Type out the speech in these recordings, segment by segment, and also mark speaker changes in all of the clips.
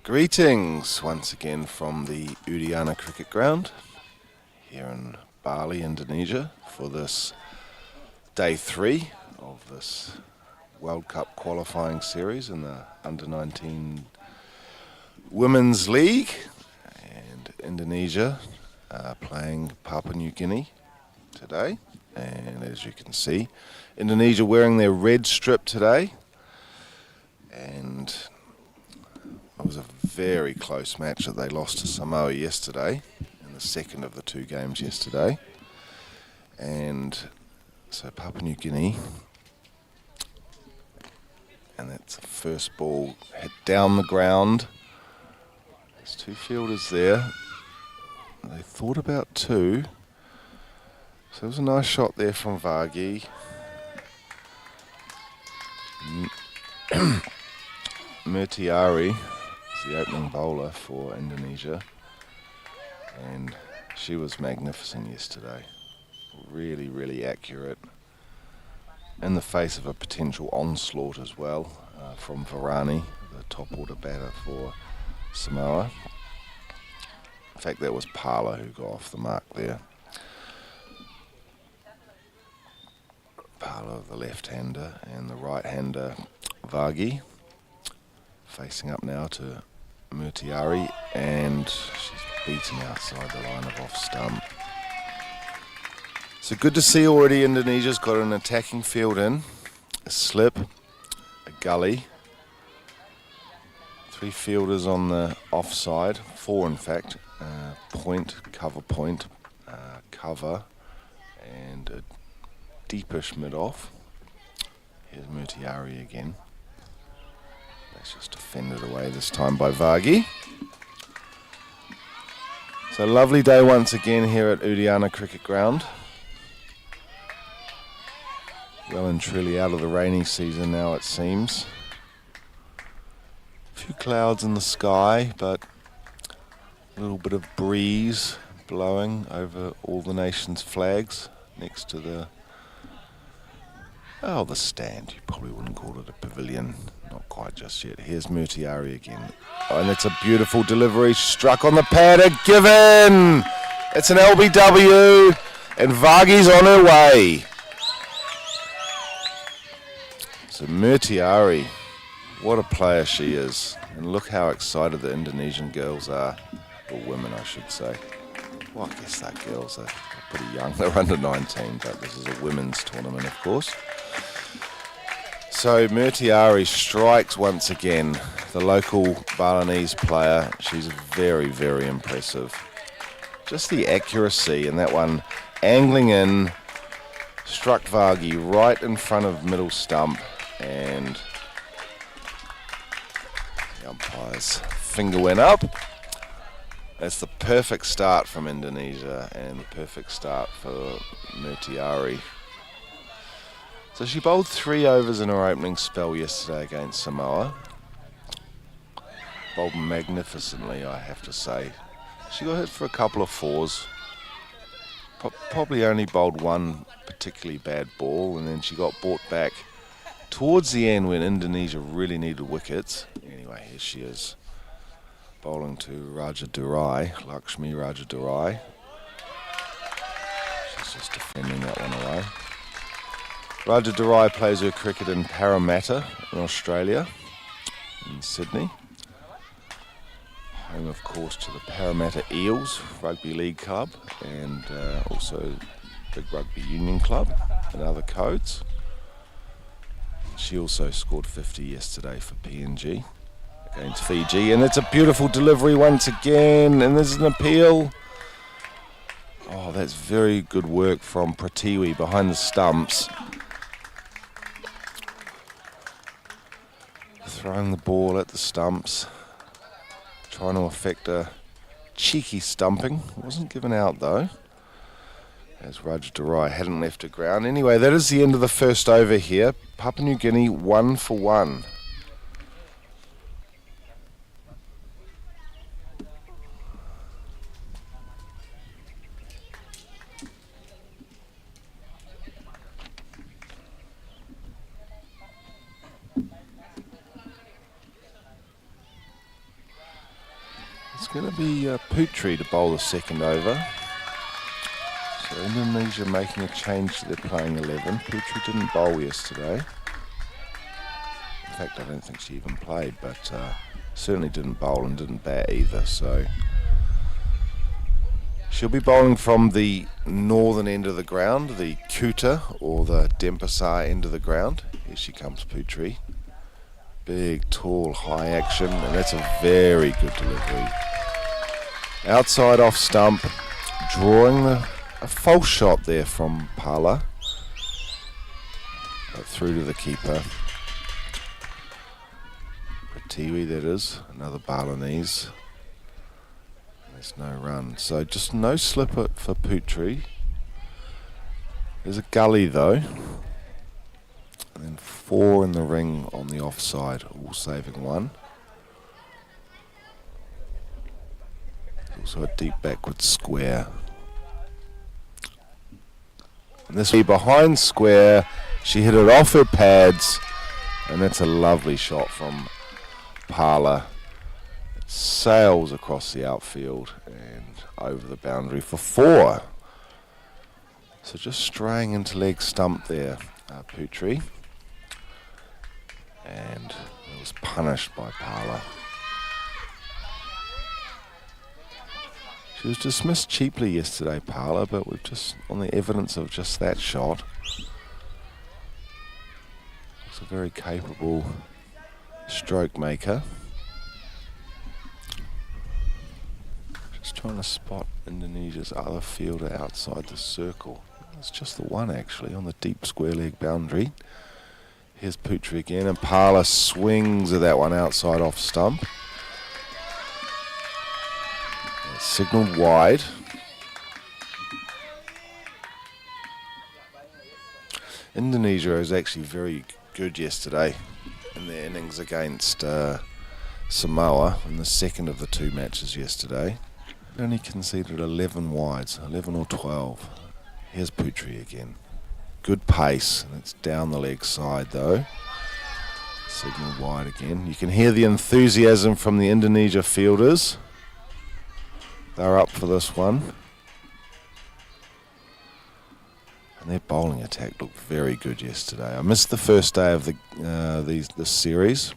Speaker 1: Greetings once again from the Udiana Cricket Ground here in Bali, Indonesia, for this day 3 of this World Cup qualifying series in the Under-19 Women's League. And Indonesia are playing Papua New Guinea today. And as you can see, Indonesia wearing their red strip today. And it was a very close match that they lost to Samoa yesterday, in the second of the 2 games yesterday. And so Papua New Guinea, and that's the first ball hit down the ground. There's 2 fielders there. They thought about 2. So it was a nice shot there from Varghese. Murtiari is the opening bowler for Indonesia, and she was magnificent yesterday. Really, really accurate, in the face of a potential onslaught as well from Varani, the top order batter for Samoa. In fact, that was Parla who got off the mark there. Parla, the left-hander, and the right-hander, Varghese. Facing up now to Mutiari, and she's beating outside the line of off stump. So good to see already Indonesia's got an attacking field in, a slip, a gully, 3 fielders on the offside, 4 in fact, point, cover, and a deepish mid-off. Here's Mutiari again. That's just defended away this time by Vagi. So lovely day once again here at Udiana Cricket Ground. Well and truly out of the rainy season now, it seems. A few clouds in the sky, but a little bit of breeze blowing over all the nation's flags next to the stand. You probably wouldn't call it a pavilion. Not quite just yet. Here's Mutiari again. Oh, and it's a beautiful delivery. Struck on the pad. A given! It's an LBW, and Vagi's on her way. So Mutiari, what a player she is. And look how excited the Indonesian girls are. Or women, I should say. Well, I guess they're girls. They're pretty young. They're under 19, but this is a women's tournament, of course. So Mutiari strikes once again. The local Balinese player. She's very, very impressive. Just the accuracy in that one. Angling in. Struck Vagi right in front of middle stump. And the umpire's finger went up. That's the perfect start from Indonesia and the perfect start for Mutiari. So she bowled 3 overs in her opening spell yesterday against Samoa. Bowled magnificently, I have to say. She got hit for a couple of 4s. Probably only bowled 1 particularly bad ball, and then she got brought back towards the end when Indonesia really needed wickets. Anyway, here she is. Bowling to Lakshmi Rajadurai. She's just defending that one away. Rajadurai plays her cricket in Parramatta in Australia, in Sydney. Home, of course, to the Parramatta Eels Rugby League Club and also Big Rugby Union Club and other codes. She also scored 50 yesterday for PNG against Fiji, and it's a beautiful delivery once again, and there's an appeal. Oh, that's very good work from Pratiwi behind the stumps. Throwing the ball at the stumps, trying to effect a cheeky stumping. It wasn't given out though, as Rajadurai hadn't left her ground. Anyway, that is the end of the first over here. Papua New Guinea 1 for 1. It's going to be Putri to bowl the second over. So Indonesia making a change to their playing 11. Putri didn't bowl yesterday. In fact, I don't think she even played, but certainly didn't bowl and didn't bat either. So she'll be bowling from the northern end of the ground, the Kuta or the Denpasar end of the ground. Here she comes, Putri. Big, tall, high action, and that's a very good delivery. Outside off stump, drawing a false shot there from Pala. But through to the keeper. Pratiwi, that is, another Balinese. There's no run, so just no slip for Putri. There's a gully though. And then 4 in the ring on the offside, all saving 1. Also a deep backward square. And this will be behind square. She hit it off her pads, and that's a lovely shot from Pala. It sails across the outfield and over the boundary for 4. So just straying into leg stump there, Putri. And was punished by Parla. She was dismissed cheaply yesterday, Parla, but we've just, on the evidence of just that shot, it's a very capable stroke maker. Just trying to spot Indonesia's other fielder outside the circle. It's just the one actually on the deep square leg boundary. Here's Putri again, and Parla swings at that one outside off stump. It's signalled wide. Indonesia was actually very good yesterday in their innings against Samoa in the second of the two matches yesterday. They only conceded 11 wides, 11 or 12. Here's Putri again. Good pace, and it's down the leg side though. Signal wide again. You can hear the enthusiasm from the Indonesia fielders. They're up for this one. And their bowling attack looked very good yesterday. I missed the first day of this series.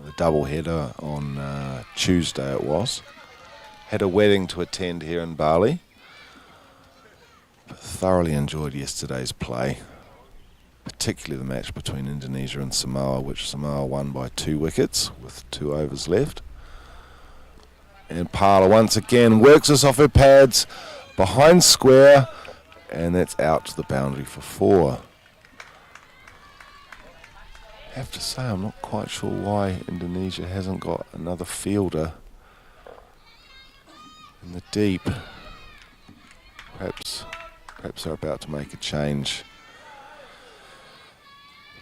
Speaker 1: The double header on Tuesday it was. Had a wedding to attend here in Bali. But thoroughly enjoyed yesterday's play, particularly the match between Indonesia and Samoa, which Samoa won by 2 wickets with 2 overs left. And Parla once again works us off her pads behind square, and that's out to the boundary for 4. I have to say I'm not quite sure why Indonesia hasn't got another fielder in the deep. Perhaps they're about to make a change,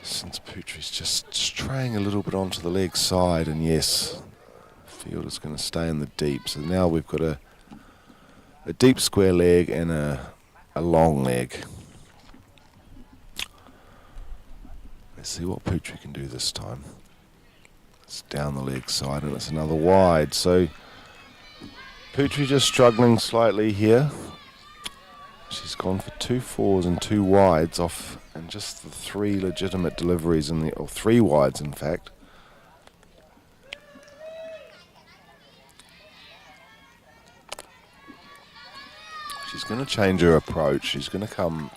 Speaker 1: since Putri's just straying a little bit onto the leg side, and yes, the fielder's going to stay in the deep. So now we've got a deep square leg and a long leg. Let's see what Putri can do this time. It's down the leg side and it's another wide. So Putri just struggling slightly here. She's gone for 2 4s and 2 wides off, and just the 3 legitimate deliveries or 3 wides in fact. She's going to change her approach. She's going to come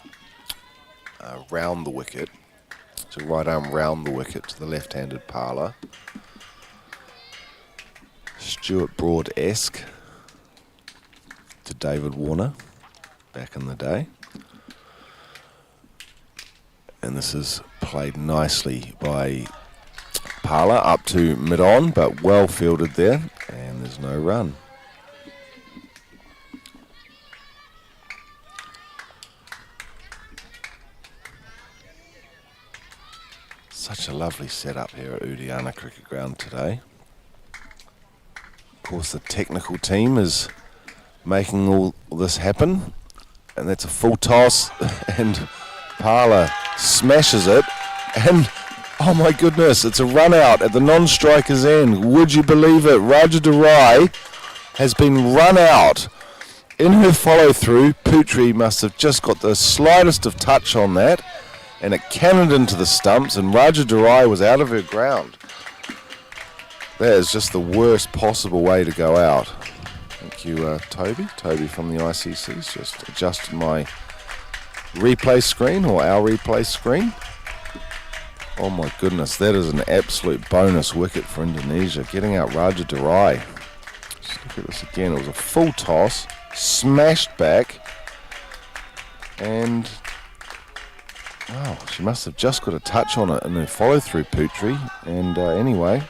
Speaker 1: round the wicket. So right arm round the wicket to the left-handed Parla. Stuart Broad-esque to David Warner back in the day. And this is played nicely by Parla up to mid-on, but well fielded there, and there's no run. Such a lovely setup here at Udiana Cricket Ground today. Of course, the technical team is making all this happen, and that's a full toss, and Parla smashes it, and oh my goodness, it's a run out at the non-striker's end. Would you believe it? Raja Durai has been run out in her follow-through. Putri must have just got the slightest of touch on that, and it cannoned into the stumps, and Raja Durai was out of her ground. That is just the worst possible way to go out. Thank you, Toby. Toby from the ICC's just adjusted my replay screen, or our replay screen. Oh my goodness, that is an absolute bonus wicket for Indonesia, getting out Raja Durai. Just look at this again. It was a full toss, smashed back, and wow, she must have just got a touch on it in her follow-through, Putri. And anyway,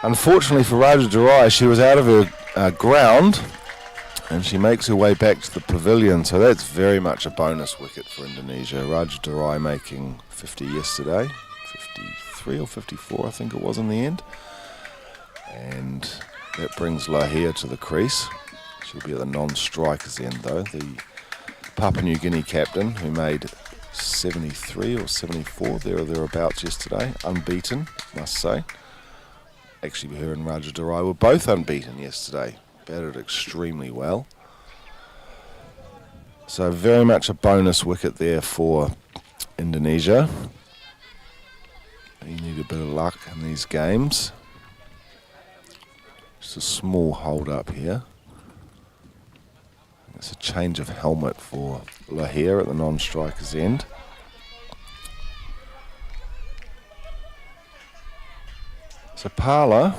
Speaker 1: unfortunately for Raja Durai, she was out of her ground, and she makes her way back to the pavilion. So that's very much a bonus wicket for Indonesia. Raja Durai making 50 yesterday, 53 or 54 I think it was in the end. And that brings Lahir to the crease. She'll be at the non-strikers end though. The Papua New Guinea captain, who made 73 or 74 there or thereabouts yesterday, unbeaten, must say. Actually, her and Raja Durai were both unbeaten yesterday. Batted extremely well. So very much a bonus wicket there for Indonesia. You need a bit of luck in these games. Just a small hold up here. It's a change of helmet for Lahir at the non-striker's end. So Parla,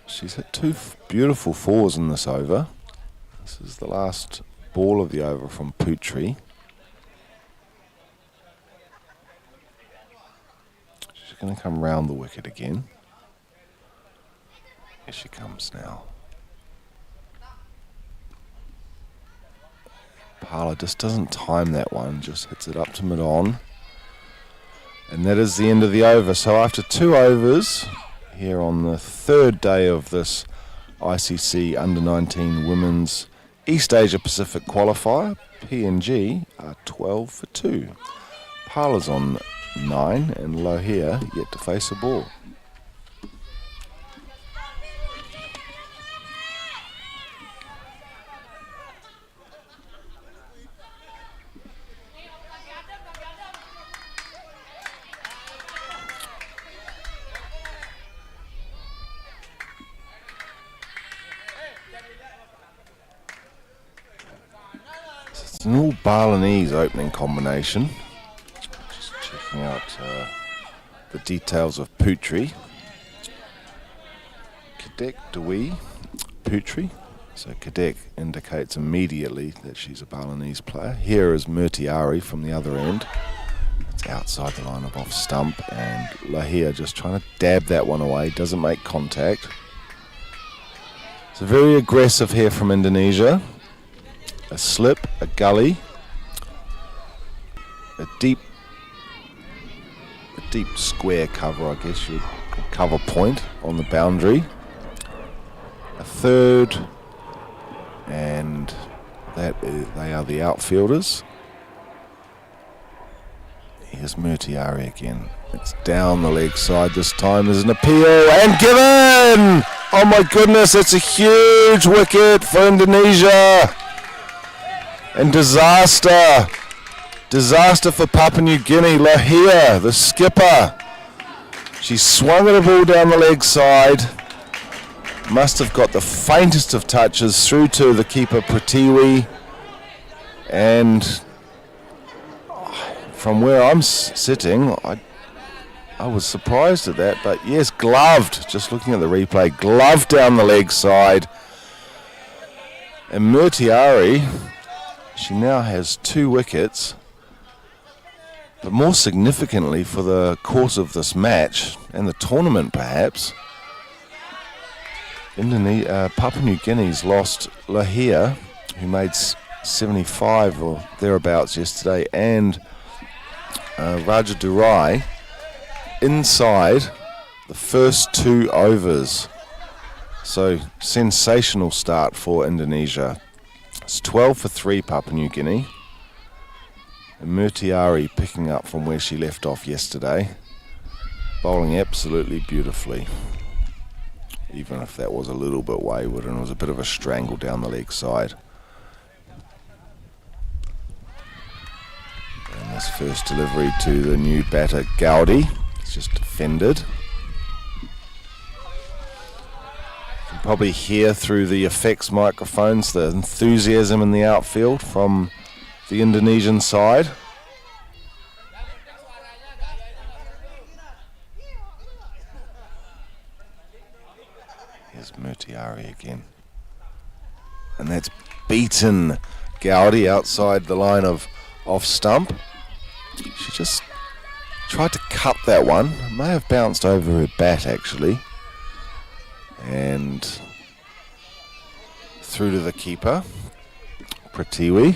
Speaker 1: she's hit two beautiful fours in this over. This is the last ball of the over from Putri. She's going to come round the wicket again. Here she comes now. Parla just doesn't time that one, just hits it up to mid-on. And that is the end of the over. So after 2 overs, here on the third day of this ICC Under-19 Women's East Asia Pacific Qualifier, PNG are 12 for 2. Parla's on 9 and Lohia yet to face a ball. It's an all Balinese opening combination. Just checking out the details of Putri. Kadek Dewi, Putri. So Kadek indicates immediately that she's a Balinese player. Here is Murtiari from the other end. It's outside the line of off stump, and Lahia just trying to dab that one away. Doesn't make contact. It's very aggressive here from Indonesia. A slip, a gully, a deep square cover, I guess you could cover point on the boundary. A third, and they are the outfielders. Here's Murtiari again. It's down the leg side this time. There's an appeal and given! Oh my goodness, it's a huge wicket for Indonesia. And disaster for Papua New Guinea. Lahia, the skipper, she swung at a ball down the leg side. Must have got the faintest of touches through to the keeper Pratiwi, and from where I'm sitting, I was surprised at that. But yes, gloved. Just looking at the replay, gloved down the leg side, and Murtiari. She now has 2 wickets, but more significantly for the course of this match and the tournament perhaps, Papua New Guinea's lost Lahia, who made 75 or thereabouts yesterday, and Raja Durai inside the first 2 overs. So sensational start for Indonesia. It's 12 for 3 Papua New Guinea. And Murtiari picking up from where she left off yesterday. Bowling absolutely beautifully. Even if that was a little bit wayward and it was a bit of a strangle down the leg side. And this first delivery to the new batter Gaudi. It's just defended. You can probably hear through the effects microphones the enthusiasm in the outfield from the Indonesian side. Here's Murtiari again. And that's beaten Gaudi outside the line of off stump. She just tried to cut that one. It may have bounced over her bat actually. And through to the keeper, Pratiwi.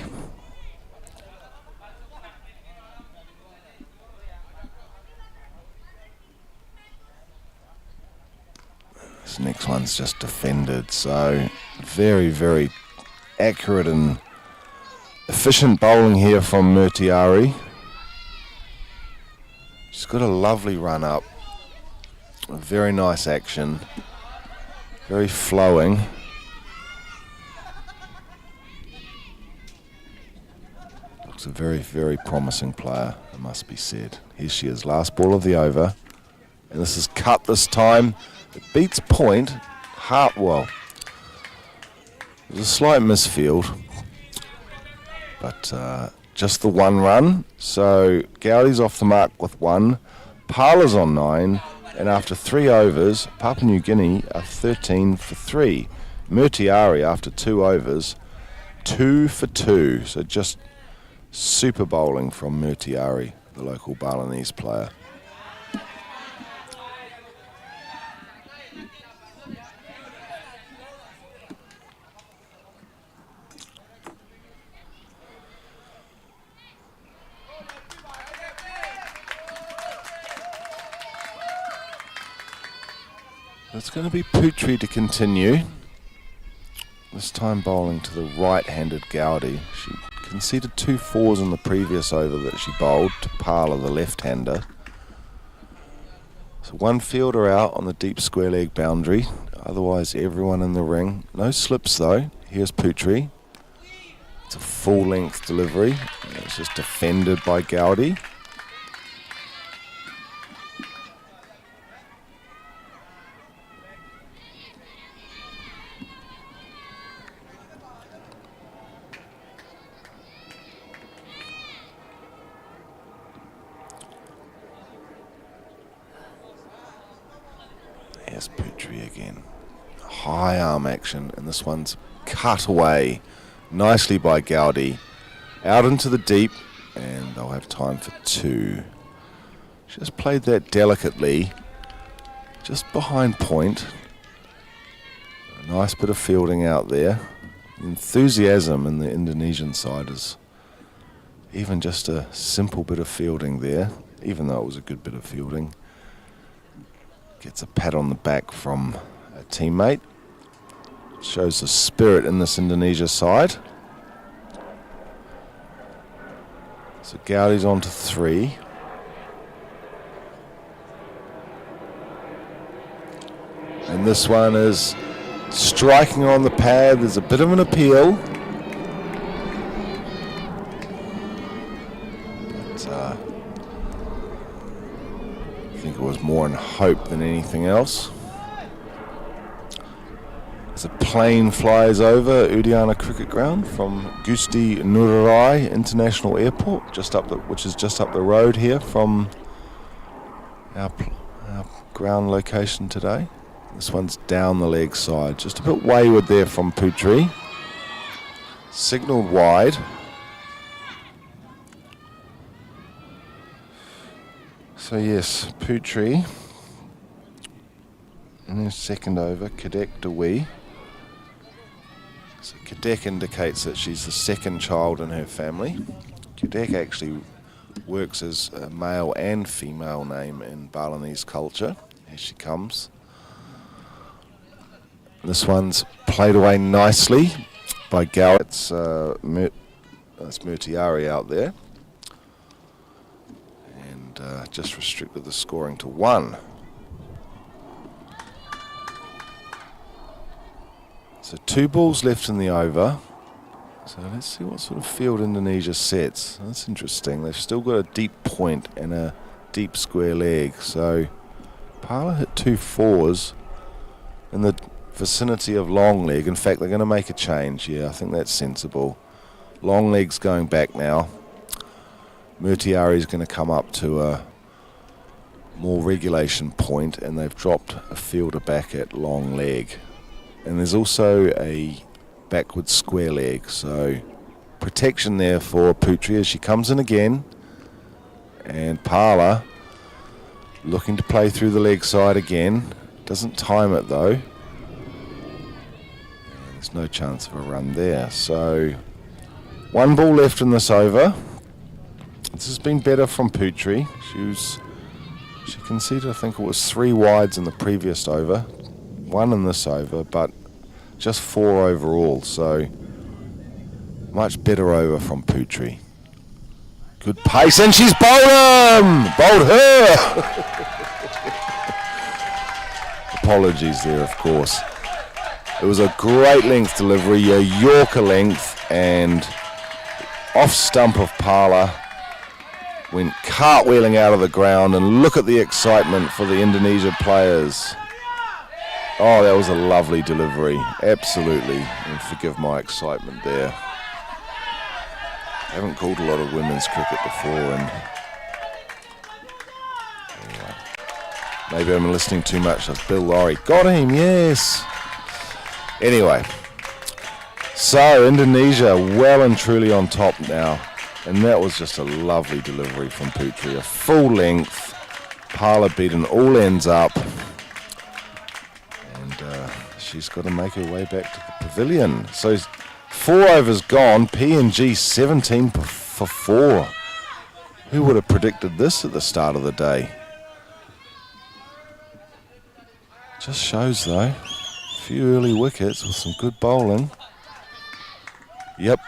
Speaker 1: This next one's just defended, so very, very accurate and efficient bowling here from Murtiari. She's got a lovely run up, a very nice action. Very flowing. Looks a very, very promising player, it must be said. Here she is, last ball of the over. And this is cut this time. It beats point. Hartwell. It was a slight misfield, but just the one run. So Gowdy's off the mark with 1. Parler's on 9. And after 3 overs, Papua New Guinea are 13 for 3. Murtiari, after 2 overs, 2 for 2. So just super bowling from Murtiari, the local Balinese player. It's going to be Putri to continue. This time bowling to the right-handed Gowdy. She conceded 2 fours in the previous over that she bowled to Parler, the left-hander. So one fielder out on the deep square leg boundary. Otherwise everyone in the ring. No slips though. Here's Putri. It's a full-length delivery. It's just defended by Gowdy. Here's Putri again. High arm action, and this one's cut away nicely by Gowdy. Out into the deep, and they'll have time for 2. She just played that delicately, just behind point. A nice bit of fielding out there. Enthusiasm in the Indonesian side is even just a simple bit of fielding there, even though it was a good bit of fielding. Gets a pat on the back from a teammate. Shows the spirit in this Indonesia side. So Gowdy's on to 3. And this one is striking on the pad. There's a bit of an appeal. But, I think it was more in hope than anything else. As a plane flies over Udiana Cricket Ground from Gusti Ngurah International Airport, which is just up the road here from our ground location today. This one's down the leg side, just a bit wayward there from Putri. Signalled wide. So yes, Putri in her second over, Kadek Dewi. So Kadek indicates that she's the second child in her family. Kadek actually works as a male and female name in Balinese culture. Here she comes. This one's played away nicely by Gal. It's Murtiari out there. Just restricted the scoring to 1. So 2 balls left in the over. So let's see what sort of field Indonesia sets. That's interesting. They've still got a deep point and a deep square leg. So Parler hit 2 fours in the vicinity of long leg. In fact, they're going to make a change. Yeah, I think that's sensible. Long leg's going back now. Murtiari is going to come up to a more regulation point, and they've dropped a fielder back at long leg. And there's also a backward square leg, so protection there for Putri as she comes in again. And Parler looking to play through the leg side again. Doesn't time it though. And there's no chance of a run there. So 1 ball left in this over. This has been better from Putri. She conceded, I think it was 3 wides in the previous over, 1 in this over, but just 4 overall. So much better over from Putri. Good pace, and she's bowled him! Bowled her! Apologies there, of course. It was a great length delivery, a Yorker length, and off stump of Parla, went cartwheeling out of the ground, and look at the excitement for the Indonesia players. Oh, that was a lovely delivery, absolutely, and forgive my excitement there. I haven't called a lot of women's cricket before, and anyway, maybe I'm listening too much. That's Bill Laurie. Got him, yes. Anyway, so Indonesia well and truly on top now, and that was just a lovely delivery from Putri. A full length, Parla beaten all ends up, and she's got to make her way back to the pavilion. So 4 overs gone, PNG 17 for 4. Who would have predicted this at the start of the day? Just shows though, a few early wickets with some good bowling. Yep,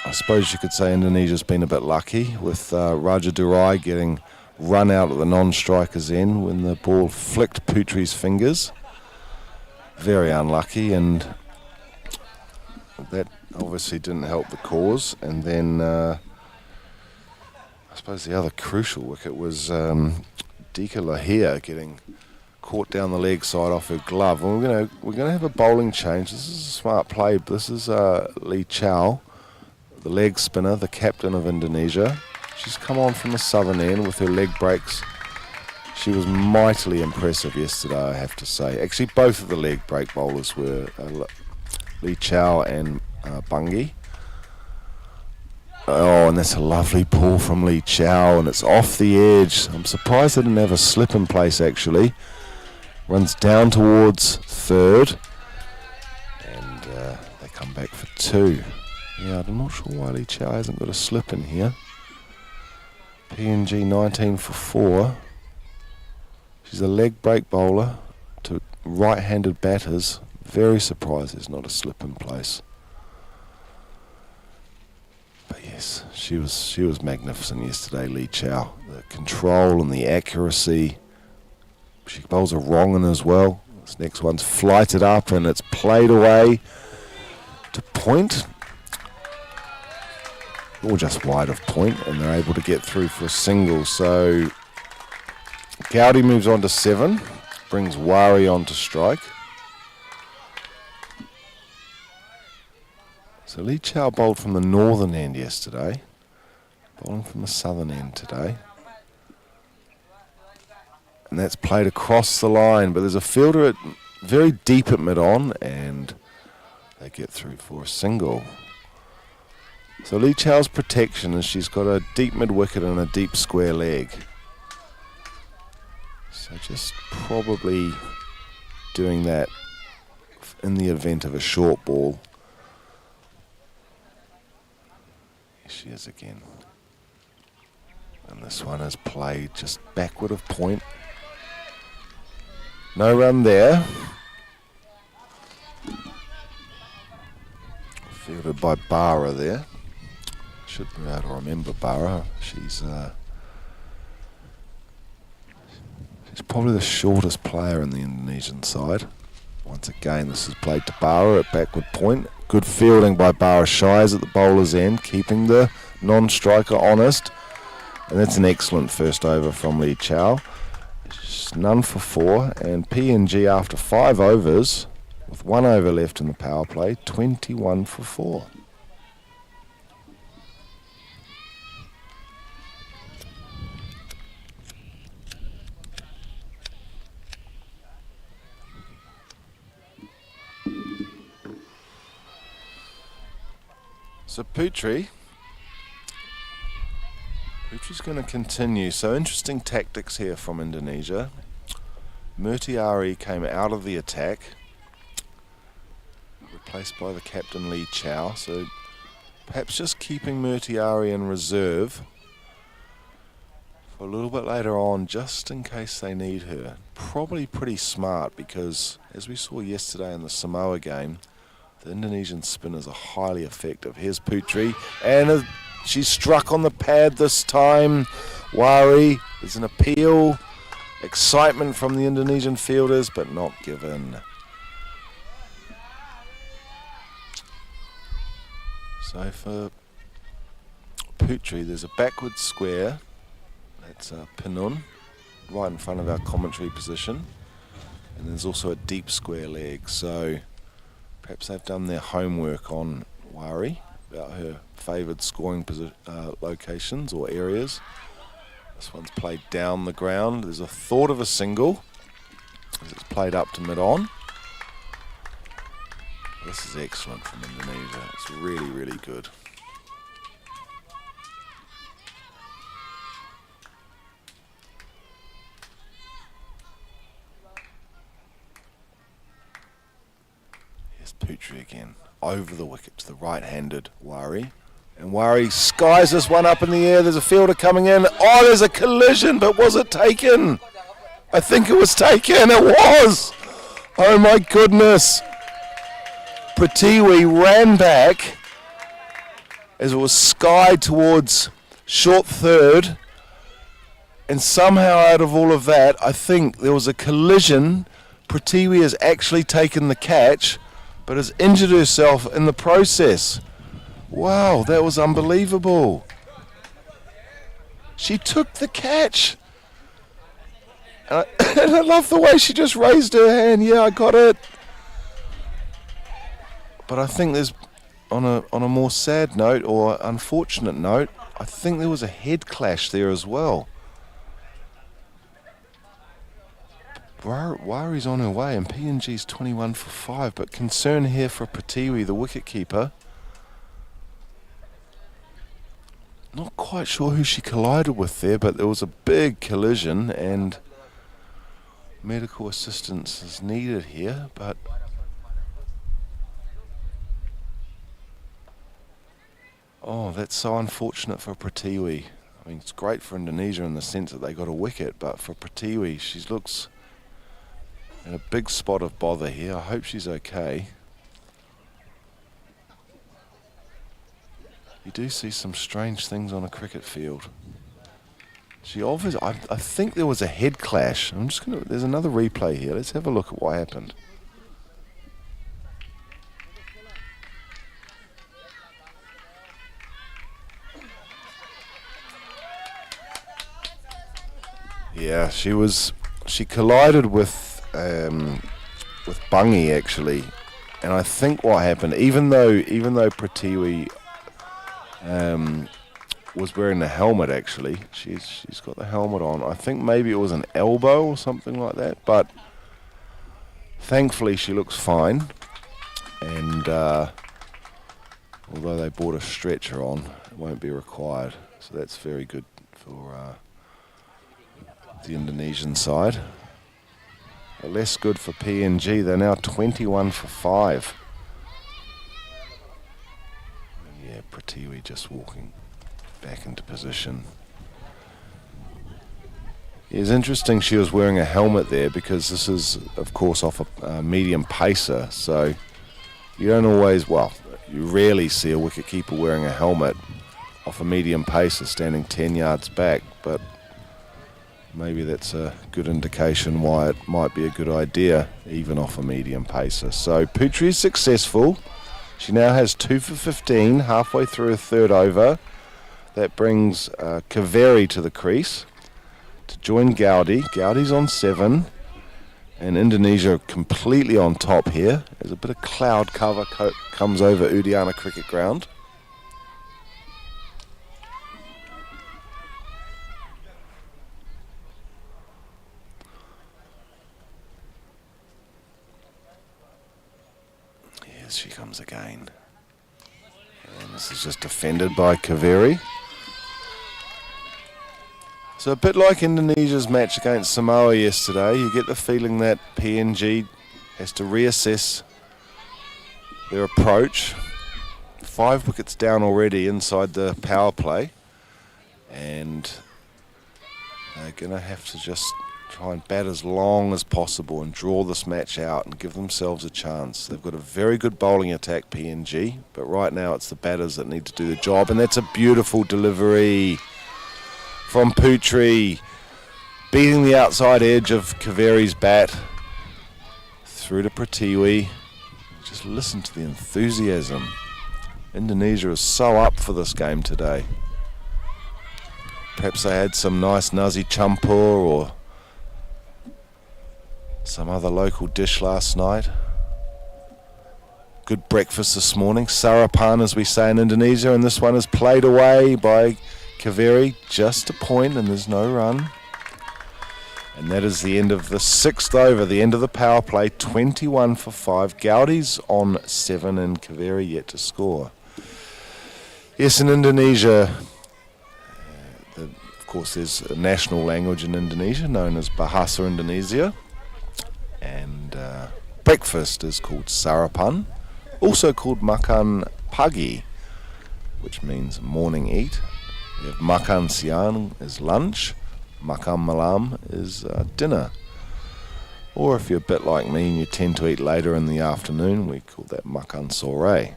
Speaker 1: I suppose you could say Indonesia's been a bit lucky with Raja Durai getting run out at the non-striker's end when the ball flicked Putri's fingers. Very unlucky, and that obviously didn't help the cause. And then I suppose the other crucial wicket was Dika Lahir getting caught down the leg side off her glove. And we're gonna have a bowling change. This is a smart play. This is Lee Chow, the leg spinner, the captain of Indonesia. She's come on from the southern end with her leg breaks. She was mightily impressive yesterday, I have to say. Actually, both of the leg break bowlers were Lee Chow and Bungie. Oh, and that's a lovely pull from Lee Chow, and it's off the edge. I'm surprised they didn't have a slip in place, actually. Runs down towards third, and they come back for 2. Yeah, I'm not sure why Lee Chow hasn't got a slip in here. PNG 19 for 4. She's a leg break bowler to right-handed batters. Very surprised there's not a slip in place. But yes, she was magnificent yesterday, Lee Chow. The control and the accuracy. She bowls a wrong in as well. This next one's flighted up and it's played away to point. Or just wide of point, and they're able to get through for a single. So Gowdy moves on to 7, brings Wari on to strike. So Lee Chow bowled from the northern end yesterday, bowling from the southern end today. And that's played across the line, but there's a fielder very deep at mid-on, and they get through for a single. So Lee Chow's protection is she's got a deep mid-wicket and a deep square leg. So just probably doing that in the event of a short ball. Here she is again. And this one is played just backward of point. No run there. Fielded by Bara there. Should be able to remember Bara. She's probably the shortest player in the Indonesian side. Once again, this is played to Bara at backward point. Good fielding by Bara. Shies at the bowler's end, keeping the non-striker honest. And that's an excellent first over from Lee Chow. None for 4, and PNG after 5 overs, with 1 over left in the power play, 21 for 4. So Putri's going to continue. So interesting tactics here from Indonesia. Murtiari came out of the attack, replaced by the captain Lee Chow. So perhaps just keeping Murtiari in reserve for a little bit later on, just in case they need her. Probably pretty smart, because as we saw yesterday in the Samoa game, the Indonesian spinners are highly effective. Here's Putri, and she's struck on the pad this time. Wari, there's an appeal. Excitement from the Indonesian fielders, but not given. So for Putri, there's a backward square. That's Pinun, right in front of our commentary position. And there's also a deep square leg. So perhaps they've done their homework on Wari about her favoured scoring locations or areas. This one's played down the ground. There's a thought of a single as it's played up to mid-on. This is excellent from Indonesia. It's really, really good. Here's Putri again. Over the wicket to the right-handed Wari. And Wari skies this one up in the air. There's a fielder coming in. Oh, there's a collision, but was it taken? I think it was taken. It was. Oh, my goodness. Pratiwi ran back as it was skied towards short third. And somehow out of all of that, I think there was a collision. Pratiwi has actually taken the catch, but has injured herself in the process. Wow, that was unbelievable. She took the catch. And I love the way she just raised her hand. Yeah, I got it. But I think there's, on a more sad note or unfortunate note, I think there was a head clash there as well. Wari's on her way and PNG's 21 for 5, but concern here for Pratiwi, the wicketkeeper. Not quite sure who she collided with there, but there was a big collision and medical assistance is needed here, but oh, that's so unfortunate for Pratiwi. I mean, it's great for Indonesia in the sense that they got a wicket, but for Pratiwi, she looks in a big spot of bother here. I hope she's okay. You do see some strange things on a cricket field. She obviously, I think there was a head clash. There's another replay here. Let's have a look at what happened. Yeah, she collided with Bungie actually. And I think what happened, even though Pratiwi was wearing the helmet actually. She's got the helmet on. I think maybe it was an elbow or something like that, but thankfully she looks fine. And although they brought a stretcher on, it won't be required. So that's very good for the Indonesian side. But less good for PNG. They're now 21 for 5. Yeah, Pratiwi just walking back into position. It's interesting she was wearing a helmet there because this is, of course, off a medium pacer. So you don't always, well, you rarely see a wicketkeeper wearing a helmet off a medium pacer standing 10 yards back. But maybe that's a good indication why it might be a good idea, even off a medium pacer. So Putri is successful. She now has 2 for 15, halfway through a third over. That brings Kaveri to the crease to join Gowdy. Gowdy's on 7. And Indonesia completely on top here. There's a bit of cloud cover comes over Udiana Cricket Ground. Here she comes again. And this is just defended by Kaveri. So a bit like Indonesia's match against Samoa yesterday, you get the feeling that PNG has to reassess their approach. 5 wickets down already inside the power play. And they're going to have to just try and bat as long as possible and draw this match out and give themselves a chance. They've got a very good bowling attack, PNG, but right now it's the batters that need to do the job. And that's a beautiful delivery from Putri, beating the outside edge of Kaveri's bat through to Pratiwi. Just listen to the enthusiasm. Indonesia is so up for this game today. Perhaps they had some nice nasi campur or some other local dish last night. Good breakfast this morning. Sarapan, as we say in Indonesia, and this one is played away by Kaveri. Just a point, and there's no run. And that is the end of the 6th over, the end of the power play. 21 for 5. Gaudi's on 7 and Kaveri yet to score. Yes, in Indonesia, of course, there's a national language in Indonesia known as Bahasa Indonesia. And breakfast is called sarapan, also called makan pagi, which means morning eat. We have makan siang is lunch, makan malam is dinner. Or if you're a bit like me and you tend to eat later in the afternoon, we call that makan sore.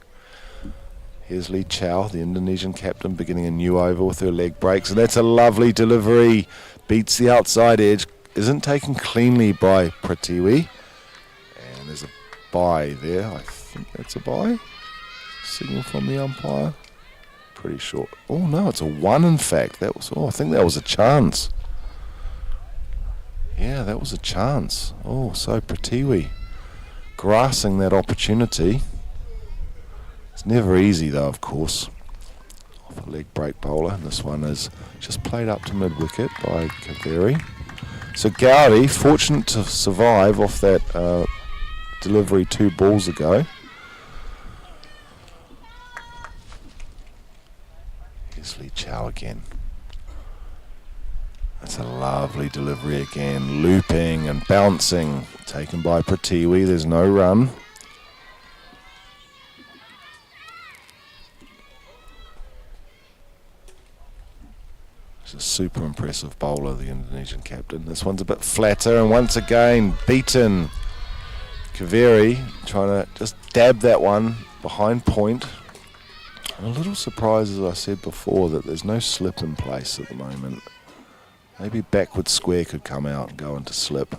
Speaker 1: Here's Lee Chow, the Indonesian captain, beginning a new over with her leg breaks, and that's a lovely delivery. Beats the outside edge, isn't taken cleanly by Pratiwi, and there's a bye there. I think that's a bye. Signal from the umpire. Pretty short. Oh no, it's a 1 in fact. That was. Oh, I think that was a chance. Yeah, that was a chance. Oh, so Pratiwi grasping that opportunity. It's never easy though, of course. Off a leg break bowler, and this one is just played up to mid-wicket by Kaveri. So Gaudi, fortunate to survive off that delivery 2 balls ago. Here's Lee Chow again. That's a lovely delivery again, looping and bouncing, taken by Pratiwi. There's no run. A super impressive bowler, the Indonesian captain. This one's a bit flatter, and once again beaten. Kaveri trying to just dab that one behind point. I'm a little surprised, as I said before, that there's no slip in place at the moment. Maybe backward square could come out and go into slip.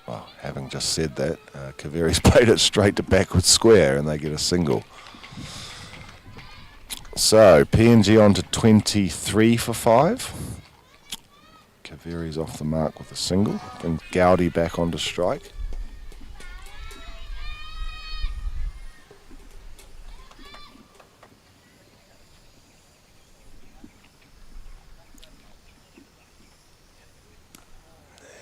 Speaker 1: Well, having just said that, Kaveri's played it straight to backward square and they get a single. So, PNG on to 23 for 5. Kaveri's off the mark with a single. Brings Gaudi back onto strike.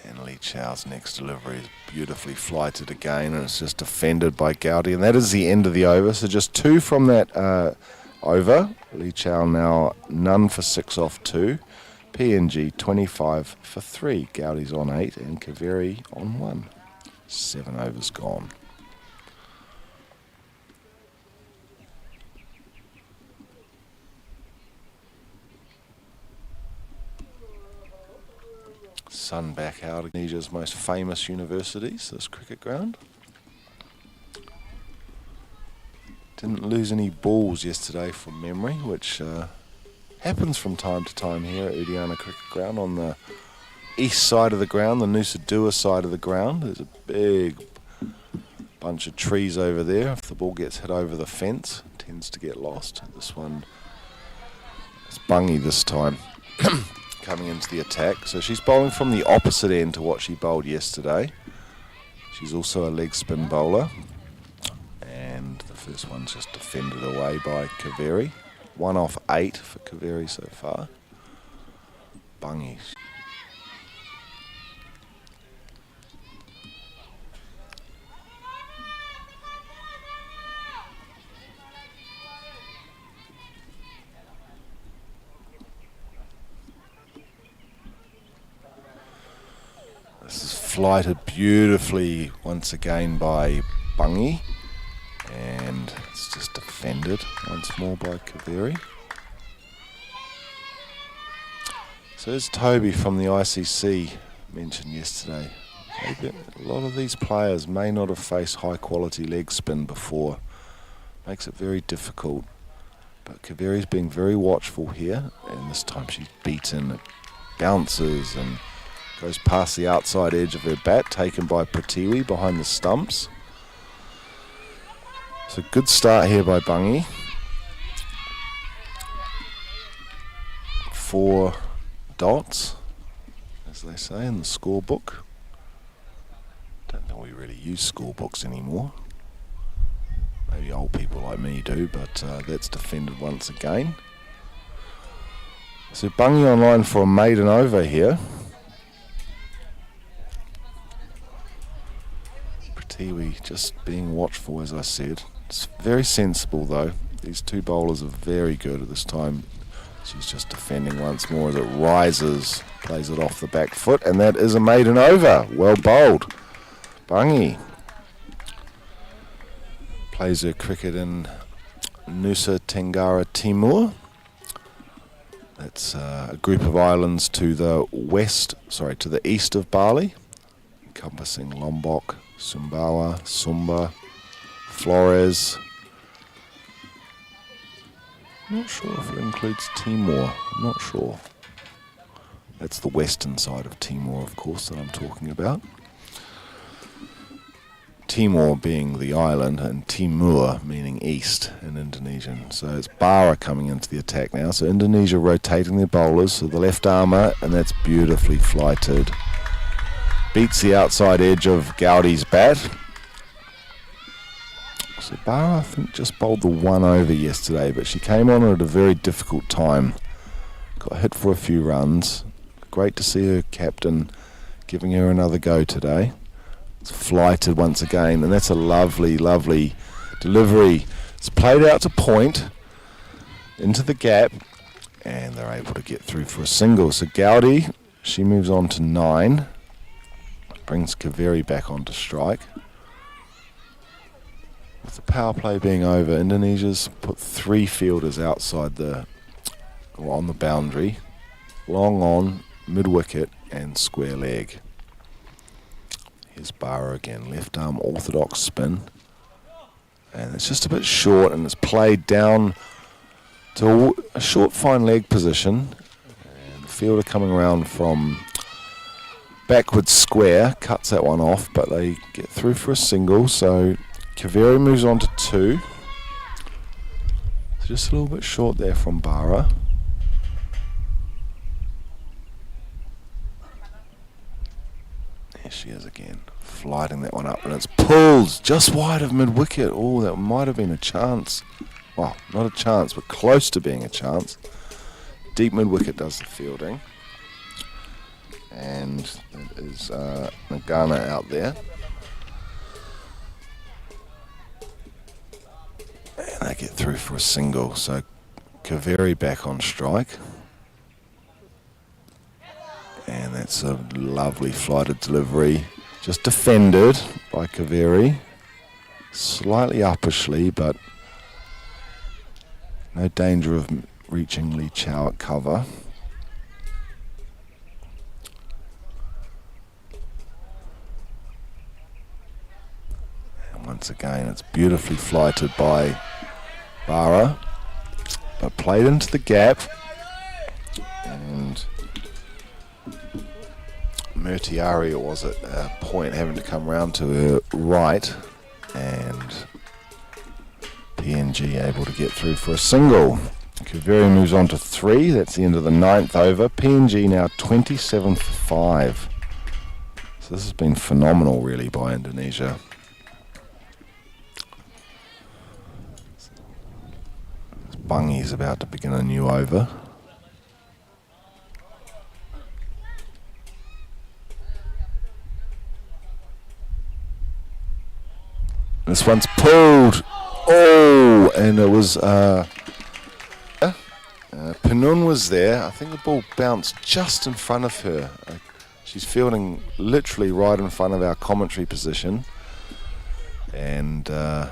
Speaker 1: And Lee Chow's next delivery is beautifully flighted again, and it's just defended by Gaudi. And that is the end of the over. So just 2 from that over. Lee Chow now none for 6 off 2. PNG 25 for 3. Gaudi's on 8 and Kaveri on 1. 7 overs gone. Sun back out. Indonesia's most famous universities, this cricket ground. Didn't lose any balls yesterday from memory, which happens from time to time here at Udiana Cricket Ground. On the east side of the ground, the Nusa Dua side of the ground, there's a big bunch of trees over there. If the ball gets hit over the fence, it tends to get lost. This one, it's Bungie this time, coming into the attack. So she's bowling from the opposite end to what she bowled yesterday. She's also a leg spin bowler. And the first one's just defended away by Kaveri. 1 off 8 for Kaveri so far. Bungie. This is flighted beautifully once again by Bungie. And it's just defended once more by Kaveri. So as Toby from the ICC mentioned yesterday, maybe a lot of these players may not have faced high quality leg spin before. Makes it very difficult. But Kaveri's being very watchful here, and this time she's beaten. It bounces and goes past the outside edge of her bat, taken by Pratiwi behind the stumps. So good start here by Bungie. 4 dots, as they say in the scorebook. Don't think we really use scorebooks anymore. Maybe old people like me do, but that's defended once again. So Bungie online for a maiden over here. Pratiwi just being watchful, as I said. It's very sensible though. These 2 bowlers are very good at this time. She's just defending once more as it rises, plays it off the back foot, and that is a maiden over. Well bowled. Bungie plays her cricket in Nusa Tenggara Timur. That's a group of islands to the east of Bali, encompassing Lombok, Sumbawa, Sumba, Flores. Not sure if it includes Timor. I'm not sure. That's the western side of Timor, of course, that I'm talking about. Timor being the island and Timur meaning east in Indonesian. So it's Bara coming into the attack now. So Indonesia rotating their bowlers. So the left armour, and that's beautifully flighted. Beats the outside edge of Gaudi's bat. So Bara, I think, just bowled the 1 over yesterday, but she came on at a very difficult time. Got hit for a few runs. Great to see her captain giving her another go today. It's flighted once again, and that's a lovely, lovely delivery. It's played out to point, into the gap, and they're able to get through for a single. So Gaudi, she moves on to 9. Brings Kaveri back onto strike. With the power play being over, Indonesia's put 3 fielders outside on the boundary. Long on, mid-wicket, and square leg. Here's Bara again, left arm orthodox spin. And it's just a bit short, and it's played down to a short fine leg position. And the fielder coming around from backwards square, cuts that one off, but they get through for a single. So Kaveri moves on to 2. So just a little bit short there from Bara. There she is again, flighting that one up, and it's pulled just wide of mid-wicket. Oh, that might have been a chance. Well, not a chance, but close to being a chance. Deep mid-wicket does the fielding. And that is Nagana out there. And they get through for a single. So Kaveri back on strike. And that's a lovely flighted delivery. Just defended by Kaveri. Slightly uppishly, but no danger of reaching Lee Chow at cover. And once again, it's beautifully flighted by Bara, but played into the gap. And Murtiari was at a point having to come round to her right, and PNG able to get through for a single. Kaveri moves on to 3. That's the end of the 9th over. PNG now 27 for 5. So this has been phenomenal really by Indonesia. Bungie's about to begin a new over. This one's pulled. Oh, and it was Penun was there. I think the ball bounced just in front of her. She's fielding literally right in front of our commentary position, and I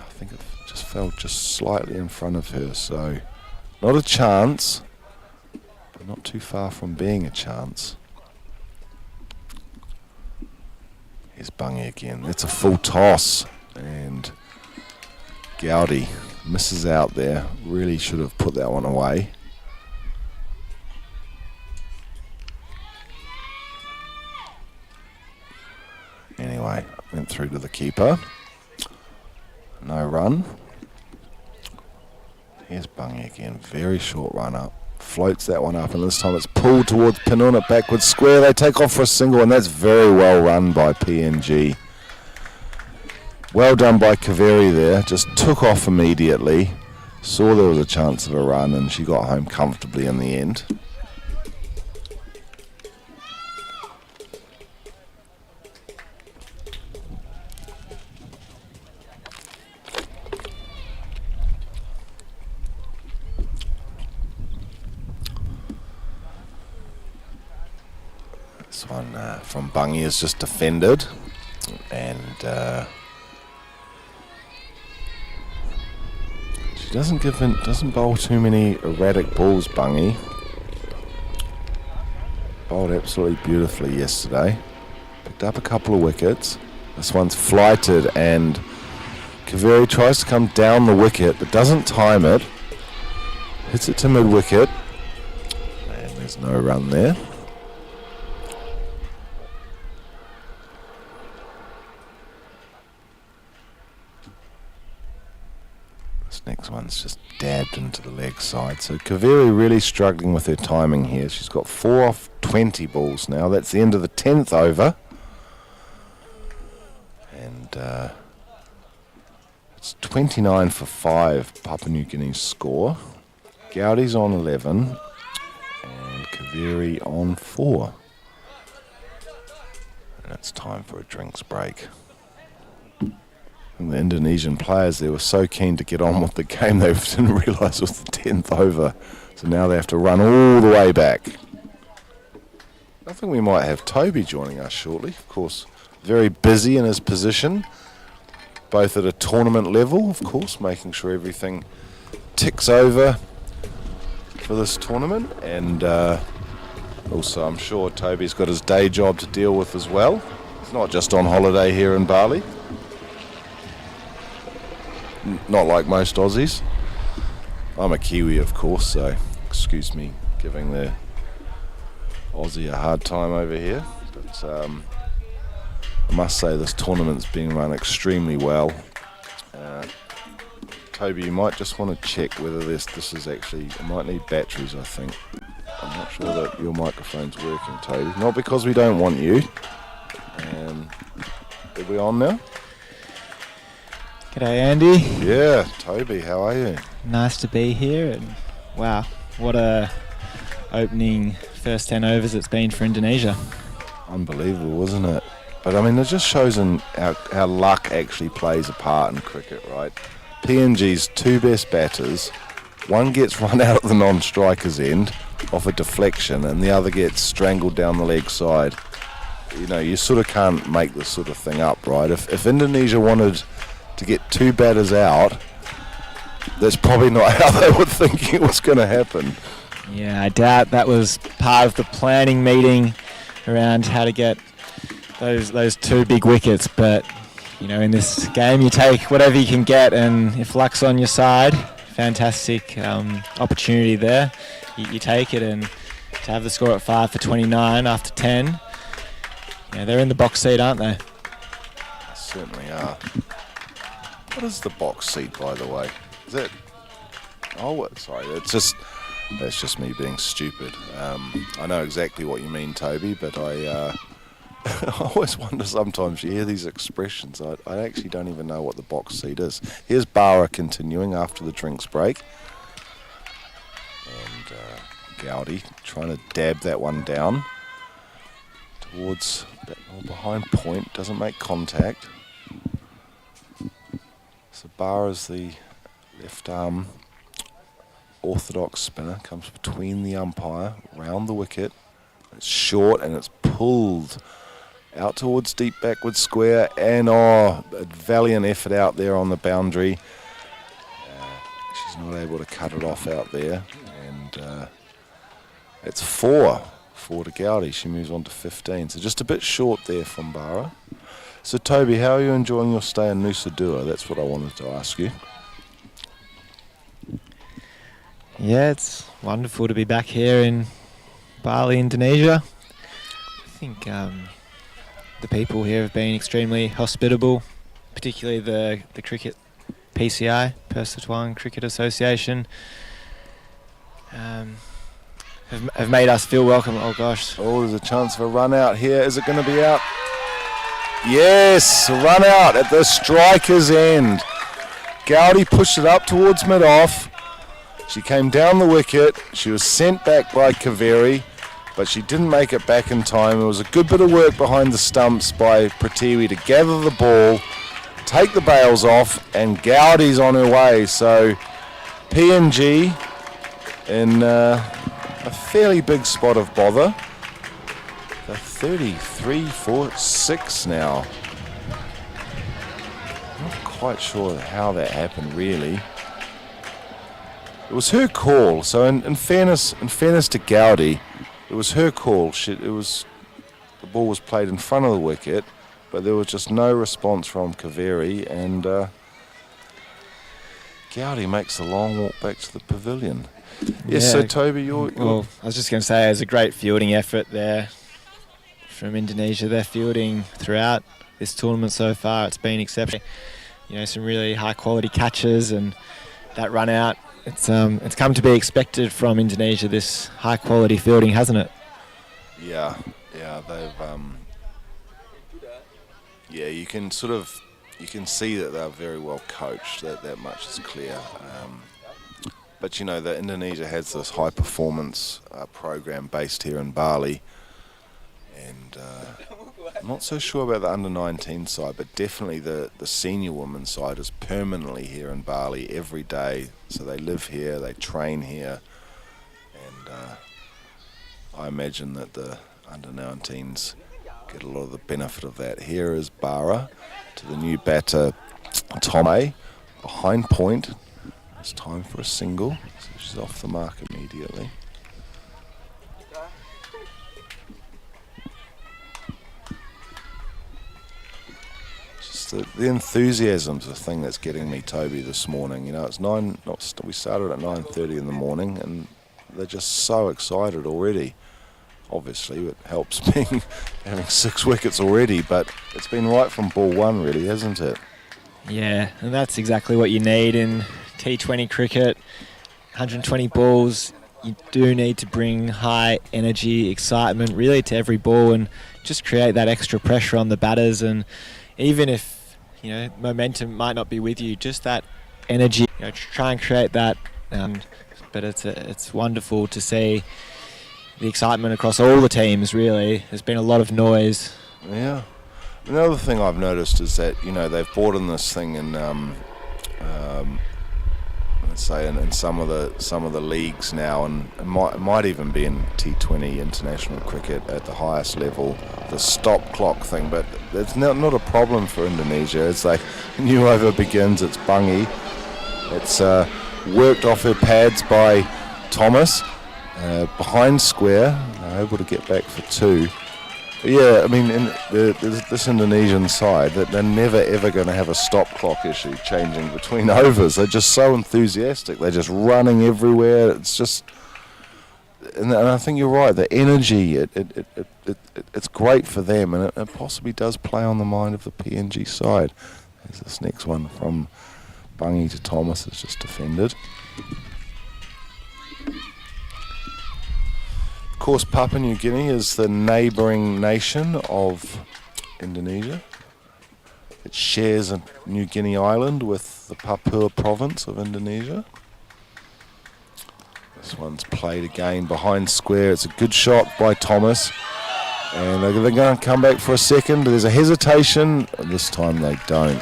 Speaker 1: think it just fell just slightly in front of her. So not a chance, but not too far from being a chance. Here's Bungie again. It's a full toss, and Gaudi misses out there. Really should have put that one away. Anyway, went through to the keeper. No run. Here's Bungie again. Very short run up. floats that one up, and this time it's pulled towards pin on it, backwards square. They take off for a single, and that's very well run by PNG. Well done by Kaveri there, just took off immediately, saw there was a chance of a run, and she got home comfortably in the end. This one from Bungie is just defended, and she doesn't bowl too many erratic balls. Bungie bowled absolutely beautifully yesterday, picked up a couple of wickets. This one's flighted, and Kaveri tries to come down the wicket but doesn't time it, hits it to mid wicket, and there's no run there. Next one's just dabbed into the leg side. So Kaveri really struggling with her timing here. She's got 4 off 20 balls now. That's the end of the 10th over. And it's 29 for 5, Papua New Guinea's score. Gowdy's on 11 and Kaveri on 4. And it's time for a drinks break. And the Indonesian players, they were so keen to get on with the game, they didn't realise it was the 10th over. So now they have to run all the way back. I think we might have Toby joining us shortly. Of course, very busy in his position, both at a tournament level, of course, making sure everything ticks over for this tournament. And also, I'm sure Toby's got his day job to deal with as well. He's not just on holiday here in Bali. Not like most Aussies. I'm a Kiwi, of course, so excuse me giving the Aussie a hard time over here. But I must say this tournament's being run extremely well. Toby, you might just want to check whether this is actually, it might need batteries, I think. I'm not sure that your microphone's working, Toby. Not because we don't want you. Are we on now?
Speaker 2: G'day, Andy.
Speaker 1: Yeah, Toby, how are you?
Speaker 2: Nice to be here, and wow, what a opening first 10 overs it's been for Indonesia.
Speaker 1: Unbelievable, isn't it? But I mean, it just shows how luck actually plays a part in cricket, right? PNG's 2 best batters, one gets run out at the non-striker's end off a deflection, and the other gets strangled down the leg side. You know, you sort of can't make this sort of thing up, right? If Indonesia wanted to get 2 batters out, that's probably not how they were thinking it was going to happen.
Speaker 2: Yeah, I doubt that was part of the planning meeting around how to get those 2 big wickets. But, you know, in this game you take whatever you can get, and if luck's on your side, fantastic opportunity there. You take it, and to have the score at 5 for 29 after 10, yeah, they're in the box seat, aren't they?
Speaker 1: They certainly are. What is the box seat, by the way? Is it? Oh, sorry. That's just me being stupid. I know exactly what you mean, Toby, but I always wonder sometimes you hear these expressions. I actually don't even know what the box seat is. Here's Bara continuing after the drinks break. And Gowdy trying to dab that one down towards that more behind point. Doesn't make contact. So Bara's the left arm orthodox spinner, comes between the umpire, round the wicket. It's short and it's pulled out towards deep backward square, and a valiant effort out there on the boundary. She's not able to cut it off out there, and it's 4 to Gowdy. She moves on to 15, so just a bit short there from Bara. So Toby, how are you enjoying your stay in Nusa Dua? That's what I wanted to ask you.
Speaker 2: Yeah, it's wonderful to be back here in Bali, Indonesia. I think the people here have been extremely hospitable, particularly the cricket PCI, Persatuan Cricket Association. have made us feel welcome. Oh gosh.
Speaker 1: Oh, there's a chance for a run out here. Is it going to be out? Yes, a run out at the striker's end. Gowdy pushed it up towards mid-off. She came down the wicket. She was sent back by Kaveri, but she didn't make it back in time. It was a good bit of work behind the stumps by Pratiwi to gather the ball, take the bails off, and Gowdy's on her way. So PNG in a fairly big spot of bother. They're 33-6 now. Not quite sure how that happened, really. It was her call. So in fairness to Gowdy, it was her call. The ball was played in front of the wicket, but there was just no response from Kaveri, and Gowdy makes the long walk back to the pavilion. Yes,
Speaker 2: Yeah.
Speaker 1: so Toby,
Speaker 2: Well, I was just going to say, it was a great fielding effort there from Indonesia. Their fielding throughout this tournament so far, it's been exceptional. You know, some really high quality catches, and that run out. It's come to be expected from Indonesia, this high quality fielding, hasn't it?
Speaker 1: Yeah, they've you can see that they're very well coached. That much is clear. But you know that Indonesia has this high performance program based here in Bali, and I'm not so sure about the under-19 side, but definitely the senior women's side is permanently here in Bali every day. So they live here, they train here, and I imagine that the under-19s get a lot of the benefit of that. Here is Bara to the new batter Tome behind point. It's time for a single, so she's off the mark immediately. Just the enthusiasm's the thing that's getting me, Toby, this morning. You know, it's we started at 9:30 in the morning, and they're just so excited already. Obviously, it helps having 6 wickets already, but it's been right from ball one, really, hasn't it?
Speaker 2: Yeah, and that's exactly what you need in T20 cricket. 120 balls, you do need to bring high energy, excitement really to every ball, and just create that extra pressure on the batters. And even if, you know, momentum might not be with you, just that energy, you know, try and create that. But it's wonderful to see the excitement across all the teams, really. There's been a lot of noise.
Speaker 1: Yeah. Another thing I've noticed is that, you know, they've brought in this thing in let's say in some of the leagues now, and it might even be in T20 international cricket at the highest level, the stop clock thing, but it's not a problem for Indonesia. It's like new over begins, it's Bungi. It's worked off her pads by Thomas, behind square, able to get back for 2. But yeah, I mean, this Indonesian side, that they're never ever going to have a stop clock issue changing between overs. They're just so enthusiastic. They're just running everywhere. It's just, and I think you're right. The energy, it's great for them, and it possibly does play on the mind of the PNG side. There's this next one from Bungi to Thomas. It's just defended. Of course, Papua New Guinea is the neighbouring nation of Indonesia. It shares a New Guinea island with the Papua province of Indonesia. This one's played again behind square. It's a good shot by Thomas. And they're going to come back for a second. There's a hesitation. This time they don't.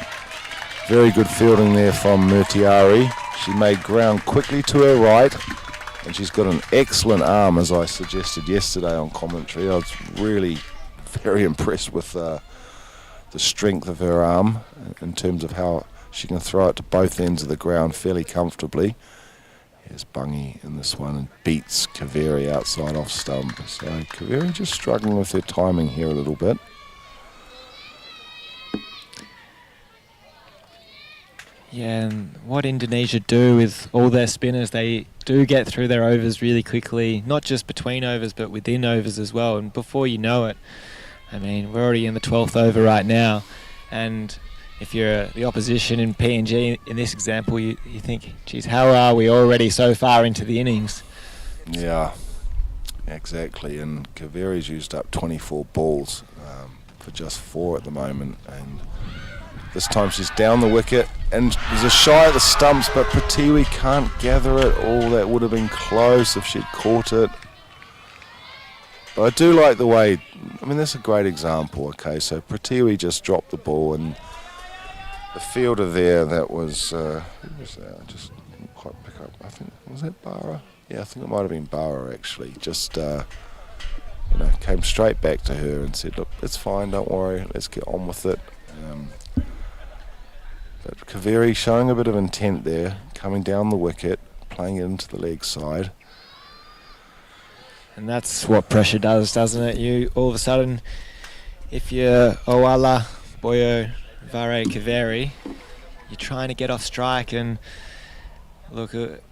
Speaker 1: Very good fielding there from Murtiari. She made ground quickly to her right. And she's got an excellent arm, as I suggested yesterday on commentary. I was really very impressed with the strength of her arm in terms of how she can throw it to both ends of the ground fairly comfortably. Here's Bungi in this one and beats Kaveri outside off stump. So Kaveri just struggling with her timing here a little bit.
Speaker 2: Yeah, and what Indonesia do with all their spinners, they do get through their overs really quickly, not just between overs, but within overs as well. And before you know it, I mean, we're already in the 12th over right now. And if you're the opposition in PNG, in this example, you think, geez, how are we already so far into the innings?
Speaker 1: Yeah. Exactly, and Kaveri's used up 24 balls for just 4 at the moment, and this time she's down the wicket, and there's a shy at the stumps, but Pratiwi can't gather it. Oh, that would have been close if she'd caught it. But I do like the way, I mean, that's a great example. Okay, so Pratiwi just dropped the ball, and the fielder there, that was, who was that? I just didn't quite pick up. I think, was that Bara? Yeah, I think it might have been Bara actually. Just, came straight back to her and said, look, it's fine, don't worry, let's get on with it. But Kaveri showing a bit of intent there, coming down the wicket, playing it into the leg side.
Speaker 2: And that's what pressure does, doesn't it? You all of a sudden, if you're Owala, Boyo, Vare, Kaveri, you're trying to get off strike, and look, it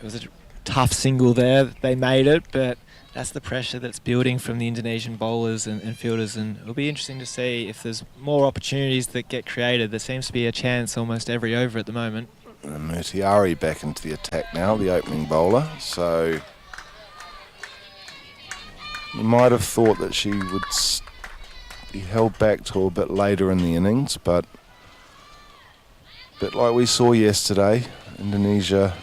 Speaker 2: was a tough single there. They made it, but that's the pressure that's building from the Indonesian bowlers and fielders, and it'll be interesting to see if there's more opportunities that get created. There seems to be a chance almost every over at the moment.
Speaker 1: And Murtiari back into the attack now, the opening bowler. So you might have thought that she would be held back till a bit later in the innings, but a bit like we saw yesterday, Indonesia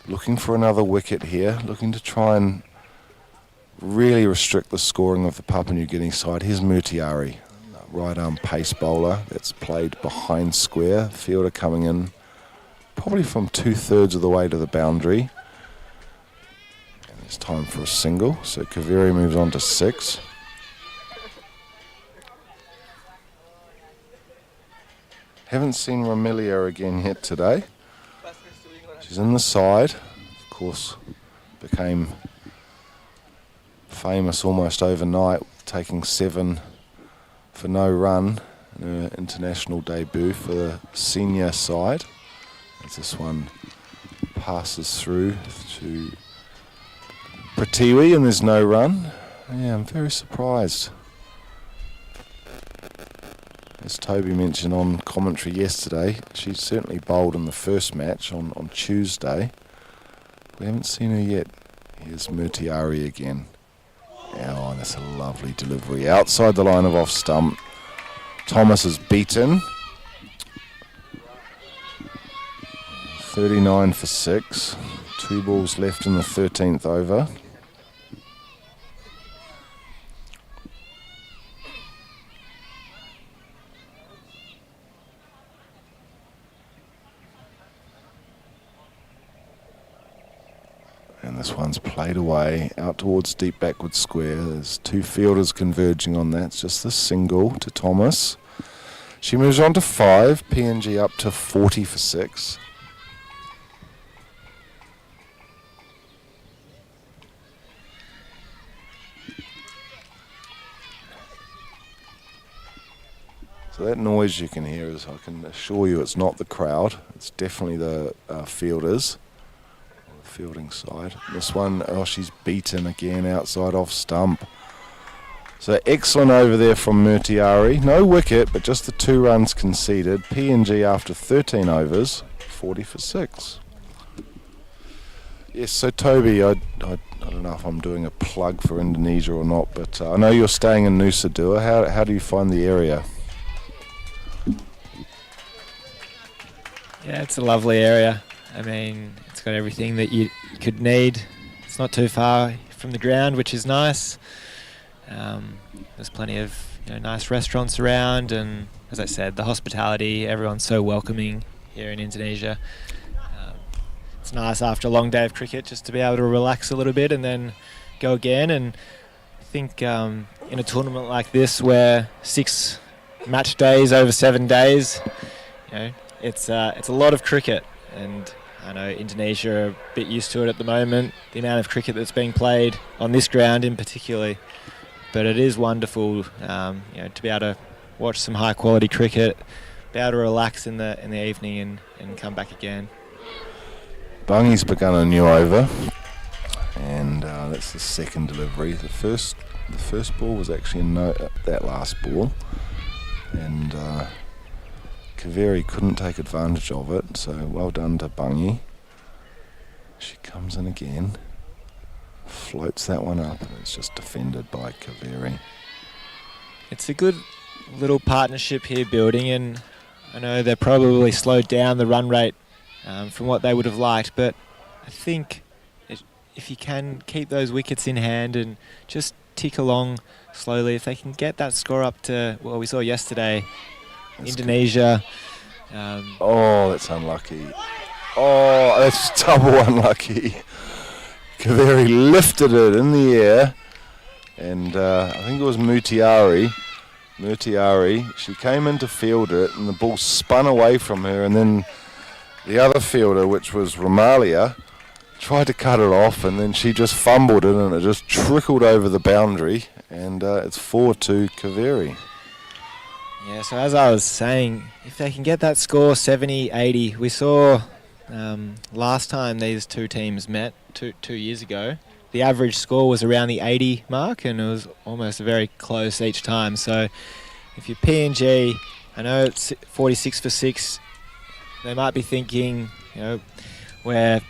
Speaker 1: looking for another wicket here, looking to try and really restrict the scoring of the Papua New Guinea side. Here's Murtiari, right arm pace bowler that's played behind square, fielder coming in probably from 2/3 of the way to the boundary. And it's time for a single, so Kaveri moves on to 6. Haven't seen Romelia again yet today. She's in the side, of course, became famous almost overnight, taking 7 for no run in her international debut for the senior side. As this one passes through to Pratiwi and there's no run. Yeah, I'm very surprised. As Toby mentioned on commentary yesterday, she certainly bowled in the first match on Tuesday. We haven't seen her yet. Here's Murtiari again. Oh, that's a lovely delivery. Outside the line of off stump. Thomas is beaten. 39 for 6. 2 balls left in the 13th over. And this one's played away out towards deep backward square. There's 2 fielders converging on that. It's just the single to Thomas. She moves on to 5. PNG up to 40 for 6. So that noise you can hear is, I can assure you, it's not the crowd. It's definitely the fielders. Fielding side. This one, oh, she's beaten again outside off stump. So excellent over there from Murtiari. No wicket, but just the 2 runs conceded. PNG after 13 overs, 40 for 6. Yes, so Toby, I don't know if I'm doing a plug for Indonesia or not, but I know you're staying in Nusa Dua. How do you find the area?
Speaker 2: Yeah, it's a lovely area. I mean, it's got everything that you could need. It's not too far from the ground, which is nice. There's plenty of nice restaurants around, and as I said, the hospitality, everyone's so welcoming here in Indonesia. It's nice after a long day of cricket just to be able to relax a little bit and then go again. And I think in a tournament like this where 6 match days over 7 days, it's a lot of cricket. And I know Indonesia are a bit used to it at the moment, the amount of cricket that's being played on this ground in particular. But it is wonderful, to be able to watch some high quality cricket, be able to relax in the evening and come back again.
Speaker 1: Bungy's begun a new over, and that's the second delivery. The first ball was actually that last ball, and Kaveri couldn't take advantage of it, so well done to Bungy. She comes in again. floats that one up, and it's just defended by Kaveri.
Speaker 2: It's a good little partnership here building, and I know they're probably slowed down the run rate from what they would have liked, but I think if you can keep those wickets in hand and just tick along slowly, if they can get that score up to, well, we saw yesterday,
Speaker 1: That's
Speaker 2: Indonesia.
Speaker 1: Oh, that's unlucky. Oh, that's double unlucky. Kaveri lifted it in the air, and I think it was Mutiari, she came in to field it, and the ball spun away from her, and then the other fielder, which was Romalia, tried to cut it off, and then she just fumbled it, and it just trickled over the boundary, and it's 4-2 Kaveri.
Speaker 2: Yeah, so as I was saying, if they can get that score 70-80, we saw last time these two teams met 2 years ago, the average score was around the 80 mark, and it was almost very close each time. So if you're PNG, I know it's 46 for 6, they might be thinking, we're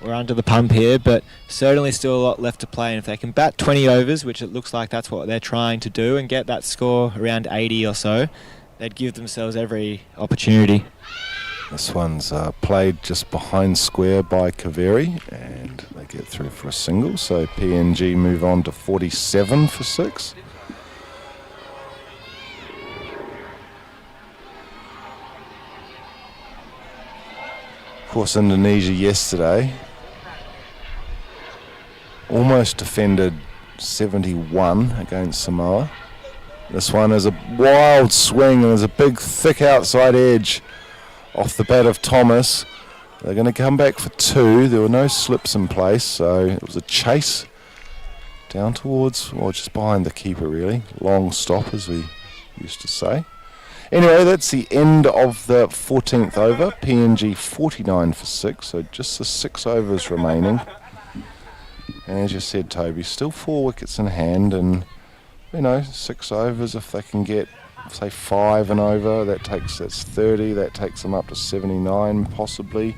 Speaker 2: under the pump here, but certainly still a lot left to play. And if they can bat 20 overs, which it looks like that's what they're trying to do, and get that score around 80 or so, they'd give themselves every opportunity.
Speaker 1: This one's played just behind square by Kaveri, and they get through for a single, so PNG move on to 47 for 6. Of course, Indonesia yesterday almost defended 71 against Samoa. This one is a wild swing, and there's a big thick outside edge off the bat of Thomas. They're going to come back for 2. There were no slips in place, so it was a chase down towards, well, just behind the keeper really. Long stop, as we used to say. Anyway, that's the end of the 14th over. PNG 49 for 6, so just the 6 overs remaining. And as you said, Toby, still 4 wickets in hand, and 6 overs, if they can get, say, 5 and over, that's 30, that takes them up to 79 possibly.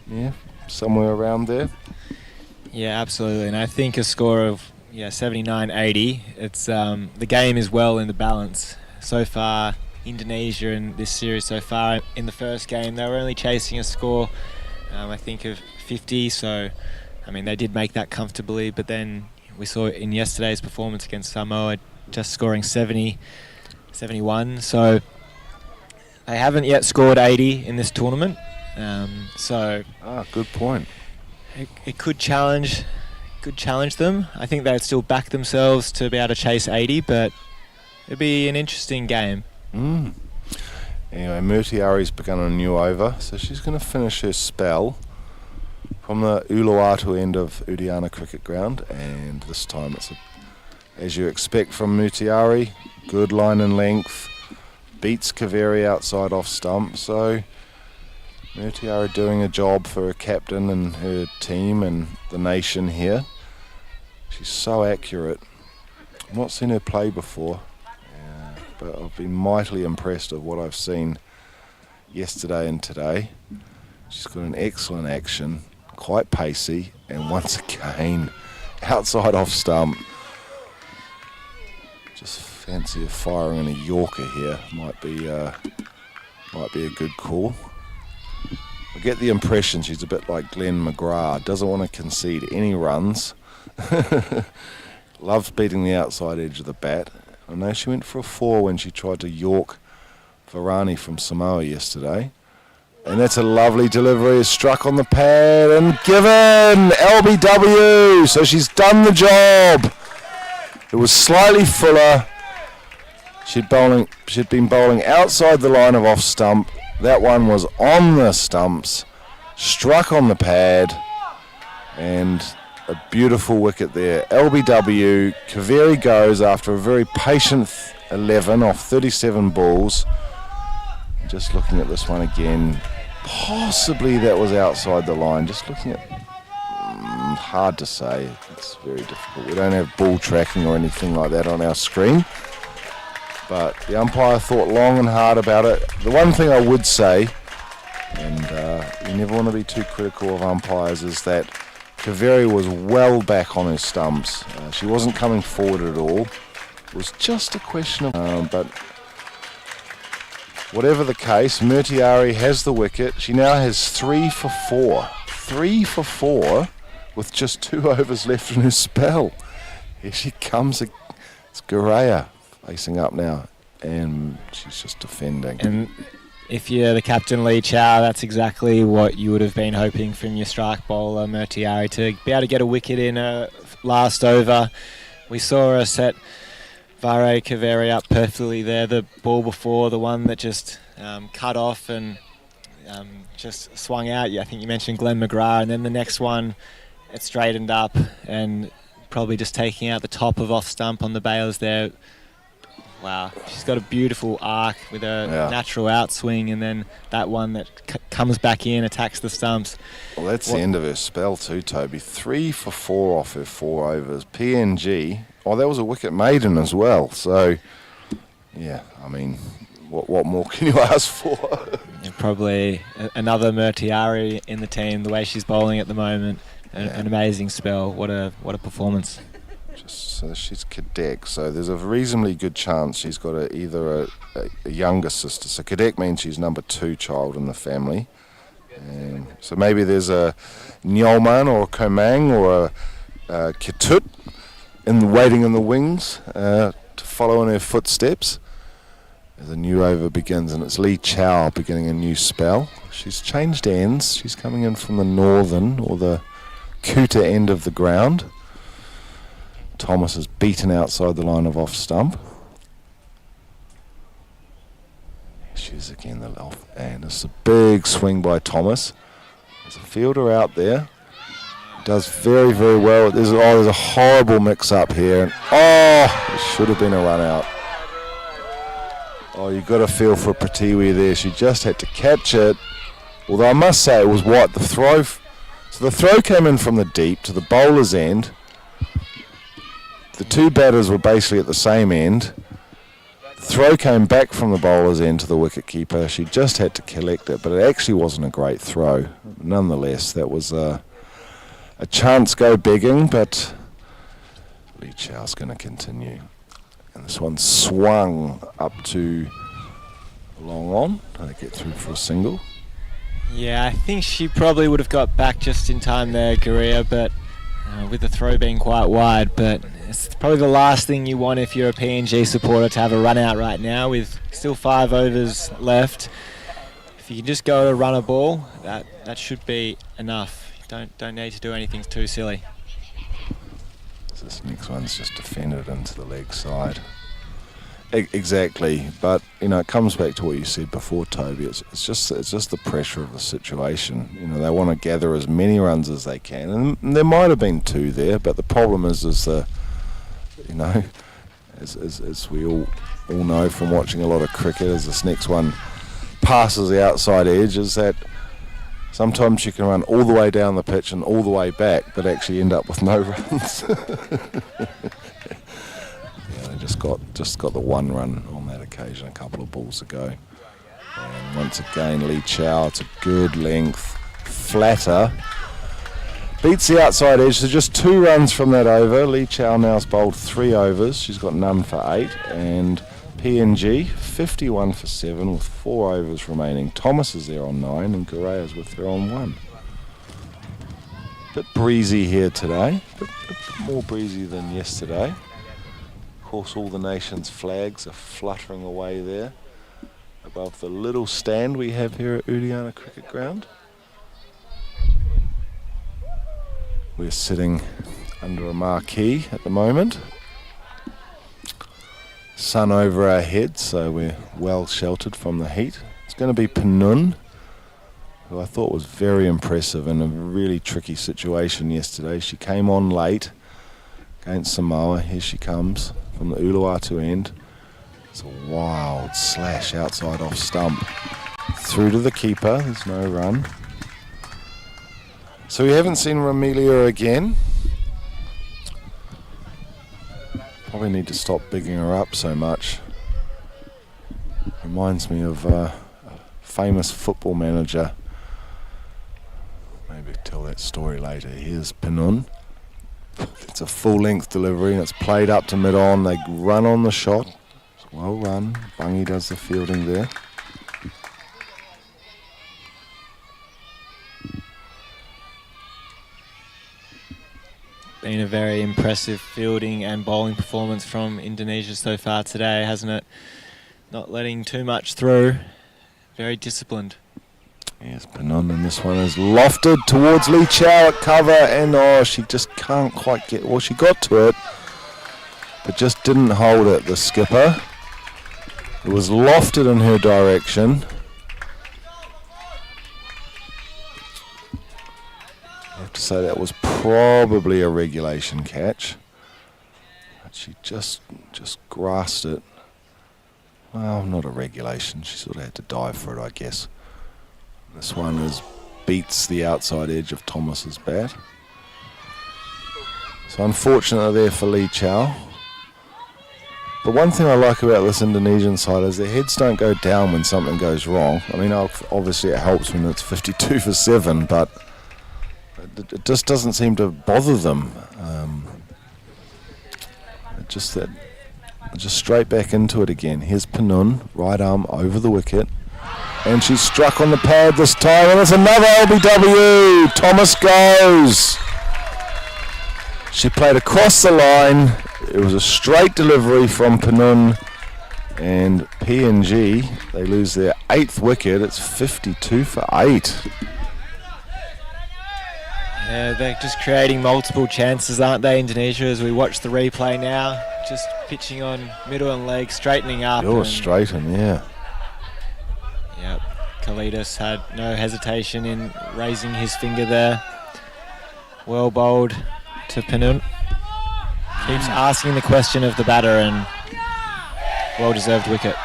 Speaker 1: Yeah, somewhere around there.
Speaker 2: Yeah, absolutely, and I think a score of 79-80, it's the game is well in the balance. So far, Indonesia in this series so far, in the first game, they were only chasing a score, I think, of 50, so, they did make that comfortably, but then we saw in yesterday's performance against Samoa just scoring 70, 71, so they haven't yet scored 80 in this tournament,
Speaker 1: good point.
Speaker 2: It could challenge them. I think they'd still back themselves to be able to chase 80, but it'd be an interesting game.
Speaker 1: Anyway, Mutiari's begun a new over, so she's going to finish her spell from the Uluwatu end of Udiana Cricket Ground, and this time it's, as you expect from Mutiari, good line and length, beats Kaveri outside off stump, so Mutiari doing a job for her captain and her team and the nation here. She's so accurate. I've not seen her play before, but I've been mightily impressed with what I've seen yesterday and today. She's got an excellent action, quite pacey, and once again, outside off stump. Just fancy her firing in a Yorker here. Might be a good call. I get the impression she's a bit like Glenn McGrath. Doesn't want to concede any runs. Loves beating the outside edge of the bat. I know she went for a 4 when she tried to York Varane from Samoa yesterday. And that's a lovely delivery. It's struck on the pad and given! LBW! So she's done the job. It was slightly fuller. She'd been bowling outside the line of off stump. That one was on the stumps, struck on the pad, and a beautiful wicket there. LBW, Kaveri goes after a very patient 11 off 37 balls. Just looking at this one again, possibly that was outside the line. Just looking at, hard to say, it's very difficult. We don't have ball tracking or anything like that on our screen. But the umpire thought long and hard about it. The one thing I would say, and you never want to be too critical of umpires, is that Kaveri was well back on her stumps. She wasn't coming forward at all. It was just a question of... but whatever the case, Murtiari has the wicket. She now has 3 for 4. 3 for 4 with just 2 overs left in her spell. Here she comes. It's Guraya facing up now, and she's just defending.
Speaker 2: And if you're the captain, Lee Chow, that's exactly what you would have been hoping from your strike bowler, Murtiari, to be able to get a wicket in her last over. We saw her set Vare Kaveri up perfectly there. The ball before, the one that just cut off and just swung out. I think you mentioned Glenn McGrath, and then the next one, it straightened up and probably just taking out the top of off stump on the bailers there. Wow, she's got a beautiful arc with a natural outswing, and then that one that comes back in, attacks the stumps.
Speaker 1: Well, that's the end of her spell too, Toby. 3 for 4 off her 4 overs. PNG, that was a wicket maiden as well. So, yeah, I mean, what more can you ask for?
Speaker 2: Yeah, probably another Murtiari in the team, the way she's bowling at the moment. An amazing spell. What a performance.
Speaker 1: So she's Kadek, so there's a reasonably good chance she's got either a younger sister. So Kadek means she's number 2 child in the family. So maybe there's a Nyolman or a Komang or a Kitut waiting in the wings to follow in her footsteps as a new over begins, and it's Lee Chow beginning a new spell. She's changed ends. She's coming in from the northern or the Kuta end of the ground. Thomas is beaten outside the line of off stump. She's again the off, and it's a big swing by Thomas. There's a fielder out there. Does very, very well. There's a horrible mix-up here. And it should have been a run out. You've got to feel for Pratiwi there. She just had to catch it. Although I must say it was the throw. So the throw came in from the deep to the bowler's end. The 2 batters were basically at the same end. The throw came back from the bowler's end to the wicketkeeper. She just had to collect it, but it actually wasn't a great throw. Nonetheless, that was a chance go begging, but Lee Chow's going to continue. And this one swung up to long on. They get through for a single.
Speaker 2: Yeah, I think she probably would have got back just in time there, Korea, but with the throw being quite wide, but it's probably the last thing you want if you're a PNG supporter, to have a run out right now with still 5 overs left. If you can just go to run a ball, that should be enough. Don't need to do anything too silly.
Speaker 1: So this next one's just defended into the leg side. Exactly, but it comes back to what you said before, Toby. It's just the pressure of the situation. They want to gather as many runs as they can, and there might have been 2 there, but the problem is as we all know from watching a lot of cricket, as this next one passes the outside edge, is that sometimes you can run all the way down the pitch and all the way back, but actually end up with no runs. They just got the 1 run on that occasion a couple of balls ago. And once again, Lee Chow, it's a good length, flatter. Beats the outside edge, so just 2 runs from that over. Lee Chow now's bowled 3 overs. She's got none for 8. And PNG, 51 for 7 with 4 overs remaining. Thomas is there on 9 and Guraya's with her on 1. Bit breezy here today, bit more breezy than yesterday. Of course, all the nation's flags are fluttering away there above the little stand we have here at Udiana Cricket Ground. We're sitting under a marquee at the moment. Sun over our heads, so we're well sheltered from the heat. It's going to be Panun, who I thought was very impressive in a really tricky situation yesterday. She came on late against Samoa. Here she comes from the Uluwatu end. It's a wild slash outside off stump. Through to the keeper, there's no run. So we haven't seen Ramelia again. Probably need to stop bigging her up so much. Reminds me of a famous football manager. maybe tell that story later. Here's Pinun. It's a full-length delivery and it's played up to mid-on. They run on the shot. It's well run. Bungie does the fielding there.
Speaker 2: Been a very impressive fielding and bowling performance from Indonesia so far today, hasn't it? Not letting too much through. Very disciplined.
Speaker 1: Here's Pinun, and this one is lofted towards Lee Chow at cover, and she just can't quite get, well, she got to it, but just didn't hold it, the skipper. It was lofted in her direction. I have to say that was probably a regulation catch, but she just grasped it. Well, not a regulation, she sort of had to dive for it, I guess. This one beats the outside edge of Thomas's bat. So unfortunately there for Lee Chow. But one thing I like about this Indonesian side is their heads don't go down when something goes wrong. I mean, obviously it helps when it's 52 for 7, but it just doesn't seem to bother them. Just straight back into it again. Here's Pinun, right arm over the wicket. And she's struck on the pad this time, and it's another LBW. Thomas goes. She played across the line. It was a straight delivery from Pinun, and PNG, they lose their 8th wicket. It's 52 for 8.
Speaker 2: Yeah, they're just creating multiple chances, aren't they, Indonesia, as we watch the replay now. Just pitching on middle and leg, straightening up.
Speaker 1: You're straighten, yeah.
Speaker 2: Yep, Kalidas had no hesitation in raising his finger there. Well bowled to Pinun. Keeps asking the question of the batter, and well-deserved wicket.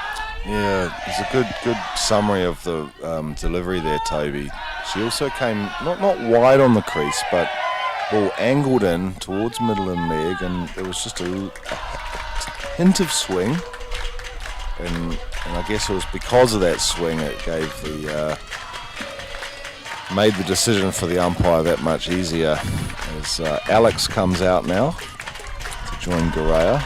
Speaker 1: Yeah, it's a good summary of the delivery there, Toby. She also came not wide on the crease, but ball angled in towards middle and leg, and there was just a hint of swing. And I guess it was because of that swing it gave made the decision for the umpire that much easier. As Alex comes out now to join Garea.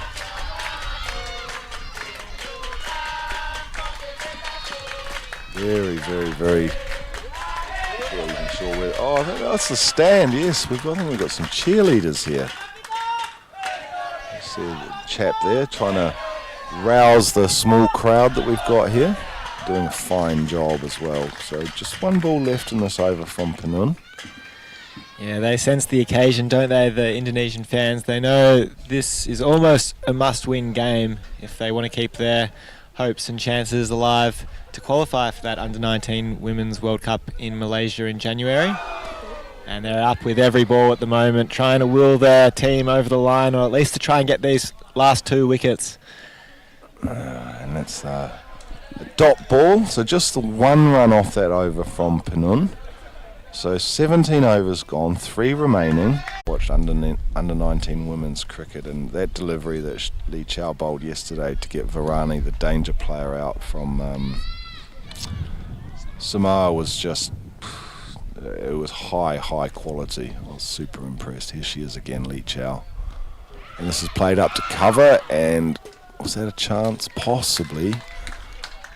Speaker 1: Very not even sure where. Oh, I think that's the stand. Yes, I think we've got some cheerleaders here. You see the chap there trying to rouse the small crowd that we've got here. Doing a fine job as well. So just one ball left in this over from Pinun.
Speaker 2: Yeah, they sense the occasion, don't they, the Indonesian fans? They know this is almost a must-win game if they want to keep their hopes and chances alive to qualify for that Under-19 Women's World Cup in Malaysia in January. And they're up with every ball at the moment, trying to will their team over the line, or at least to try and get these last 2 wickets.
Speaker 1: And that's a dot ball, so just the 1 run off that over from Pinun. So 17 overs gone, 3 remaining. Watched under-19 women's cricket, and that delivery that Lee Chow bowled yesterday to get Varane, the danger player, out from Samoa was just, it was high quality. I was super impressed. Here she is again, Lee Chow. And this is played up to cover, and was that a chance? Possibly.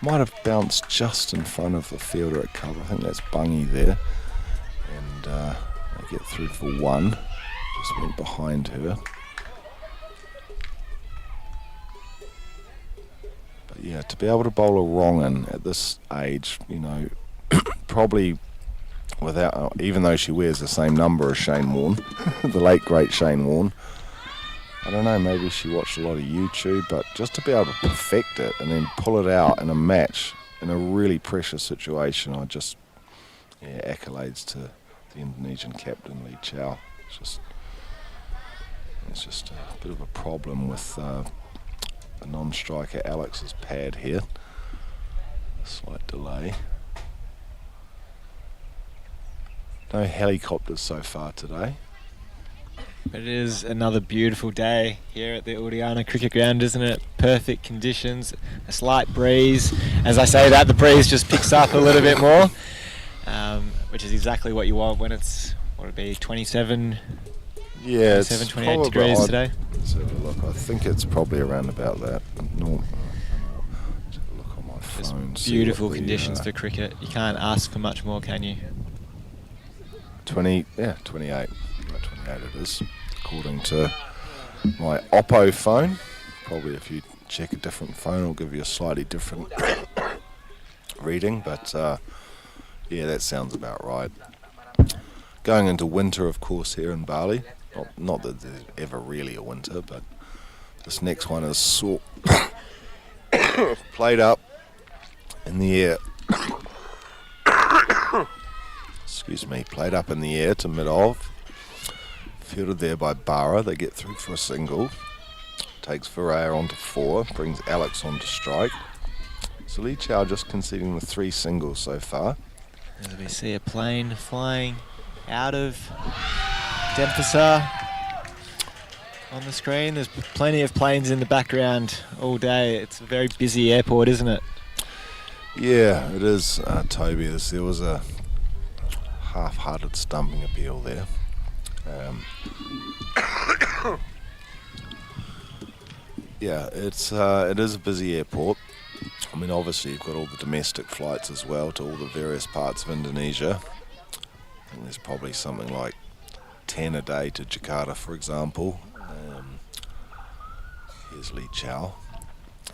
Speaker 1: Might have bounced just in front of the fielder at cover. I think that's Bungie there. And they get through for 1. Just went behind her. But yeah, to be able to bowl a wrong-in at this age, you know, probably without, even though she wears the same number as Shane Warne, the late great Shane Warne. I don't know, maybe she watched a lot of YouTube, but just to be able to perfect it and then pull it out in a match in a really precious situation, accolades to the Indonesian captain, Lee Chow. It's just a bit of a problem with a non-striker Alex's pad here. Slight delay. No helicopters so far today.
Speaker 2: But it is another beautiful day here at the Udiana Cricket Ground, isn't it? Perfect conditions, a slight breeze. As I say that, the breeze just picks up a little bit more. which is exactly what you want when it's, what would it be, 27,
Speaker 1: Yeah,
Speaker 2: 27, 28 degrees today.
Speaker 1: Let's have a look. I think it's probably around about that. No, let's have a look on my phone.
Speaker 2: Just beautiful conditions for cricket. You can't ask for much more, can you?
Speaker 1: 28. About 28 it is, according to my Oppo phone. Probably if you check a different phone, it'll give you a slightly different reading, but yeah, that sounds about right. Going into winter, of course, here in Bali. Not that there's ever really a winter, but this next one is played up in the air. Excuse me, played up in the air to mid-off. Fielded there by Bara. They get through for a single. Takes Varaya onto 4, brings Alex onto strike. So Lee Chow just conceding the 3 singles so far.
Speaker 2: As we see a plane flying out of Denpasar on the screen. There's plenty of planes in the background all day. It's a very busy airport, isn't it?
Speaker 1: Yeah, it is, Toby. There was a half-hearted stumping appeal there. Yeah, it is a busy airport. I mean, obviously you've got all the domestic flights as well to all the various parts of Indonesia. I think there's probably something like 10 a day to Jakarta, for example. Here's Lee Chow.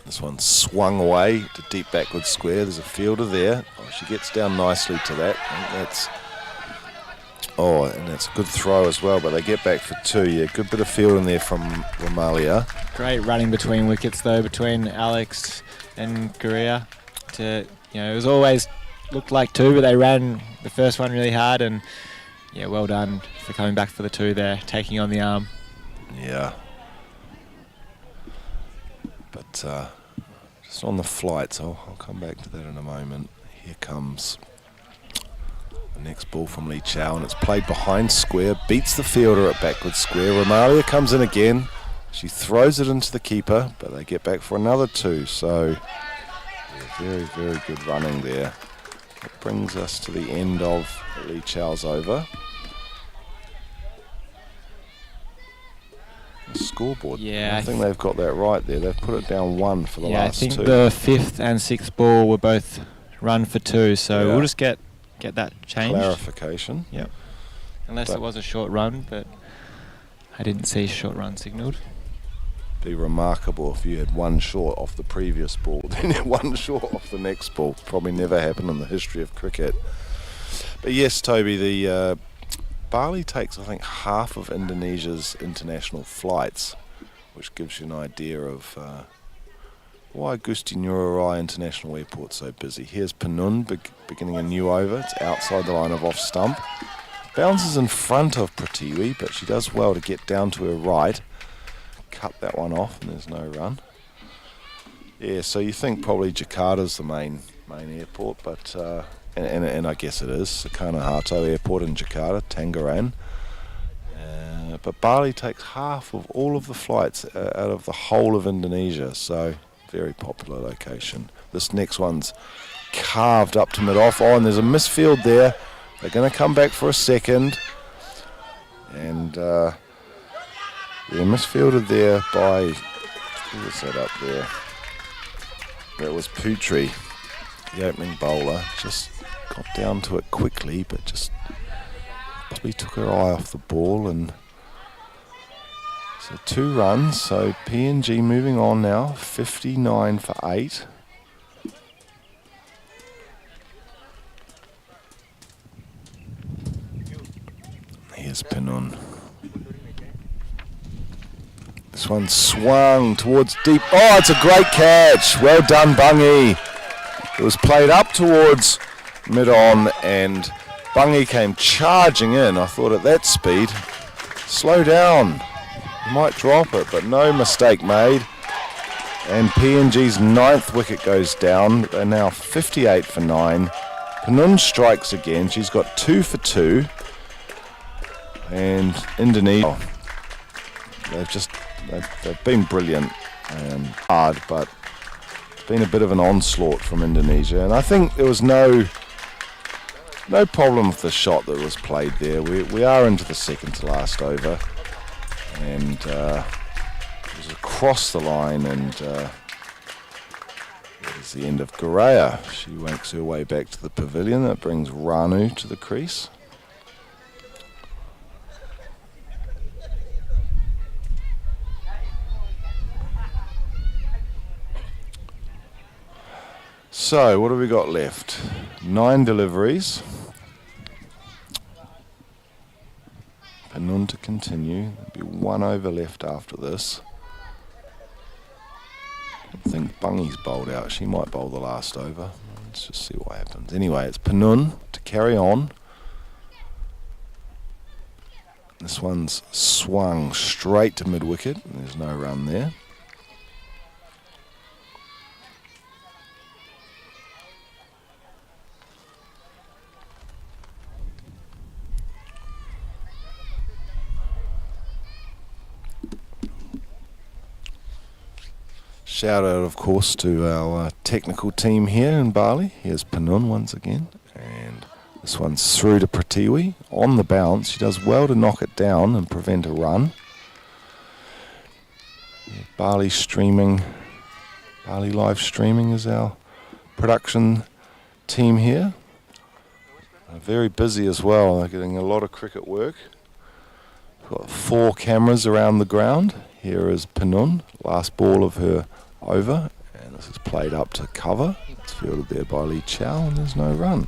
Speaker 1: This one swung away to deep backward square. There's a fielder there. Oh, she gets down nicely to that. I think that's... Oh, and it's a good throw as well, but they get back for 2. Yeah, good bit of fielding there from Romalia.
Speaker 2: Great running between wickets, though, between Alex and Guria. It was always looked like 2, but they ran the first one really hard, and yeah, well done for coming back for the 2 there, taking on the arm.
Speaker 1: Yeah. But just on the flights, I'll come back to that in a moment. Here comes the next ball from Lee Chow, and it's played behind square, beats the fielder at backward square. Romalia comes in again. She throws it into the keeper, but they get back for another 2. So yeah, very, very good running there. That brings us to the end of Lee Chow's over. The scoreboard.
Speaker 2: Yeah,
Speaker 1: I think they've got that right there. They've put it down 1 for the last 2.
Speaker 2: Yeah, I think the 5th and 6th ball were both run for 2, so we'll just get that changed.
Speaker 1: Clarification.
Speaker 2: Yep. Unless it was a short run, but I didn't see short run signalled.
Speaker 1: Be remarkable if you had 1 short off the previous ball, then you had 1 short off the next ball. Probably never happened in the history of cricket. But yes, Toby, the Bali takes, I think, half of Indonesia's international flights, which gives you an idea of why Gusti Ngurah Rai International Airport's so busy. Here's Penun beginning a new over. It's outside the line of off stump. Bounces in front of Pratiwi, but she does well to get down to her right. Cut that one off, and there's no run. Yeah, so you think probably Jakarta's the main airport, but and I guess it is Soekarno-Hatta Airport in Jakarta, Tangerang. But Bali takes half of all of the flights out of the whole of Indonesia, so very popular location. This next one's carved up to mid-off. Oh, and there's a misfield there. They're going to come back for a second. And they're misfielded there by... Who was that up there? That was Putri, the opening bowler. Just got down to it quickly, but just possibly took her eye off the ball. And so 2 runs. So PNG moving on now. 59 for 8. Here's Penun. This one swung towards deep. Oh, it's a great catch. Well done, Bungie. It was played up towards mid-on, and Bungie came charging in. I thought at that speed, slow down. You might drop it, but no mistake made. And PNG's 9th wicket goes down. They're now 58 for 9. Penun strikes again. She's got 2 for 2. And Indonesia, they've been brilliant and hard, but it's been a bit of an onslaught from Indonesia. And I think there was no no problem with the shot that was played there. We are into the second to last over, and it was across the line, and that is the end of Gorea. She makes her way back to the pavilion. That brings Ranu to the crease. So, what have we got left? 9 deliveries. Panun to continue. There'll be 1 over left after this. I think Bungy's bowled out. She might bowl the last over. Let's just see what happens. Anyway, it's Panun to carry on. This one's swung straight to mid-wicket. There's no run there. Shout out, of course, to our technical team here in Bali. Here's Panun once again. And this one's through to Pratiwi on the bounce. She does well to knock it down and prevent a run. Yeah, Bali live streaming is our production team here. Very busy as well. They're getting a lot of cricket work. We've got 4 cameras around the ground. Here is Panun, last ball of her over, and this is played up to cover. It's fielded there by Lee Chow, and there's no run.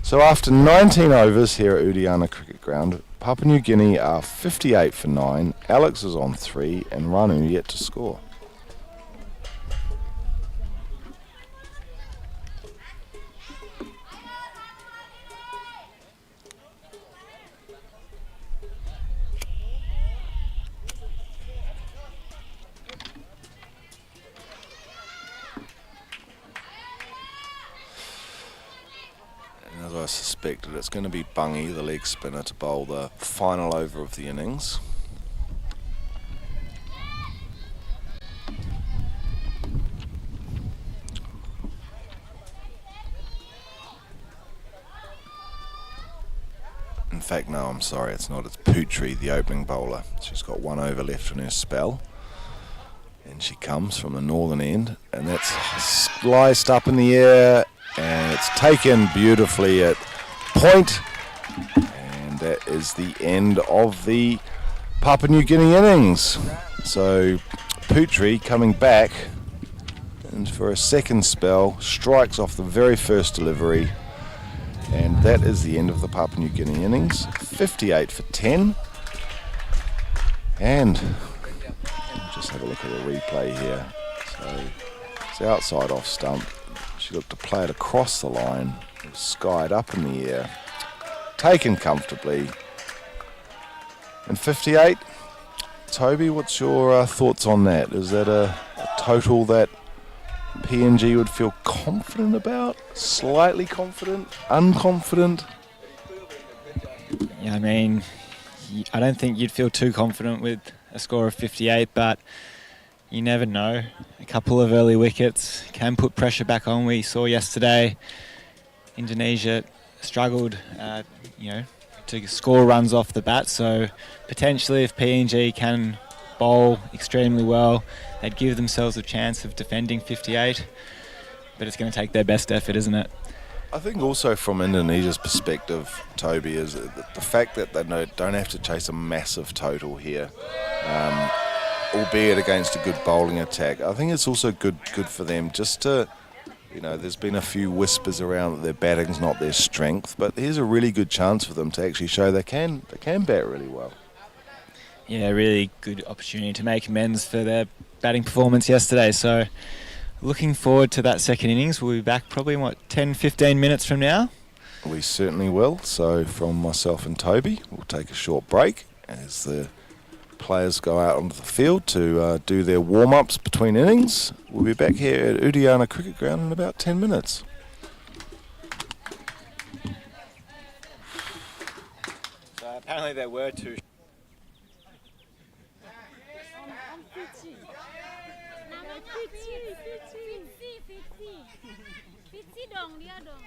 Speaker 1: So after 19 overs here at Udiana Cricket Ground, Papua New Guinea are 58 for 9, Alex is on 3, and Ranu yet to score. As I suspected, it's going to be Bungy, the leg spinner, to bowl the final over of the innings. In fact, no, I'm sorry, it's not. It's Putri, the opening bowler. She's got 1 over left in her spell. And she comes from the northern end, and that's sliced up in the air. And it's taken beautifully at point. And that is the end of the Papua New Guinea innings. So Putri coming back and for a second spell, strikes off the very first delivery. And that is the end of the Papua New Guinea innings. 58 for 10. And just have a look at the replay here. So it's outside off stump. She looked to play it across the line. It was skied up in the air. Taken comfortably. And 58. Toby, what's your thoughts on that? Is that a total that PNG would feel confident about? Slightly confident? Unconfident?
Speaker 2: Yeah, I mean, I don't think you'd feel too confident with a score of 58, but you never know. A couple of early wickets can put pressure back on. We saw yesterday Indonesia struggled, to score runs off the bat. So potentially, if PNG can bowl extremely well, they'd give themselves a chance of defending 58. But it's going to take their best effort, isn't it?
Speaker 1: I think also from Indonesia's perspective, Toby, is the fact that they don't have to chase a massive total here. Albeit against a good bowling attack. I think it's also good for them just to, there's been a few whispers around that their batting's not their strength, but here's a really good chance for them to actually show they can bat really well.
Speaker 2: Yeah, really good opportunity to make amends for their batting performance yesterday. So looking forward to that second innings. We'll be back probably in 10-15 minutes from now.
Speaker 1: We certainly will. So from myself and Toby, we'll take a short break as the players go out onto the field to do their warm-ups between innings. We'll be back here at Udiana Cricket Ground in about 10 minutes.
Speaker 2: So apparently there were 2.
Speaker 3: Fitzy dong dia dong.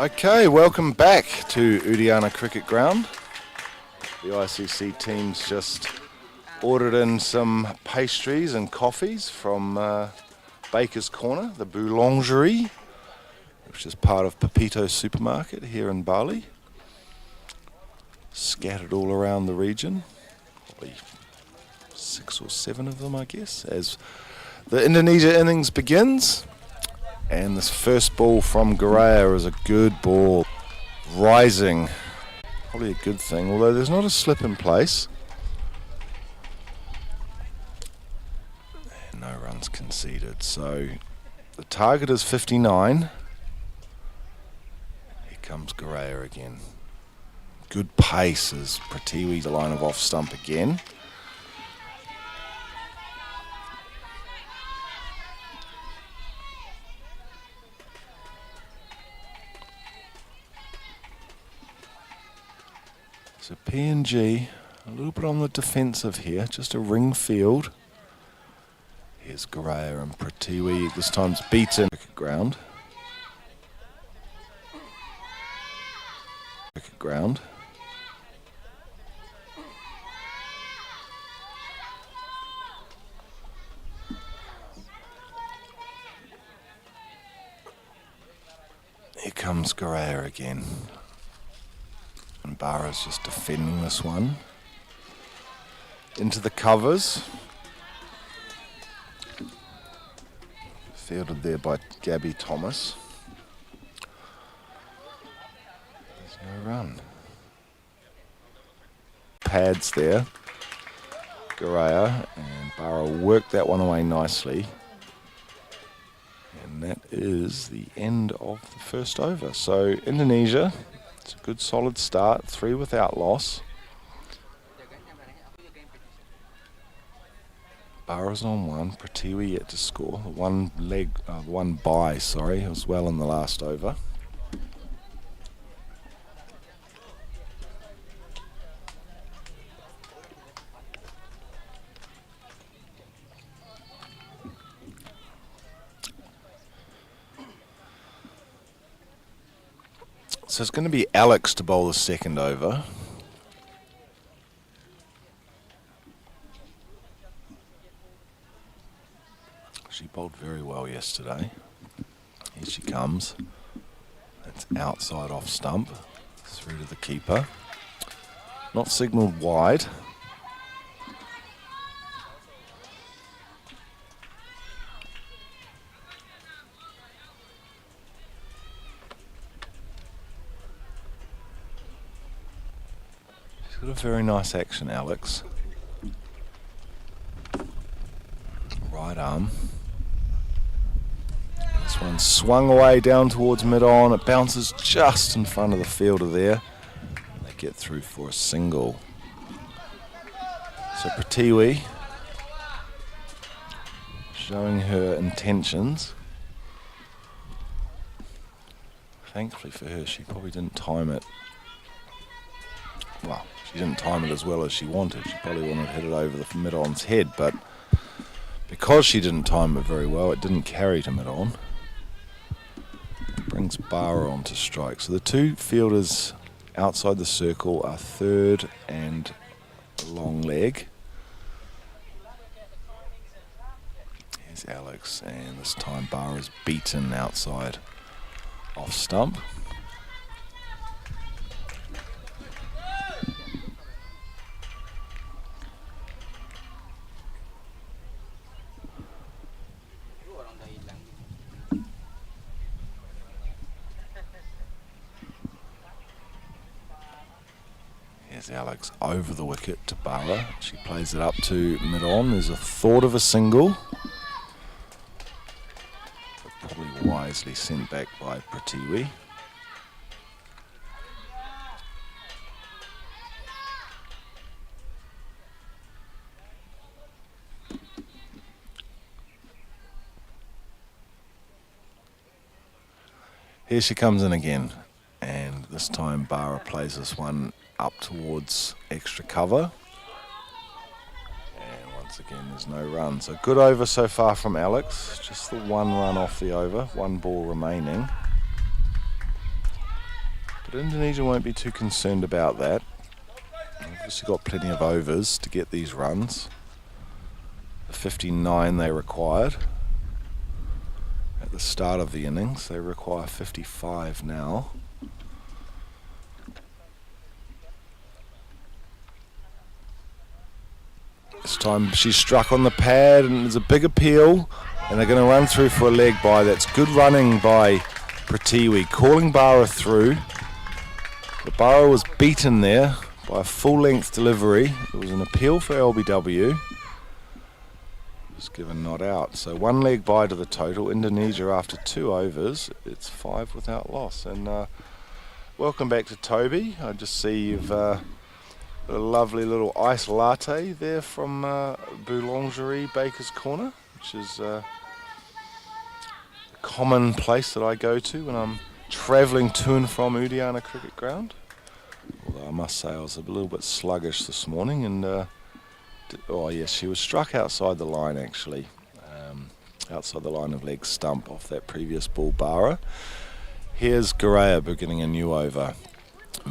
Speaker 1: Okay, welcome back to Udiana Cricket Ground. The ICC team's just ordered in some pastries and coffees from Baker's Corner, the Boulangerie, which is part of Pepito Supermarket here in Bali. Scattered all around the region, probably 6 or 7 of them, I guess, as the Indonesia innings begins. And this first ball from Guraya is a good ball, rising, probably a good thing, although there's not a slip in place. And no runs conceded, so the target is 59. Here comes Guraya again. Good pace as Pratiwi's the line of off stump again. So PNG, a little bit on the defensive here, just a ring field. Here's Guraya and Pratiwi, this time's beaten. Ground. Ground. Here comes Guraya again. And Barra's just defending this one. Into the covers. Fielded there by Gabby Thomas. There's no run. Pads there. Guraya and Barra worked that one away nicely. And that is the end of the first over. So Indonesia, it's a good solid start, 3 without loss. Barra's on 1, Pratiwi yet to score. One bye, sorry, as well in the last over. So it's going to be Alex to bowl the second over. She bowled very well yesterday. Here she comes. That's outside off stump. Through to the keeper. Not signalled wide. She's got a very nice action, Alex. Right arm. This one swung away down towards mid-on. It bounces just in front of the fielder there. They get through for a single. So Pratiwi showing her intentions. Thankfully for her, she probably didn't time it. Well, she didn't time it as well as she wanted. She probably wanted to hit it over the mid-on's head, but because she didn't time it very well, it didn't carry to mid-on. Brings Barra on to strike. So the two fielders outside the circle are third and long leg. Here's Alex, and this time Barra's beaten outside off stump. Alex over the wicket to Barra. She plays it up to mid-on. There's a thought of a single. But probably wisely sent back by Pratiwi. Here she comes in again. And this time Barra plays this one up towards extra cover. And once again, there's no run. So good over so far from Alex. Just the one run off the over, one ball remaining. But Indonesia won't be too concerned about that. They've obviously got plenty of overs to get these runs. The 59 they required at the start of the innings. They require 55 now. This time she's struck on the pad and there's a big appeal, and they're going to run through for a leg bye. That's good running by Pratiwi, calling Bara through. But Bara was beaten there by a full-length delivery. It was an appeal for LBW. Just given not out. So one leg bye to the total. Indonesia after 2 overs. It's 5 without loss. And welcome back to Toby. I just see you've got a lovely little ice latte there from Boulangerie Baker's Corner, which is a common place that I go to when I'm travelling to and from Udiana Cricket Ground. Although I must say I was a little bit sluggish this morning, and oh yes, she was struck outside the line actually, outside the line of leg stump off that previous ball, Bara. Here's Garea beginning a new over.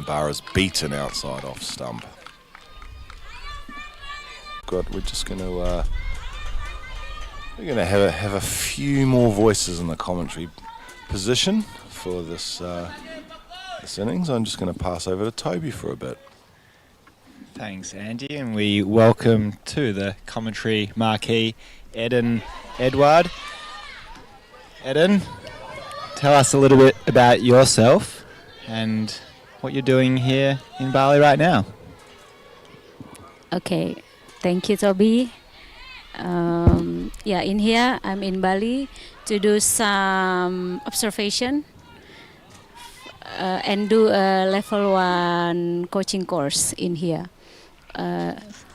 Speaker 1: Bara's beaten outside off stump. We're just going to have a few more voices in the commentary position for this innings. I'm just going to pass over to Toby for a bit.
Speaker 2: Thanks, Andy, and we welcome to the commentary marquee Eden Edward. Eden, tell us a little bit about yourself and what you're doing here in Bali right now.
Speaker 3: Okay, thank you, Toby. Yeah, in here I'm in Bali to do some observation and do a level 1 coaching course in here.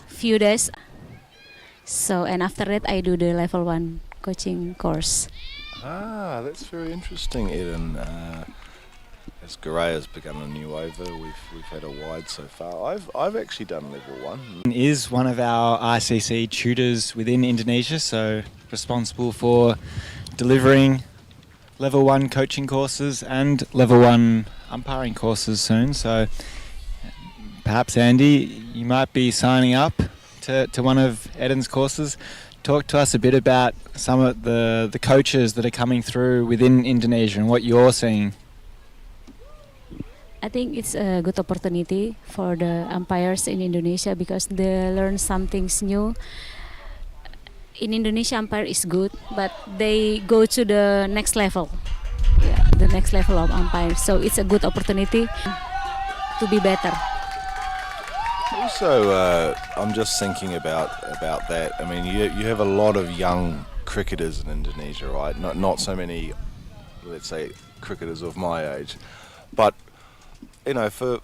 Speaker 3: Few days. So, and after that I do the level 1 coaching course.
Speaker 1: Ah, that's very interesting, Eden. As Garea's begun a new over, we've had a wide so far. I've actually done level 1.
Speaker 2: Is one of our ICC tutors within Indonesia, so responsible for delivering level 1 coaching courses and level 1 umpiring courses soon. So perhaps, Andy, you might be signing up to one of Eden's courses. Talk to us a bit about some of the coaches that are coming through within Indonesia and what you're seeing.
Speaker 3: I think it's a good opportunity for the umpires in Indonesia because they learn some things new. In Indonesia, umpire is good, but they go to the next level. Yeah, the next level of umpire. So it's a good opportunity to be better.
Speaker 1: Also, I'm just thinking about that. I mean, you have a lot of young cricketers in Indonesia, right? Not so many, let's say, cricketers of my age, but you know, for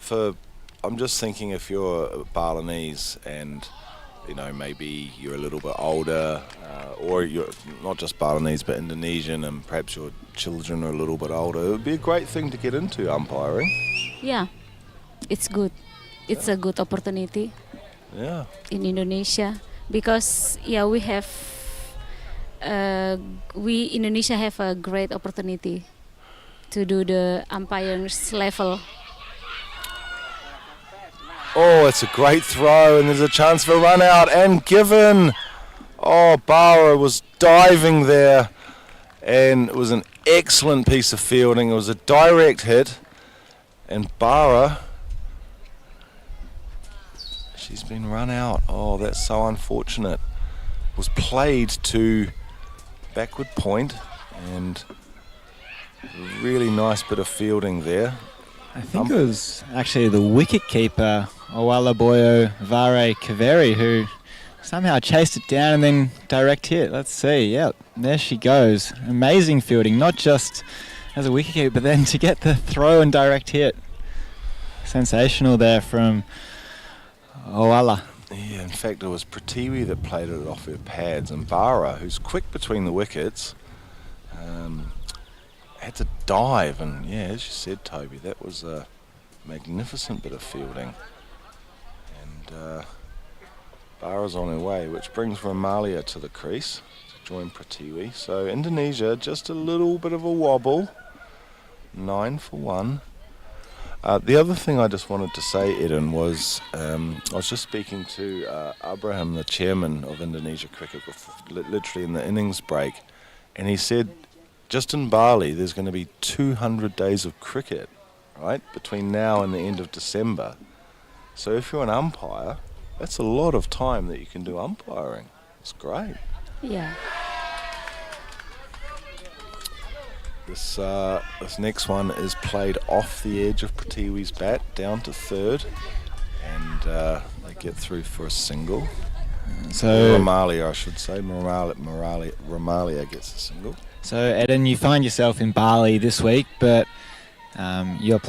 Speaker 1: I'm just thinking if you're Balinese and you know maybe you're a little bit older, or you're not just Balinese but Indonesian, and perhaps your children are a little bit older, it would be a great thing to get into umpiring.
Speaker 3: Yeah, it's good. It's a good opportunity.
Speaker 1: Yeah. In
Speaker 3: Indonesia because Indonesia have a great opportunity to do the umpires level.
Speaker 1: Oh, it's a great throw, and there's a chance for a run out and given. Oh, Bara was diving there, and it was an excellent piece of fielding. It was a direct hit, and Bara, she's been run out. Oh, that's so unfortunate. Was played to backward point, and a really nice bit of fielding there.
Speaker 2: I think it was actually the wicket-keeper, Owalaboyo Vare Kaveri, who somehow chased it down and then direct hit. Let's see. Yeah, there she goes. Amazing fielding, not just as a wicket-keeper, but then to get the throw and direct hit. Sensational there from Owala.
Speaker 1: Yeah, in fact, it was Pratiwi that played it off her pads, and Bara, who's quick between the wickets, had to dive, and yeah, as you said, Toby, that was a magnificent bit of fielding. And Bara's on her way, which brings Ramalia to the crease to join Pratiwi. So Indonesia, just a little bit of a wobble. 9 for 1. The other thing I just wanted to say, Eden, was I was just speaking to Abraham, the chairman of Indonesia Cricket, literally in the innings break, and he said just in Bali there's going to be 200 days of cricket, right, between now and the end of December. So if you're an umpire, that's a lot of time that you can do umpiring. It's great.
Speaker 3: Yeah.
Speaker 1: This next one is played off the edge of Pratiwi's bat down to third, and they get through for a single.
Speaker 2: So
Speaker 1: Romalia, I should say. Romalia gets a single.
Speaker 2: So Eden, you find yourself in Bali this week, but you're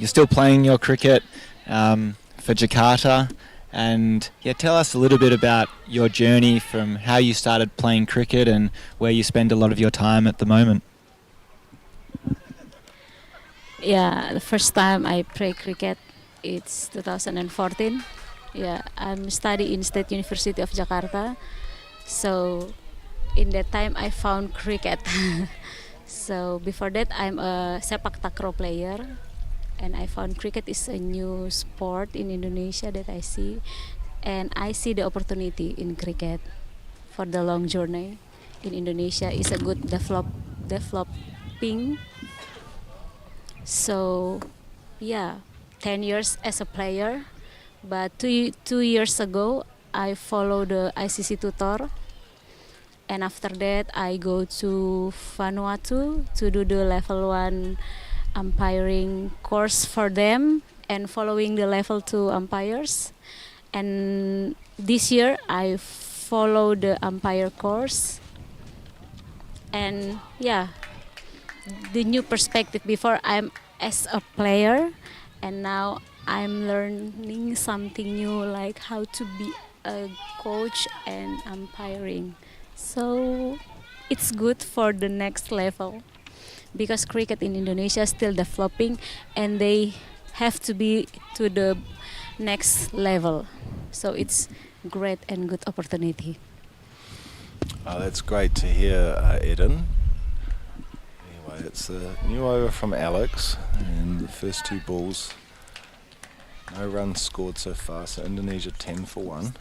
Speaker 2: still playing your cricket for Jakarta. And yeah, tell us a little bit about your journey from how you started playing cricket and where you spend a lot of your time at the moment.
Speaker 3: Yeah, the first time I play cricket, it's 2014. Yeah, I'm studying in State University of Jakarta. So in that time I found cricket. So before that I'm a sepak takraw player, and I found cricket is a new sport in Indonesia that I see, and I see the opportunity in cricket for the long journey in Indonesia is a good developing. So yeah, 10 years as a player, but two years ago I follow the ICC tutor, and after that I go to Vanuatu to do the level 1 umpiring course for them and following the level 2 umpires. And this year I follow the umpire course, and yeah, the new perspective. Before I'm as a player, and now I'm learning something new, like how to be a coach and umpiring. So it's good for the next level, because cricket in Indonesia is still developing and they have to be to the next level. So it's great and good opportunity.
Speaker 1: That's great to hear, Eden. Anyway, it's a new over from Alex, and the first two balls, no runs scored so far, so Indonesia 10 for 1.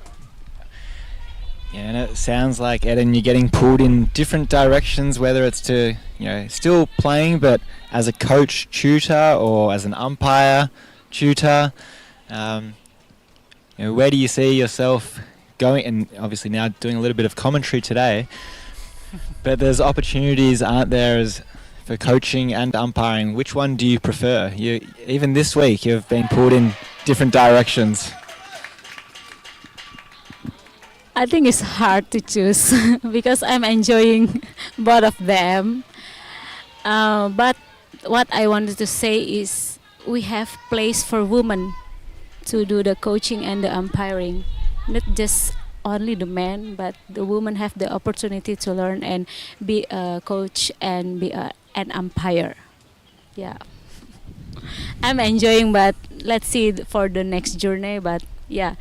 Speaker 2: Yeah, and it sounds like, Eden, you're getting pulled in different directions, whether it's to, still playing, but as a coach tutor or as an umpire tutor. Where do you see yourself going? And obviously now doing a little bit of commentary today, but there's opportunities, aren't there, for coaching and umpiring? Which one do you prefer? Even this week, you've been pulled in different directions.
Speaker 3: I think it's hard to choose because I'm enjoying both of them. But what I wanted to say is we have place for women to do the coaching and the umpiring. Not just only the men, but the women have the opportunity to learn and be a coach and be an umpire. Yeah. I'm enjoying, but let's see for the next journey. But yeah.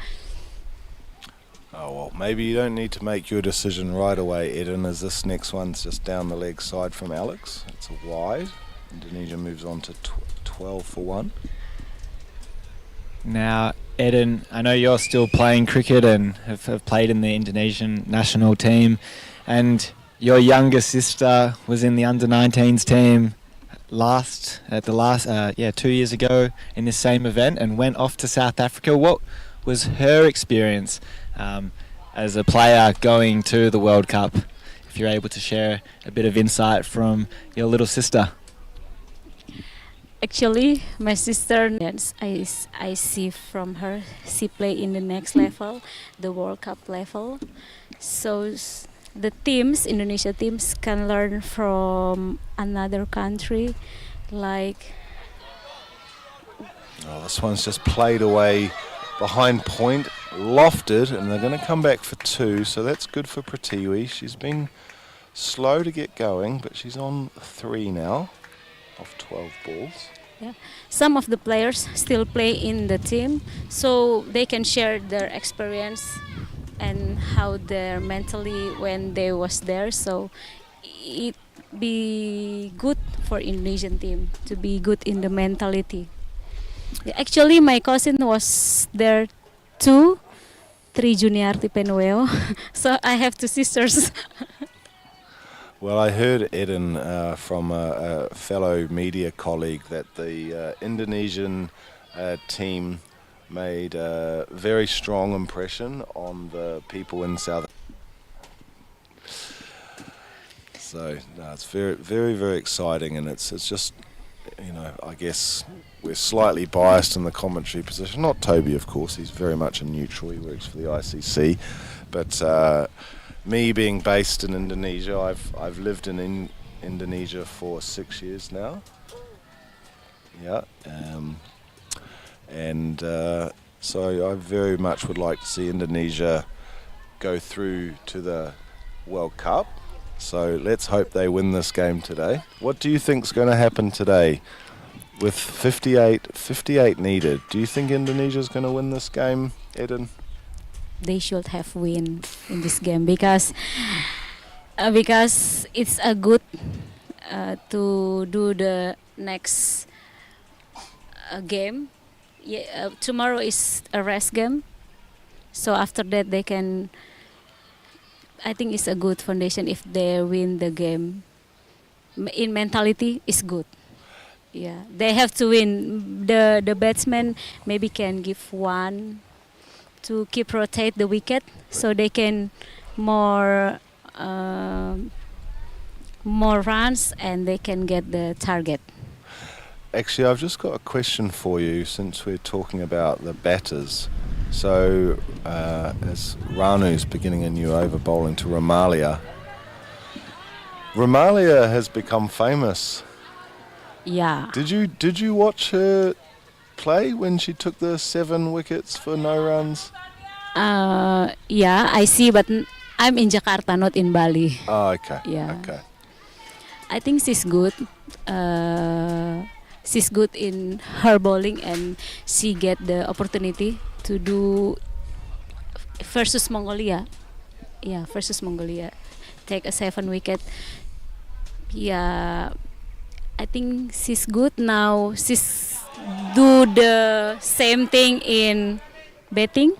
Speaker 1: Oh, well, maybe you don't need to make your decision right away, Eden, as this next one's just down the leg side from Alex. It's a wide. Indonesia moves on to 12 for 1.
Speaker 2: Now, Eden, I know you're still playing cricket and have played in the Indonesian national team, and your younger sister was in the under-19s team 2 years ago in this same event and went off to South Africa. What was her experience as a player going to the World Cup? If you're able to share a bit of insight from your little sister.
Speaker 3: Actually, my sister, I see from her, she play in the next level, the World Cup level. So the teams, Indonesia teams, can learn from another country, like.
Speaker 1: Oh, this one's just played away behind point, lofted, and they're going to come back for 2. So that's good for Pratiwi. She's been slow to get going, but she's on 3 now. Of 12 balls.
Speaker 3: Yeah. Some of the players still play in the team, so they can share their experience and how they're mentally when they was there. So it be good for Indonesian team to be good in the mentality. Actually, my cousin was there too. Tri Juniarti Penueo. So I have two sisters.
Speaker 1: Well, I heard, Eden, from a fellow media colleague that the Indonesian team made a very strong impression on the people in South. So no, it's very, very, very exciting, and it's just, I guess we're slightly biased in the commentary position. Not Toby, of course; he's very much a neutral. He works for the ICC, but me being based in Indonesia, I've lived in Indonesia for 6 years now. Yeah, and so I very much would like to see Indonesia go through to the World Cup. So let's hope they win this game today. What do you think's going to happen today? With 58 needed, do you think Indonesia's going to win this game, Eden?
Speaker 3: They should have win in this game because it's a good to do the next game. Yeah, tomorrow is a rest game, so after that they can. I think it's a good foundation if they win the game. In mentality, it's good. Yeah, they have to win. The batsman maybe can give one to keep rotate the wicket, so they can more runs and they can get the target.
Speaker 1: Actually, I've just got a question for you since we're talking about the batters. So, as Ranu's beginning a new over bowling to Romalia has become famous.
Speaker 3: Yeah.
Speaker 1: Did you watch her play when she took the 7 wickets for no runs?
Speaker 3: Yeah, I see, but I'm in Jakarta, not in Bali.
Speaker 1: Oh, okay.
Speaker 3: Yeah.
Speaker 1: Okay.
Speaker 3: I think she's good. She's good in her bowling, and she get the opportunity to do versus Mongolia. Yeah, versus Mongolia, take a 7 wicket. Yeah, I think she's good now. She's do the same thing in batting.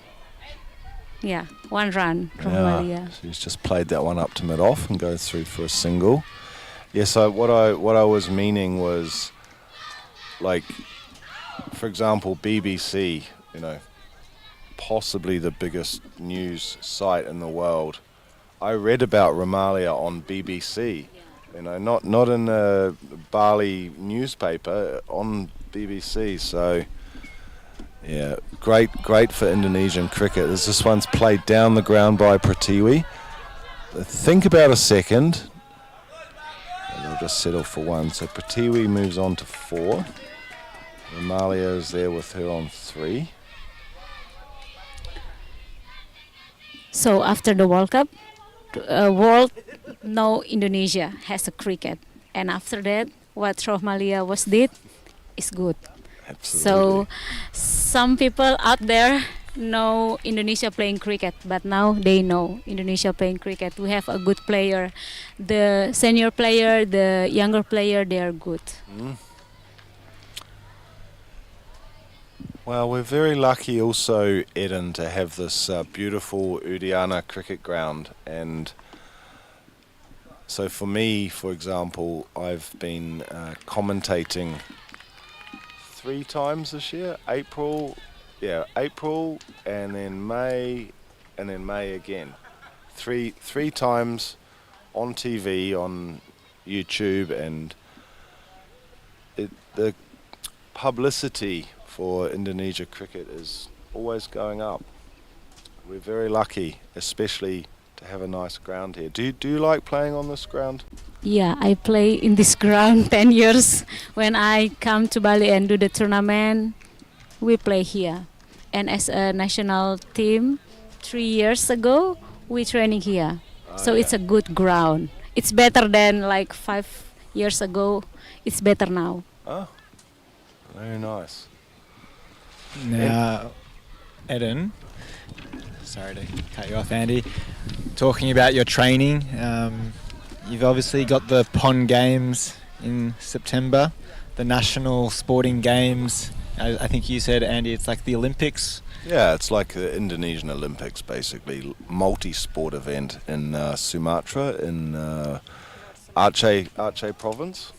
Speaker 3: Yeah, 1 run from Mongolia.
Speaker 1: She's just played that one up to mid off and goes through for a single. Yeah. So what I was meaning was, like, for example, BBC, possibly the biggest news site in the world. I read about Romalia on BBC, not in a Bali newspaper, on BBC. So, yeah, great for Indonesian cricket. This one's played down the ground by Pratiwi. Think about a second, and they'll just settle for 1. So Pratiwi moves on to 4. Romalia is there with her on 3.
Speaker 3: So after the World Cup, world know Indonesia has a cricket, and after that, what Romalia was did is good.
Speaker 1: Absolutely.
Speaker 3: So some people out there know Indonesia playing cricket, but now they know Indonesia playing cricket. We have a good player, the senior player, the younger player, they are good.
Speaker 1: Well, we're very lucky also, Eden, to have this beautiful Udiana cricket ground. And so for me, for example, I've been commentating 3 times this year. April, and then May, and then May again. Three times on TV, on YouTube, and the publicity for Indonesia cricket is always going up. We're very lucky, especially to have a nice ground here. Do you like playing on this ground?
Speaker 3: Yeah, I play in this ground 10 years. When I come to Bali and do the tournament, we play here. And as a national team, 3 years ago, we training here. So it's a good ground. It's better than like 5 years ago. It's better now.
Speaker 1: Oh, very nice.
Speaker 2: Now, Eden, sorry to cut you off, Andy. Talking about your training, you've obviously got the Pond Games in September, the National Sporting Games I think you said, Andy, it's like the Olympics.
Speaker 1: Yeah, it's like the Indonesian Olympics, basically. Multi-sport event in Sumatra, in Aceh province.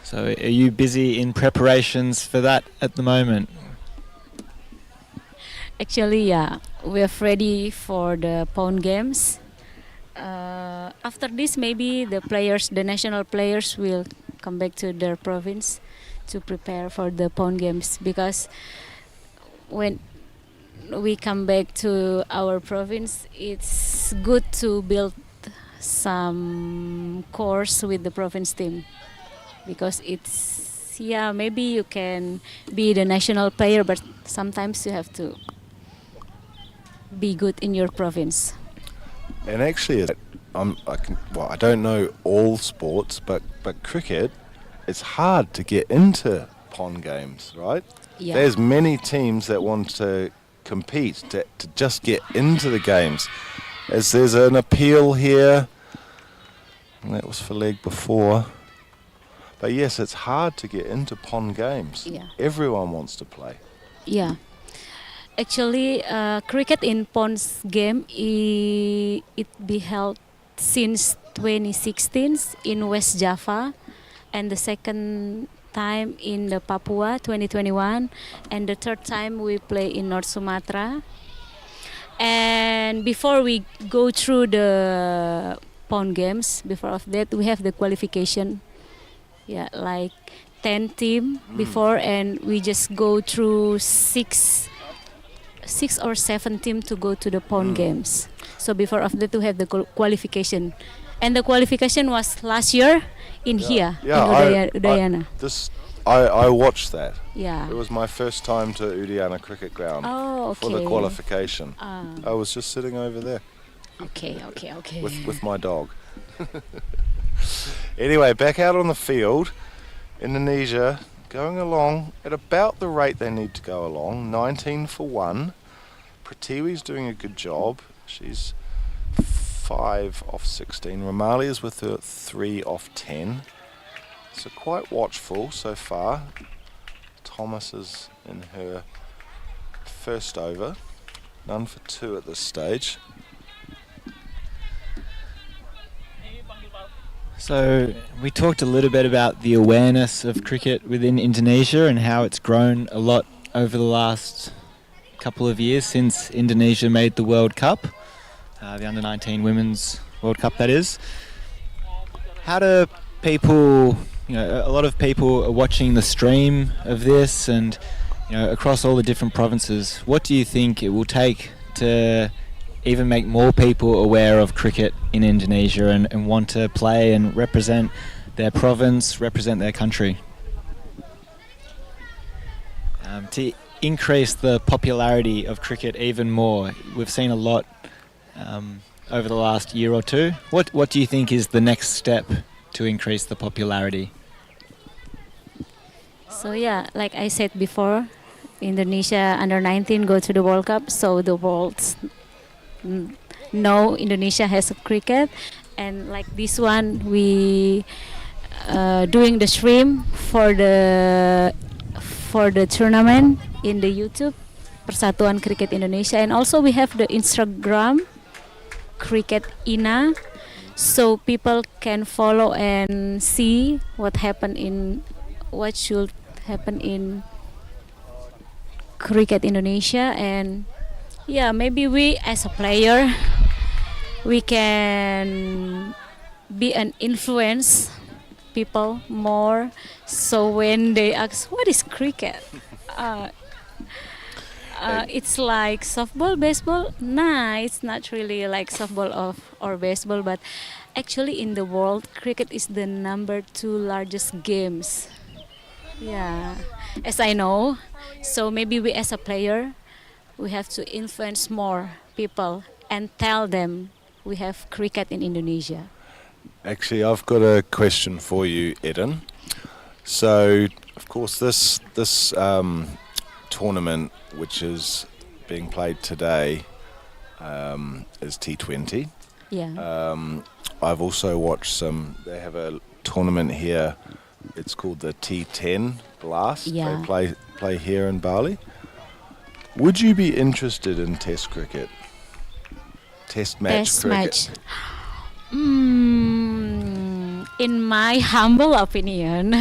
Speaker 2: So are you busy in preparations for that at the moment?
Speaker 3: Actually, yeah, we're ready for the Pond Games. After this, maybe the national players will come back to their province to prepare for the Pond Games, because when we come back to our province, it's good to build some course with the province team, because maybe you can be the national player, but sometimes you have to be good in your province.
Speaker 1: And actually, I don't know all sports, but cricket, it's hard to get into pond games, right?
Speaker 3: Yeah.
Speaker 1: There's many teams that want to compete to just get into the games. As there's an appeal here, and that was for leg before. But yes, it's hard to get into pond games.
Speaker 3: Yeah.
Speaker 1: Everyone wants to play.
Speaker 3: Yeah. Actually, cricket in ponds game, it be held since 2016 in West Java, and the second time in the Papua 2021, and the third time we play in North Sumatra. And before we go through the pond games, before of that we have the qualification. Yeah, like 10 team before, and we just go through six or seven team to go to the pond games. So before of that we have the qualification, and the qualification was last year in here in Udayana.
Speaker 1: I watched that.
Speaker 3: Yeah.
Speaker 1: It was my first time to Udiana Cricket Ground for the qualification. I was just sitting over there.
Speaker 3: Okay.
Speaker 1: With my dog. Anyway, back out on the field, Indonesia going along at about the rate they need to go along, 19 for 1. Pratiwi's doing a good job. She's 5 off 16. Ramalia's with her 3 off 10. So quite watchful so far. Thomas is in her first over. None for 2 at this stage.
Speaker 2: So we talked a little bit about the awareness of cricket within Indonesia and how it's grown a lot over the last couple of years since Indonesia made the World Cup, the Under-19 Women's World Cup, that is. How do people, a lot of people are watching the stream of this, and across all the different provinces. What do you think it will take to even make more people aware of cricket in Indonesia and want to play and represent their province, represent their country? To increase the popularity of cricket even more. We've seen a lot over the last year or two. What do you think is the next step to increase the popularity?
Speaker 3: So yeah, like I said before, Indonesia Under-19 go to the World Cup, so the world know Indonesia has a cricket. And like this one, we doing the stream for the tournament in the YouTube Persatuan Kriket Indonesia, and also we have the Instagram Cricket Ina, so people can follow and see what should happen in Cricket Indonesia. And yeah, maybe we as a player we can be an influence people more, so when they ask what is cricket, it's like softball, baseball. Nah, it's not really like softball or baseball, but actually in the world cricket is the number 2 largest games. Yeah, as I know. So maybe we as a player we have to influence more people and tell them we have cricket in Indonesia.
Speaker 1: Actually, I've got a question for you, Eden. So, of course, this tournament, which is being played today, is T20.
Speaker 3: Yeah.
Speaker 1: I've also watched they have a tournament here It's called the T10 Blast.
Speaker 3: Yeah.
Speaker 1: They play here in Bali. Would you be interested in Test cricket? Test match cricket?
Speaker 3: In my humble opinion,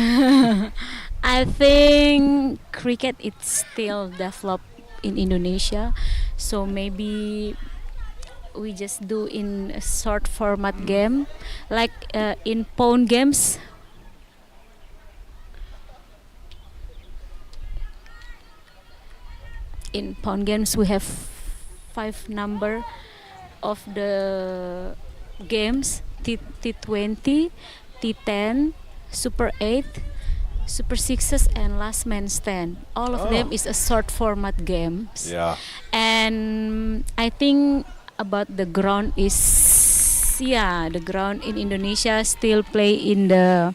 Speaker 3: I think cricket is still developed in Indonesia, so maybe we just do in a short format game, like in phone games. In phone games, we have 5 number of the games: T20, T10, Super 8, Super Sixes, and Last Man Stand. All of them is a short format games.
Speaker 1: Yeah.
Speaker 3: And I think about the ground is, the ground in Indonesia still play in the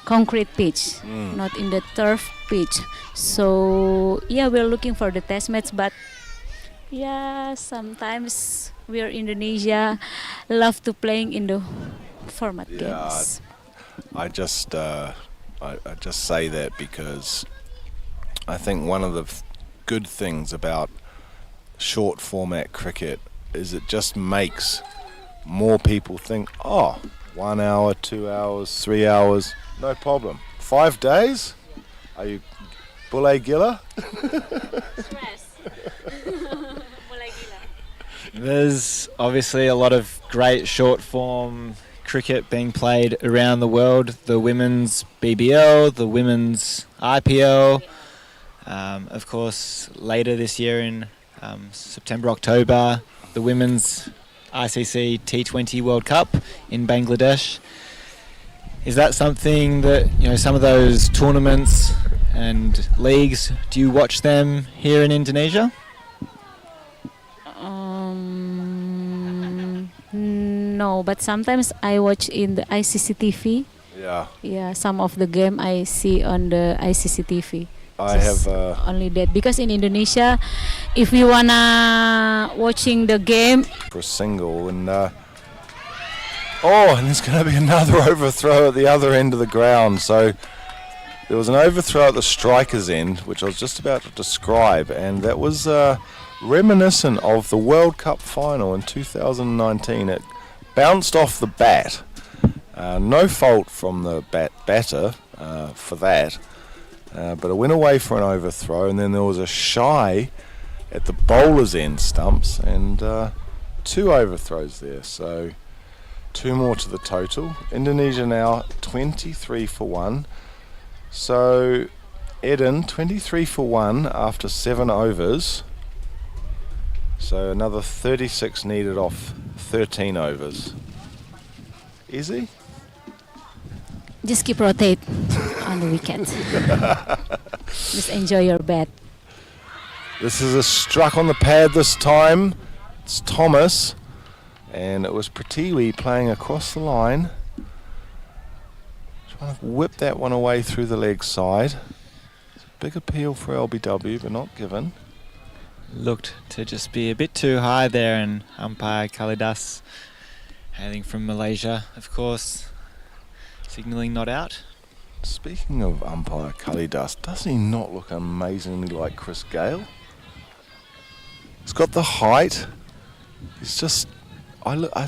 Speaker 3: concrete pitch, not in the turf pitch. So we're looking for the test match, but sometimes we're Indonesia love to playing in the format games.
Speaker 1: I just say that because I think one of the good things about short format cricket is it just makes more people think, 1 hour, 2 hours, 3 hours, no problem. 5 days? Are you Bule Gila?
Speaker 2: There's obviously a lot of great short form cricket being played around the world. The women's BBL, the women's IPL. Of course, later this year in September, October, the women's ICC T20 World Cup in Bangladesh. Is that something that, some of those tournaments and leagues, do you watch them here in Indonesia?
Speaker 3: No, but sometimes I watch in the ICC TV.
Speaker 1: Yeah.
Speaker 3: Yeah, some of the game I see on the ICC TV.
Speaker 1: I have
Speaker 3: only that, because in Indonesia, if you wanna watching the game
Speaker 1: for a single, and there's going to be another overthrow at the other end of the ground. So there was an overthrow at the striker's end, which I was just about to describe, and that was reminiscent of the World Cup final in 2019. It bounced off the bat. No fault from the batter for that. But it went away for an overthrow, and then there was a shy at the bowler's end stumps, and 2 overthrows there. So 2 more to the total. Indonesia now 23 for 1. So Eden 23 for 1 after 7 overs. So another 36 needed off 13 overs. Easy?
Speaker 3: just keep rotate on the wicket. Just enjoy your bat.
Speaker 1: This is a struck on the pad this time. It's Thomas, and it was Pratiwi playing across the line. Trying to whip that one away through the leg side. It's a big appeal for LBW, but not given.
Speaker 2: Looked to just be a bit too high there, and umpire Kalidas, hailing from Malaysia, of course, signalling not out.
Speaker 1: Speaking of umpire Kalidas, does he not look amazingly like Chris Gale? He's got the height. He's just... I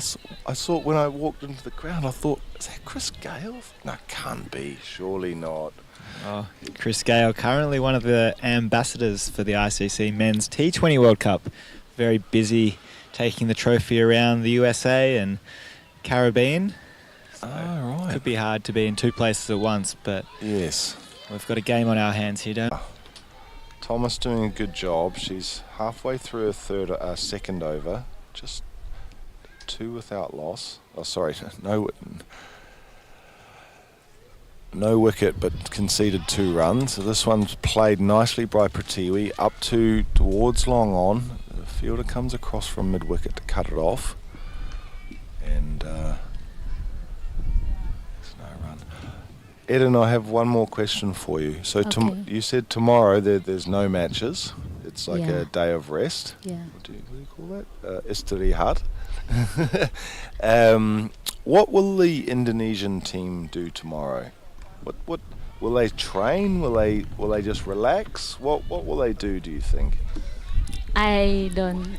Speaker 1: saw when I walked into the ground, I thought, is that Chris Gale? No, can't be. Surely not.
Speaker 2: Oh, Chris Gale, currently one of the ambassadors for the ICC Men's T20 World Cup. Very busy taking the trophy around the USA and Caribbean. So
Speaker 1: right.
Speaker 2: Could be hard to be in two places at once, but
Speaker 1: yes,
Speaker 2: we've got a game on our hands here, don't we?
Speaker 1: Thomas doing a good job. She's halfway through her second over. Just 2 without loss. Oh, sorry, no wicket, but conceded 2 runs. So this one's played nicely by Pratiwi up towards long on. The fielder comes across from mid wicket to cut it off, and there's no run. Eden, I have one more question for you. So
Speaker 3: Okay.
Speaker 1: you said tomorrow there's no matches. It's like
Speaker 3: Yeah.
Speaker 1: a day of rest.
Speaker 3: Yeah.
Speaker 1: What do you call that? Istirahat. What will the Indonesian team do tomorrow? What will they train? Will they just relax? What will they do you think?
Speaker 3: I don't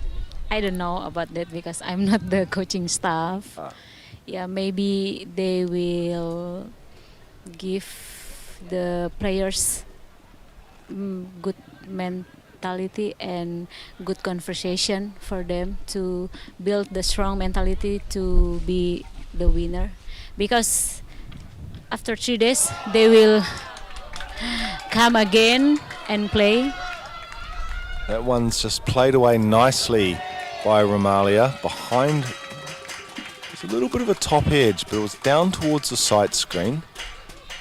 Speaker 3: I don't know about that because I'm not the coaching staff.
Speaker 1: Ah.
Speaker 3: Yeah, maybe they will give the players good mentality and good conversation for them to build the strong mentality to be the winner, because after 3 days they will come again and play.
Speaker 1: That one's just played away nicely by Romalia. Behind, it's a little bit of a top edge, but it was down towards the sight screen.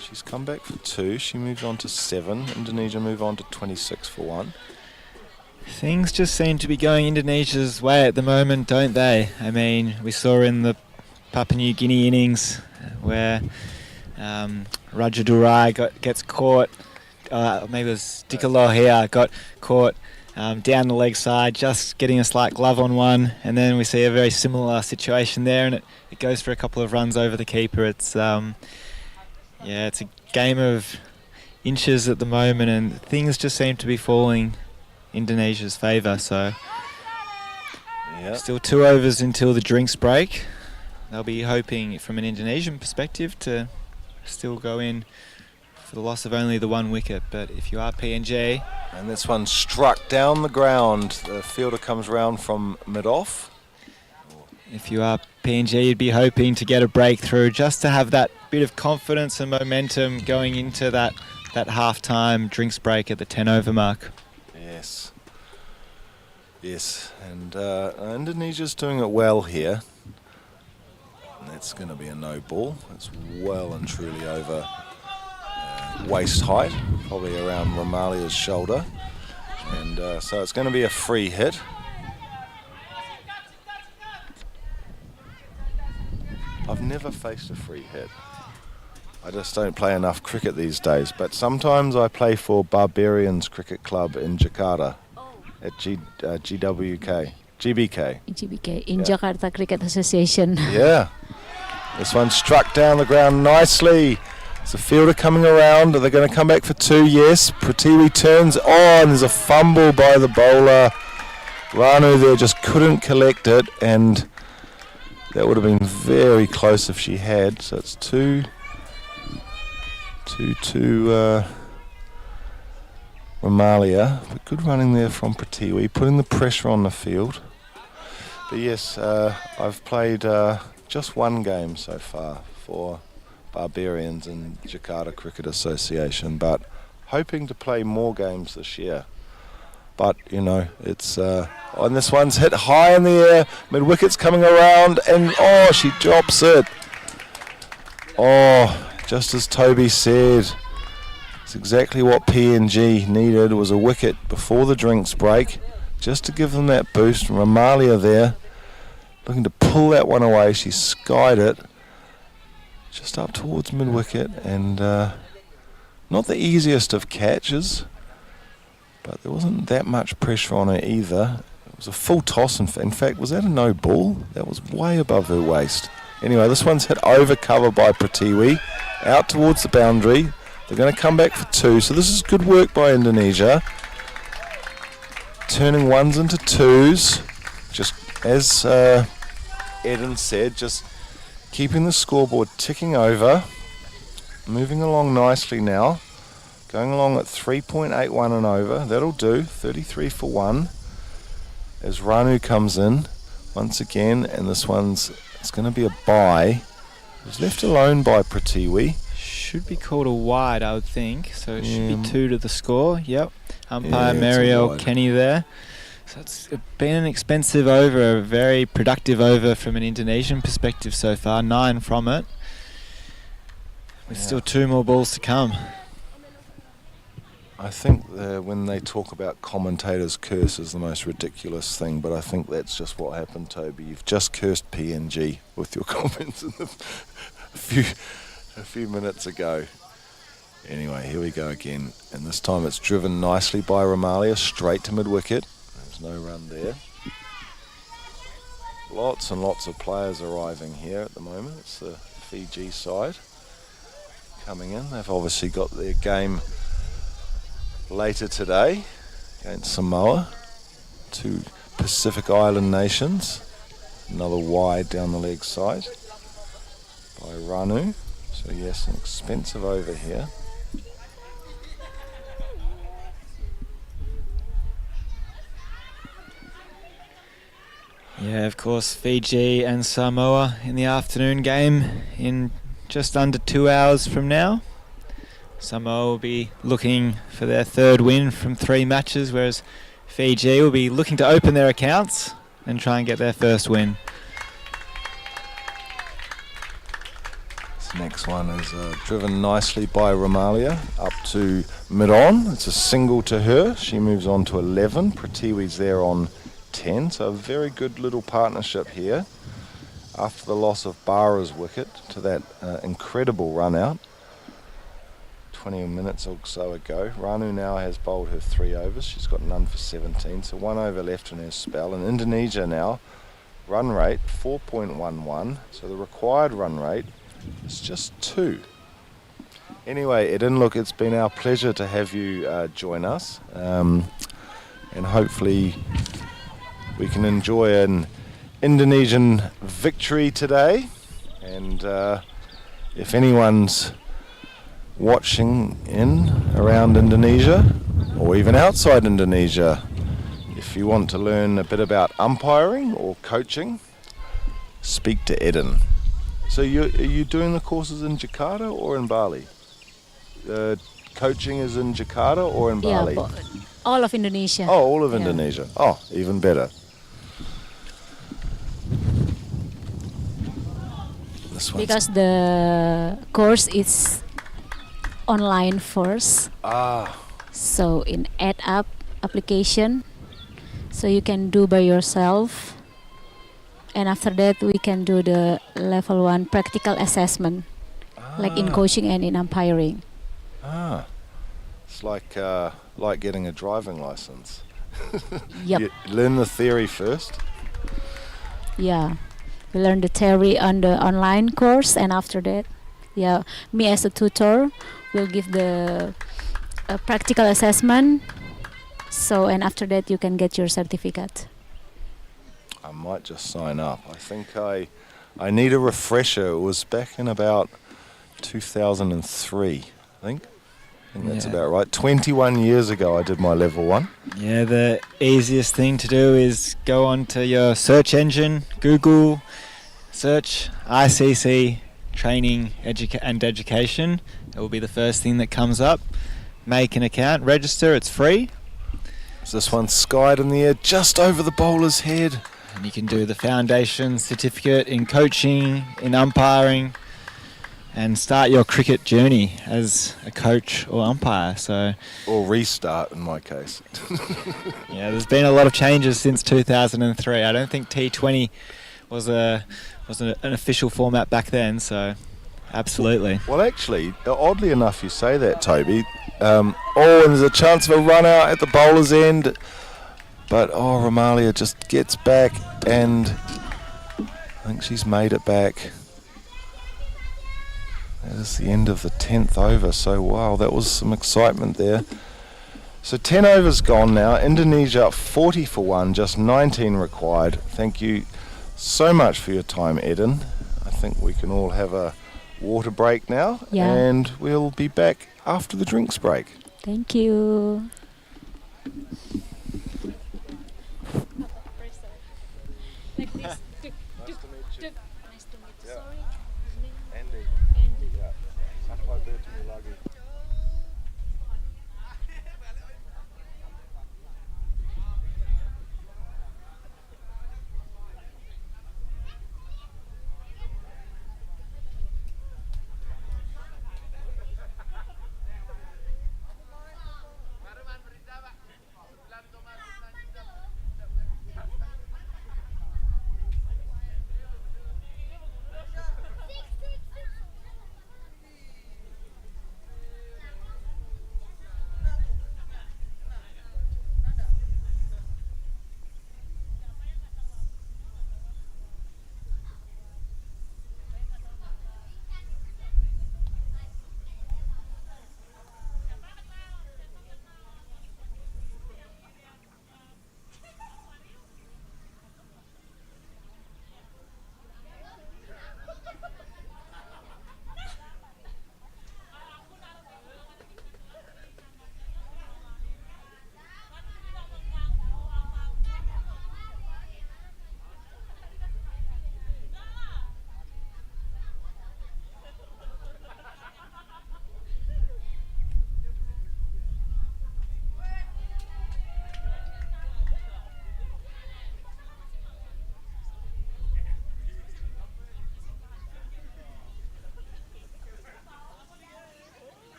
Speaker 1: She's come back for 2. She moves on to 7. Indonesia move on to 26 for 1.
Speaker 2: Things just seem to be going Indonesia's way at the moment, don't they? I mean, we saw in the Papua New Guinea innings where Raja Durai gets caught, maybe it was Dikalo here, got caught down the leg side, just getting a slight glove on one, and then we see a very similar situation there, and it goes for a couple of runs over the keeper. It's it's a game of inches at the moment, and things just seem to be falling Indonesia's favour. So still 2 overs until the drinks break. They'll be hoping from an Indonesian perspective to still go in for the loss of only the 1 wicket, but if you are PNG...
Speaker 1: And this one struck down the ground. The fielder comes round from mid-off.
Speaker 2: If you are PNG, you'd be hoping to get a breakthrough just to have that bit of confidence and momentum going into that half-time drinks break at the 10 over mark.
Speaker 1: Yes, and Indonesia's doing it well here. That's going to be a no ball. It's well and truly over waist height, probably around Romalia's shoulder, and so it's going to be a free hit. I've never faced a free hit. I just don't play enough cricket these days, but sometimes I play for Barbarians Cricket Club in Jakarta at GBK
Speaker 3: In Jakarta Cricket Association.
Speaker 1: Yeah. This one struck down the ground nicely. There's a fielder coming around. Are they going to come back for 2? Yes. Pratiwi turns on. There's a fumble by the bowler. Ranu there just couldn't collect it, and that would have been very close if she had. So it's 2 Romalia. But good running there from Pratiwi, putting the pressure on the field. But yes, I've played just 1 game so far for Barbarians and Jakarta Cricket Association, but hoping to play more games this year. But you know, it's and this one's hit high in the air, mid wicket's coming around, and she drops it. Just as Toby said, it's exactly what PNG needed. Was a wicket before the drinks break, just to give them that boost. And Romalia there, looking to pull that one away. She skied it just up towards mid-wicket, and not the easiest of catches, but there wasn't that much pressure on her either. It was a full toss. In fact, was that a no ball? That was way above her waist. Anyway, this one's hit over cover by Pratiwi, out towards the boundary. They're going to come back for 2, so this is good work by Indonesia. Turning 1s into 2s, just as Eden said, just keeping the scoreboard ticking over, moving along nicely now, going along at 3.81 and over. That'll do, 33 for 1, as Ranu comes in once again, and this it's going to be a bye. It was left alone by Pratiwi.
Speaker 2: Should be called a wide, I would think, so it should be 2 to the score. Yep, umpire Mariel Kenny there. So it's been an expensive over, a very productive over from an Indonesian perspective so far, 9 from it. With still 2 more balls to come.
Speaker 1: I think when they talk about commentators' curse is the most ridiculous thing, but I think that's just what happened, Toby. You've just cursed PNG with your comments a few minutes ago. Anyway, here we go again, and this time it's driven nicely by Romalia, straight to mid-wicket. There's no run there. Lots and lots of players arriving here at the moment. It's the Fiji side coming in. They've obviously got their game later today against Samoa, two Pacific Island nations. Another wide down the leg side by Ranu. So yes, an expensive over here.
Speaker 2: Yeah, of course, Fiji and Samoa in the afternoon game in just under 2 hours from now. Samoa will be looking for their third win from 3 matches, whereas Fiji will be looking to open their accounts and try and get their first win.
Speaker 1: This next one is driven nicely by Romalia up to mid-on. It's a single to her. She moves on to 11. Pratiwi's there on 10, so a very good little partnership here after the loss of Bara's wicket to that incredible run out 20 minutes or so ago. Ranu now has bowled her 3 overs. She's got none for 17, so 1 over left in her spell. And Indonesia now, run rate 4.11, so the required run rate is just 2. Anyway, Eden, look, it's been our pleasure to have you join us, and hopefully we can enjoy an Indonesian victory today. And if anyone's watching in around Indonesia or even outside Indonesia, if you want to learn a bit about umpiring or coaching, speak to Eden. So are you doing the courses in Jakarta or in Bali? Coaching is in Jakarta or in Bali?
Speaker 3: Yeah, all of Indonesia.
Speaker 1: Oh, all of Indonesia. Oh, even better. This one's
Speaker 3: Because the course is online first. So in app application, so you can do by yourself. And after that, we can do the level 1 practical assessment, like in coaching and in umpiring.
Speaker 1: It's like getting a driving license.
Speaker 3: Yep.
Speaker 1: You learn the theory first.
Speaker 3: Yeah. We learn the theory on the online course, and after that, me as a tutor will give the practical assessment. So, and after that, you can get your certificate.
Speaker 1: I might just sign up. I think I need a refresher. It was back in about 2003, I think that's about right. 21 years ago I did my level 1.
Speaker 2: Yeah, the easiest thing to do is go onto your search engine, Google, search ICC training and education. It will be the first thing that comes up. Make an account, register, it's free.
Speaker 1: So this one's skied in the air just over the bowler's head.
Speaker 2: And you can do the foundation certificate in coaching, in umpiring, and start your cricket journey as a coach or umpire.
Speaker 1: Or restart in my case.
Speaker 2: Yeah, there's been a lot of changes since 2003. I don't think T20 was an official format back then, so absolutely.
Speaker 1: Well, actually, oddly enough, you say that, Toby. And there's a chance of a run out at the bowler's end. But, Romalia just gets back, and I think she's made it back. That is the end of the 10th over, so wow, that was some excitement there. So 10 overs gone now. Indonesia up 40 for 1, just 19 required. Thank you so much for your time, Eden. I think we can all have a water break now, and we'll be back after the drinks break.
Speaker 3: Thank you. Like this. Nice to meet you. Sorry.
Speaker 1: Andy.
Speaker 3: Andy.
Speaker 1: Yeah. Sampai bertemu lagi.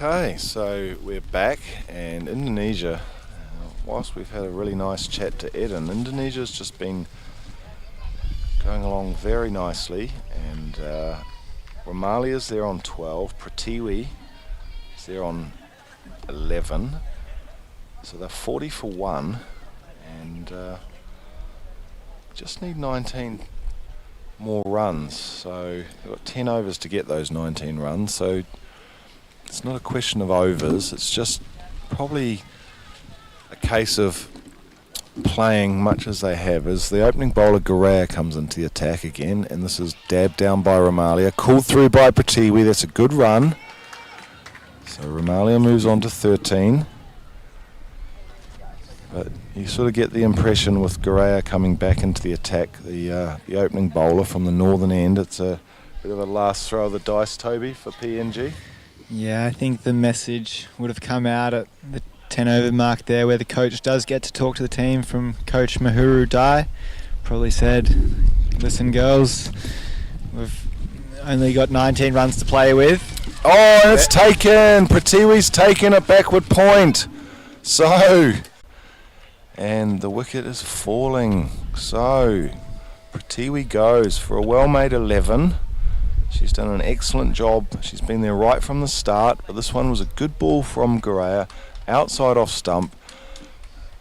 Speaker 1: Okay, so we're back, and Indonesia, whilst we've had a really nice chat to Eden, Indonesia's just been going along very nicely, and Romalia's there on 12, Pratiwi is there on 11, so they're 40 for 1, and just need 19 more runs, so they've got 10 overs to get those 19 runs, so it's not a question of overs, it's just probably a case of playing much as they have. As the opening bowler Garea comes into the attack again, and this is dabbed down by Romalia, called through by Pratiwi, that's a good run. So Romalia moves on to 13. But you sort of get the impression with Garea coming back into the attack, the opening bowler from the northern end, it's a bit of a last throw of the dice, Toby, for PNG.
Speaker 2: Yeah, I think the message would have come out at the 10 over mark there, where the coach does get to talk to the team from Coach Mahuru Dai. Probably said, listen girls, we've only got 19 runs to play with.
Speaker 1: Oh, and it's taken! Pratiwi's taken a backward point. So, and the wicket is falling. So, Pratiwi goes for a well-made 11. She's done an excellent job. She's been there right from the start. But this one was a good ball from Garea, outside off stump.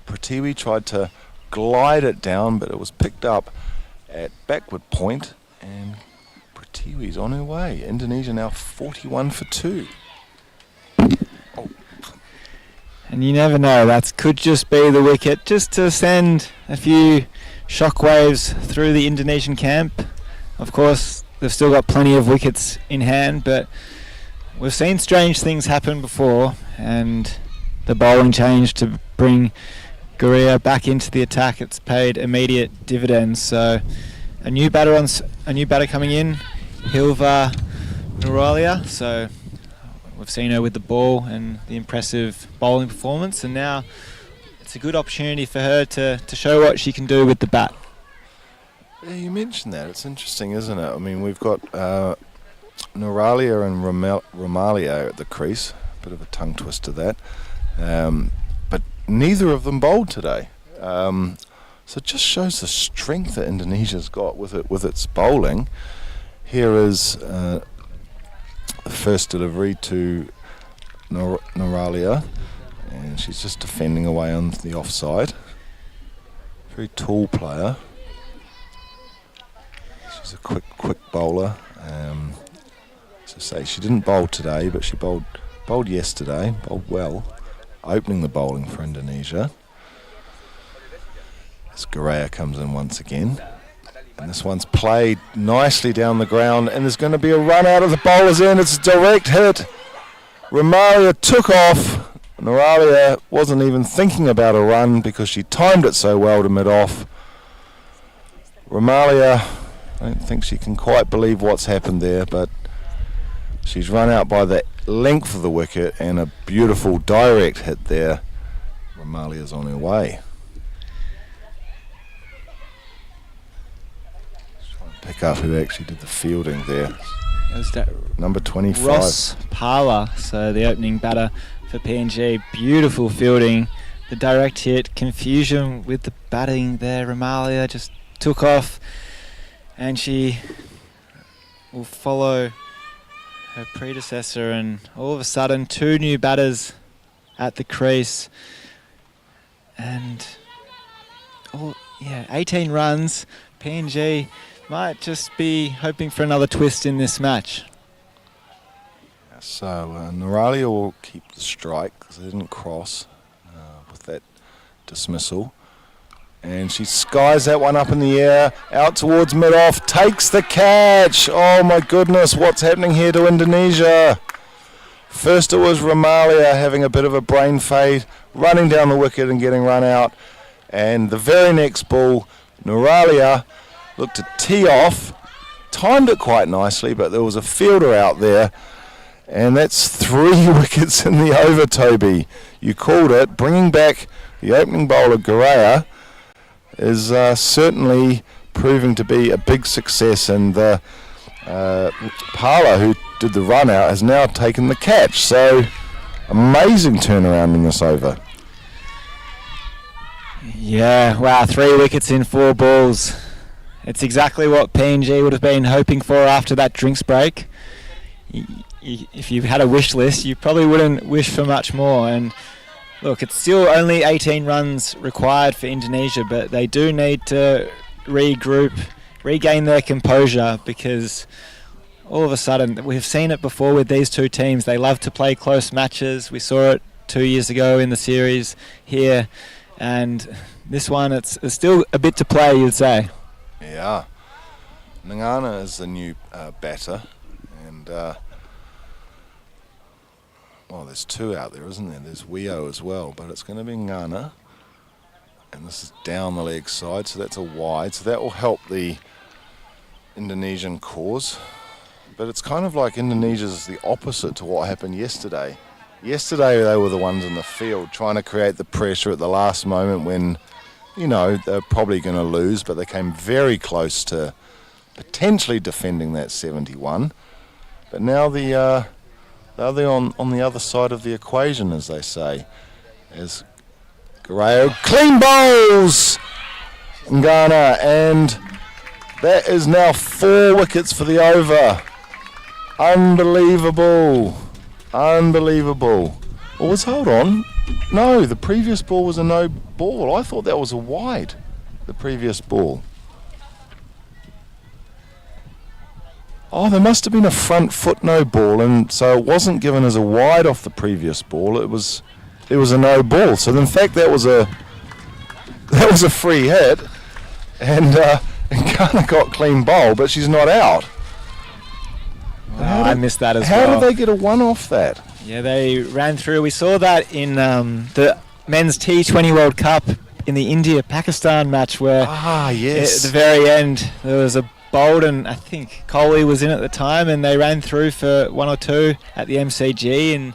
Speaker 1: Pratiwi tried to glide it down, but it was picked up at backward point, and Pratiwi's on her way. Indonesia now 41 for 2. Oh.
Speaker 2: And you never know, that could just be the wicket, just to send a few shockwaves through the Indonesian camp. Of course, they've still got plenty of wickets in hand, but we've seen strange things happen before, and the bowling change to bring Garea back into the attack, it's paid immediate dividends. So a new batter coming in, Hilva Nuralia. So we've seen her with the ball and the impressive bowling performance, and now it's a good opportunity for her to show what she can do with the bat.
Speaker 1: Yeah, you mentioned that. It's interesting, isn't it? I mean, we've got Nuralia and Romalia at the crease. Bit of a tongue twister that. But neither of them bowled today. So it just shows the strength that Indonesia's got with its bowling. Here is the first delivery to Nuralia, and she's just defending away on the offside. Very tall player. She's a quick bowler. As I say, she didn't bowl today, but she bowled yesterday, bowled well, opening the bowling for Indonesia. As Garea comes in once again. And this one's played nicely down the ground, and there's going to be a run out of the bowler's end. It's a direct hit. Romalia took off. Nuralia wasn't even thinking about a run because she timed it so well to mid-off. Romalia, I don't think she can quite believe what's happened there, but she's run out by the length of the wicket, and a beautiful direct hit there. Romalia's on her way. Let's try and pick up who actually did the fielding there. Number 25.
Speaker 2: Ross Parler, so the opening batter for PNG. Beautiful fielding, the direct hit, confusion with the batting there. Romalia just took off, and she will follow her predecessor, and all of a sudden 2 new batters at the crease, and 18 runs. PNG might just be hoping for another twist in this match.
Speaker 1: So Nuralia will keep the strike because they didn't cross with that dismissal. And she skies that one up in the air, out towards mid-off, takes the catch. Oh my goodness, what's happening here to Indonesia? First it was Romalia having a bit of a brain fade, running down the wicket and getting run out. And the very next ball, Nuralia looked to tee off, timed it quite nicely, but there was a fielder out there. And that's 3 wickets in the over, Toby. You called it. Bringing back the opening bowler, Garea, is certainly proving to be a big success, and Parler, who did the run out, has now taken the catch. So Amazing turnaround in this over.
Speaker 2: Yeah, wow, 3 wickets in 4 balls. It's exactly what PNG would have been hoping for after that drinks break. If you had a wish list, you probably wouldn't wish for much more. And look, it's still only 18 runs required for Indonesia, but they do need to regroup, regain their composure, because all of a sudden, we've seen it before with these two teams. They love to play close matches. We saw it 2 years ago in the series here. And this one, it's still a bit to play, you'd say.
Speaker 1: Yeah. Ngana is the new batter. And, well, there's 2 out there, isn't there? There's Wio as well. But it's going to be Ngana. And this is down the leg side, so that's a wide. So that will help the Indonesian cause. But it's kind of like Indonesia's the opposite to what happened yesterday. Yesterday they were the ones in the field trying to create the pressure at the last moment when, you know, they're probably going to lose, but they came very close to potentially defending that 71. But now they're on the other side of the equation, as they say. As Guerrero clean bowls Ngana, and that is now 4 wickets for the over. Unbelievable. Unbelievable. Well, hold on. No, the previous ball was a no ball. I thought that was a wide, the previous ball. Oh, there must have been a front foot no ball, and so it wasn't given as a wide off the previous ball. It was a no ball. So in fact, that was a free hit, and Ghana got clean bowl, but she's not out.
Speaker 2: I missed that as
Speaker 1: well. How did they get a 1 off that?
Speaker 2: Yeah, they ran through. We saw that in the men's T20 World Cup in the India-Pakistan match where
Speaker 1: yes.
Speaker 2: At the very end there was a bowled, and I think Kohli was in at the time, and they ran through for 1 or 2 at the MCG. And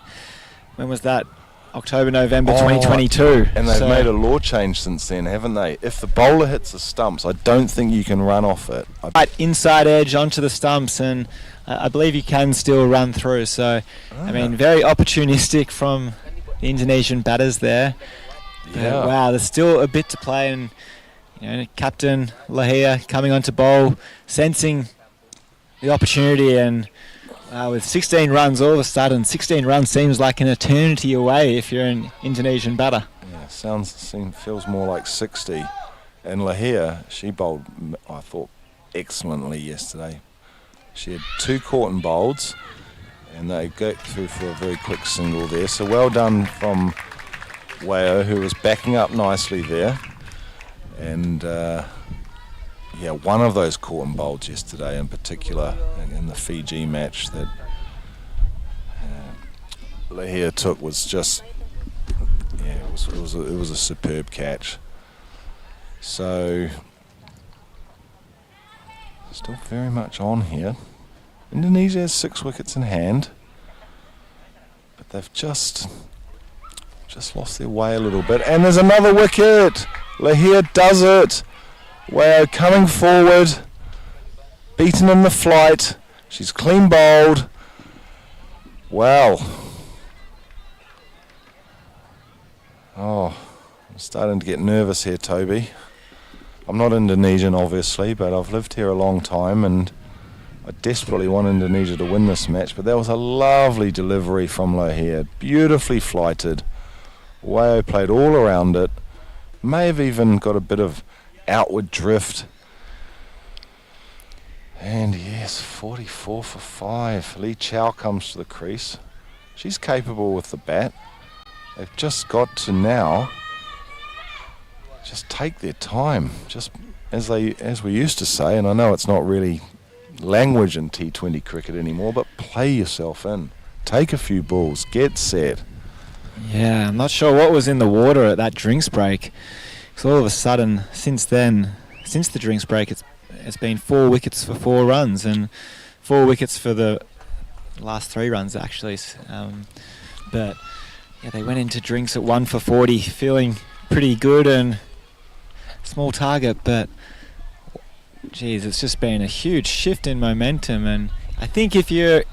Speaker 2: when was that? October, November 2022.
Speaker 1: And they've made a law change since then, haven't they? If the bowler hits the stumps, I don't think you can run off it.
Speaker 2: Right inside edge onto the stumps, and I believe you can still run through. So, I mean, very opportunistic from the Indonesian batters there.
Speaker 1: Yeah.
Speaker 2: Wow, there's still a bit to play, and you know, Captain Lahia coming onto bowl, sensing the opportunity, and with 16 runs, all of a sudden, 16 runs seems like an eternity away if you're an Indonesian batter.
Speaker 1: Yeah, feels more like 60. And Lahia, she bowled, I thought, excellently yesterday. She had 2 caught and bowls, and they got through for a very quick single there. So well done from Wao, who was backing up nicely there. And one of those caught and bowls yesterday in particular in the Fiji match that Lahia took was just, it was a superb catch. So still very much on here. Indonesia has 6 wickets in hand, but they've just lost their way a little bit. And there's another wicket. Lahia does it. Wow, coming forward, beaten in the flight. She's clean bowled. Wow. Oh, I'm starting to get nervous here, Toby. I'm not Indonesian, obviously, but I've lived here a long time, and I desperately want Indonesia to win this match. But that was a lovely delivery from Lahia, beautifully flighted. Wao played all around it. May have even got a bit of outward drift. And yes, 44 for 5. Lee Chow comes to the crease. She's capable with the bat. They've just got to now just take their time, just as we used to say, and I know it's not really language in T20 cricket anymore, but play yourself in. Take a few balls, get set.
Speaker 2: Yeah, I'm not sure what was in the water at that drinks break. So all of a sudden, since the drinks break, it's been 4 wickets for 4 runs, and 4 wickets for the last 3 runs actually. But yeah, they went into drinks at 1 for 40, feeling pretty good, and small target. But geez, it's just been a huge shift in momentum, and I think if you're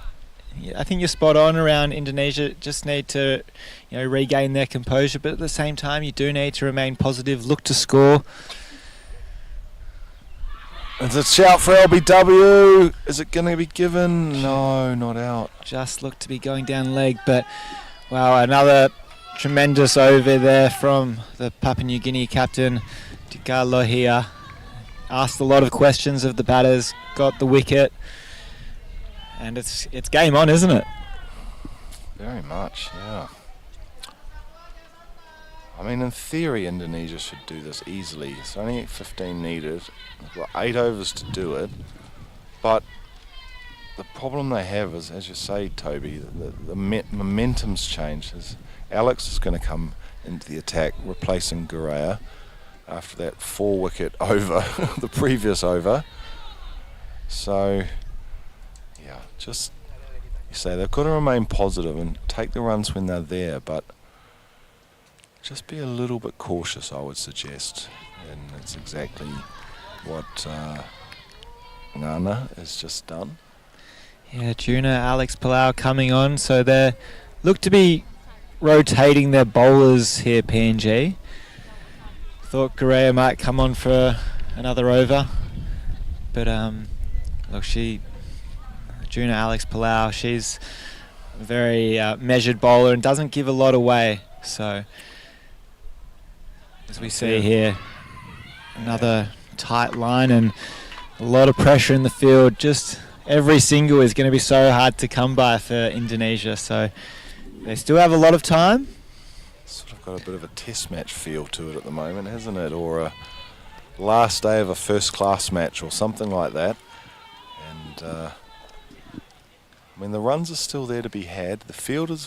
Speaker 2: I think you're spot on around Indonesia. Just need to, regain their composure, but at the same time, you do need to remain positive, look to score.
Speaker 1: It's a shout for LBW. Is it going to be given? No, not out.
Speaker 2: Just looked to be going down leg, but wow, another tremendous over there from the Papua New Guinea captain, Tika Lohia. Asked a lot of questions of the batters, got the wicket, and it's game on, isn't it?
Speaker 1: Very much, yeah. I mean, in theory, Indonesia should do this easily. It's only 15 needed. They've got 8 overs to do it. But the problem they have is, as you say, Toby, the momentum's changed. Alex is going to come into the attack, replacing Gurrea after that 4-wicket over the previous over. So, yeah, just, you say they've got to remain positive and take the runs when they're there, but just be a little bit cautious, I would suggest. And that's exactly what Ngana has just done.
Speaker 2: Yeah, Juna, Alex Palau coming on, so they look to be rotating their bowlers here, PNG. Thought Gurrea might come on for another over, but look, Juna Alex Palau, she's a very measured bowler and doesn't give a lot away. So, as we see here, another tight line and a lot of pressure in the field. Just every single is going to be so hard to come by for Indonesia. So they still have a lot of time.
Speaker 1: Sort of got a bit of a test match feel to it at the moment, hasn't it? Or a last day of a first class match or something like that. And I mean, the runs are still there to be had. The fielders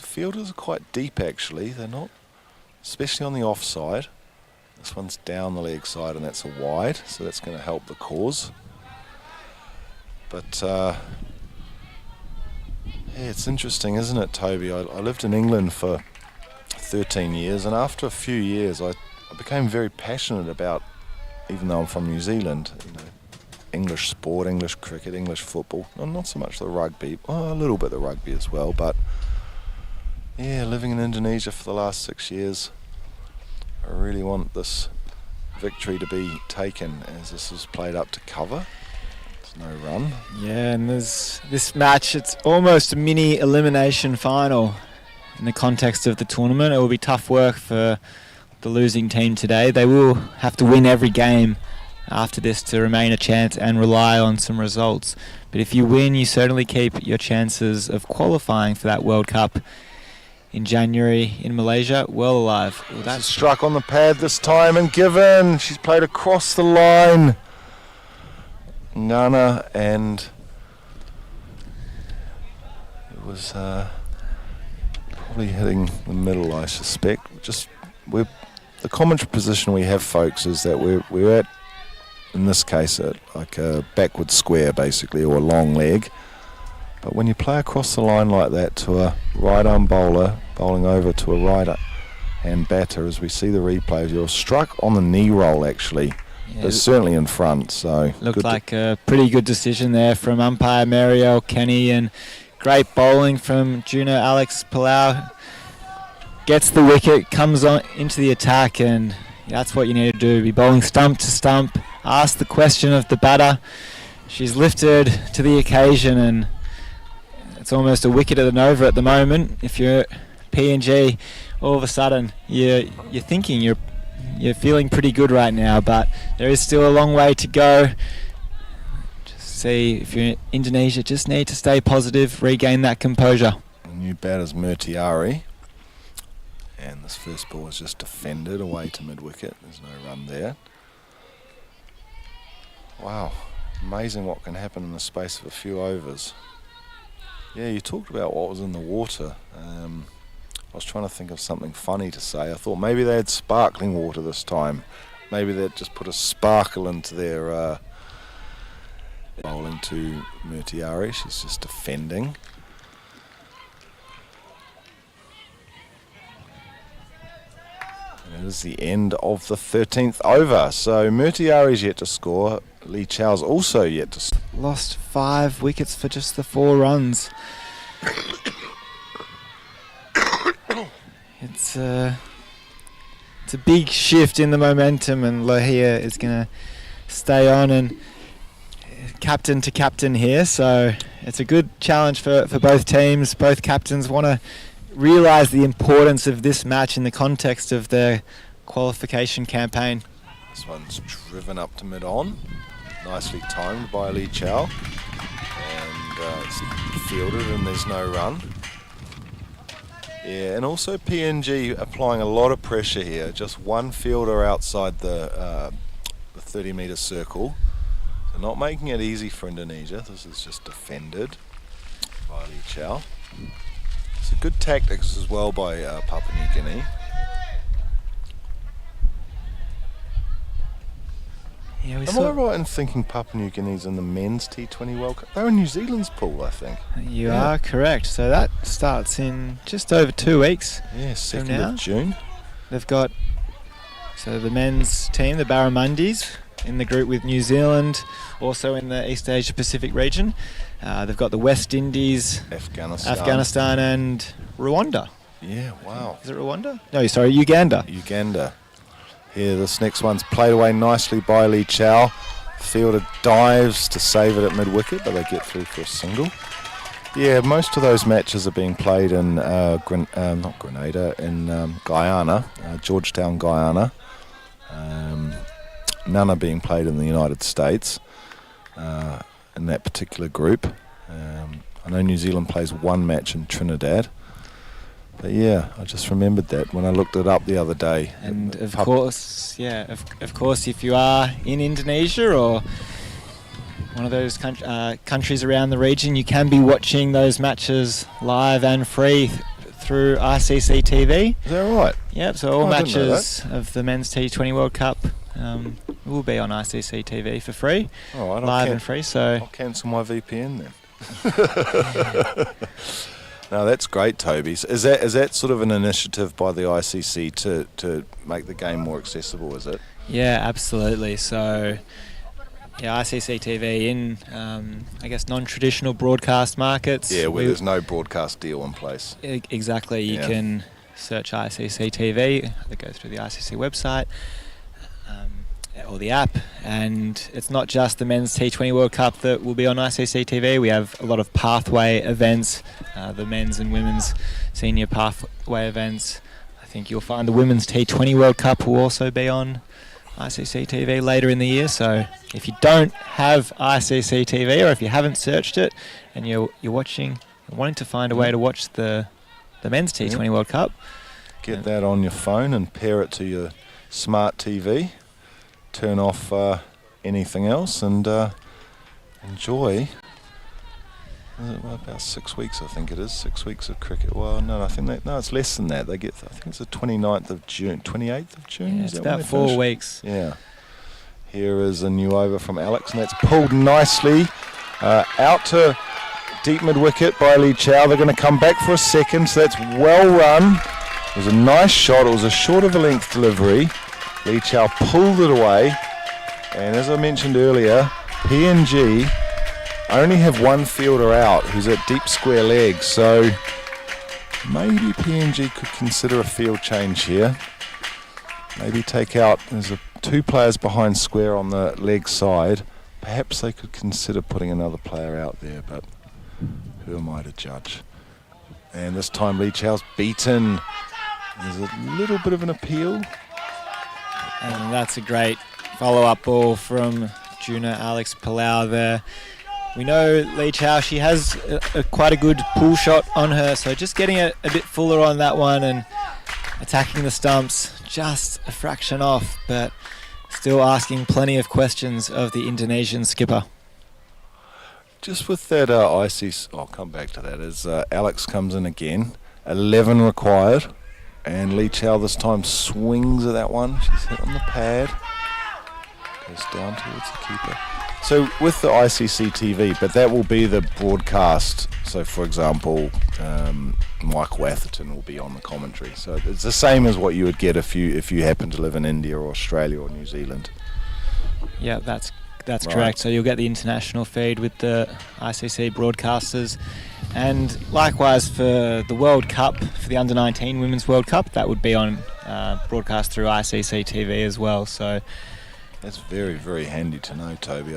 Speaker 1: are quite deep, actually. They're not, especially on the offside. This one's down the leg side and that's a wide, so that's going to help the cause. But yeah, it's interesting, isn't it, Toby? I lived in England for 13 years, and after a few years I became very passionate about, even though I'm from New Zealand, English sport, English cricket, English football. Not so much the rugby, well, a little bit the rugby as well, but yeah, living in Indonesia for the last 6 years, I really want this victory to be taken, as this is played up to cover. There's no run.
Speaker 2: Yeah, and there's this match, it's almost a mini elimination final in the context of the tournament. It will be tough work for the losing team today. They will have to win every game after this to remain a chance and rely on some results. But if you win, you certainly keep your chances of qualifying for that World Cup in January in Malaysia well alive. Well,
Speaker 1: that's struck on the pad this time and given. She's played across the line. Ngana, and it was probably hitting the middle, I suspect. The commentary position we have, folks, is that we're at, in this case, at like a backward square, basically, or a long leg. But when you play across the line like that to a right-arm bowler, bowling over to a right-hand batter, as we see the replays, you're struck on the knee roll, actually. Yeah, but certainly in front. So
Speaker 2: looked like a pretty good decision there from umpire Mario Kenny, and great bowling from Juna Alex Palau. Gets the wicket, comes on into the attack, and that's what you need to do. Be bowling stump to stump. Ask the question of the batter. She's lifted to the occasion, and it's almost a wicket at an over at the moment. If you're PNG, all of a sudden you're thinking you're feeling pretty good right now, but there is still a long way to go. Just see, if you're in Indonesia, just need to stay positive, regain that composure.
Speaker 1: The new batter's Murtiari, and this first ball is just defended away to mid-wicket. There's no run there. Wow, amazing what can happen in the space of a few overs. Yeah, you talked about what was in the water. I was trying to think of something funny to say. I thought maybe they had sparkling water this time. Maybe they'd just put a sparkle into their bowling to Murtiari. She's just defending. And it is the end of the 13th over. So Murtiari's yet to score. Lee Chow's also yet to score.
Speaker 2: Lost 5 wickets for just the 4 runs. It's a big shift in the momentum, and Lohia is going to stay on and captain to captain here, so it's a good challenge for both teams. Both captains want to realise the importance of this match in the context of their qualification campaign.
Speaker 1: This one's driven up to mid-on, nicely timed by Lee Chow, and it's fielded and there's no run. Yeah, and also PNG applying a lot of pressure here. Just one fielder outside the 30-metre circle. So not making it easy for Indonesia. This is just defended by Lee Chow. It's a good tactics as well by Papua New Guinea.
Speaker 2: Yeah,
Speaker 1: Am I right in thinking Papua New Guinea's in the men's T20 World Cup? They're in New Zealand's pool, I think.
Speaker 2: You are correct. So that starts in just over 2 weeks.
Speaker 1: Yeah, 2nd of June.
Speaker 2: They've got the men's team, the Barramundis, in the group with New Zealand, also in the East Asia Pacific region. They've got the West Indies, Afghanistan and Rwanda.
Speaker 1: Yeah, wow.
Speaker 2: Is it Rwanda? No, sorry, Uganda.
Speaker 1: Here, this next one's played away nicely by Lee Chow. Fielder dives to save it at mid-wicket, but they get through for a single. Yeah, most of those matches are being played in not Grenada, in Guyana, Georgetown, Guyana. None are being played in the United States in that particular group. I know New Zealand plays one match in Trinidad. But yeah, I just remembered that when I looked it up the other day.
Speaker 2: And of course, if you are in Indonesia or one of those countries around the region, you can be watching those matches live and free through ICC TV.
Speaker 1: Is that right?
Speaker 2: Yep, so all matches of the Men's T20 World Cup will be on ICC TV for free, live and free. So
Speaker 1: I'll cancel my VPN then. No, that's great, Toby. Is that sort of an initiative by the ICC to make the game more accessible, is it?
Speaker 2: Yeah, absolutely. So, ICC TV in, non-traditional broadcast markets.
Speaker 1: Yeah, where there's no broadcast deal in place.
Speaker 2: Exactly. You can search ICC TV, either go through the ICC website or the app, and it's not just the Men's T20 World Cup that will be on ICC TV. We have a lot of pathway events, the men's and women's senior pathway events. I think you'll find the Women's T20 World Cup will also be on ICC TV later in the year. So if you don't have ICC TV, or if you haven't searched it and you're wanting to find a way to watch the Men's T20 World Cup,
Speaker 1: get that on your phone and pair it to your smart TV. Turn off anything else and enjoy about 6 weeks, I think it is. 6 weeks of cricket. Well, no, it's less than that. I think it's the 29th of June, 28th of June.
Speaker 2: Yeah, it's about 4 weeks.
Speaker 1: Yeah. Here is a new over from Alex, and that's pulled nicely out to deep mid-wicket by Lee Chow. They're going to come back for a second, so that's well run. It was a nice shot. It was a short of a length delivery. Lee Chow pulled it away, and as I mentioned earlier, PNG only have one fielder out who's at deep square leg, so maybe PNG could consider a field change here. Maybe take out, there's two players behind square on the leg side. Perhaps they could consider putting another player out there, but who am I to judge? And this time Lee Chow's beaten. There's a little bit of an appeal.
Speaker 2: And that's a great follow-up ball from Juna Alex Palau there. We know Lee Chow, she has quite a good pull shot on her, so just getting it a bit fuller on that one and attacking the stumps just a fraction off, but still asking plenty of questions of the Indonesian skipper.
Speaker 1: Just with that ICC, I'll come back to that, as Alex comes in again, 11 required. And Lee Chow this time swings at that one. She's hit on the pad. Goes down towards the keeper. So with the ICC TV, but that will be the broadcast. So for example, Mike Watherton will be on the commentary. So it's the same as what you would get if you happen to live in India or Australia or New Zealand.
Speaker 2: Yeah, that's correct. So you'll get the international feed with the ICC broadcasters. And likewise for the World Cup, for the Under-19 Women's World Cup, that would be on broadcast through ICC TV as well. So
Speaker 1: that's very, very handy to know, Toby.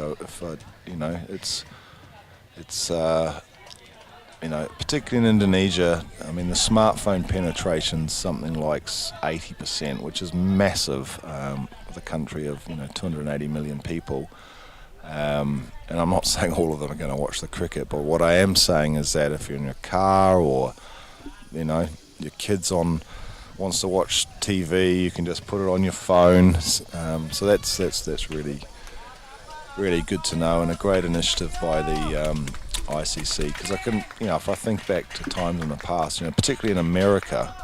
Speaker 1: Particularly in Indonesia, I mean, the smartphone penetration's something like 80%, which is massive. With a country of 280 million people. And I'm not saying all of them are going to watch the cricket, but what I am saying is that if you're in your car or, your kid's wants to watch TV, you can just put it on your phone. So that's really, really good to know, and a great initiative by the ICC, because I can, if I think back to times in the past, particularly in America,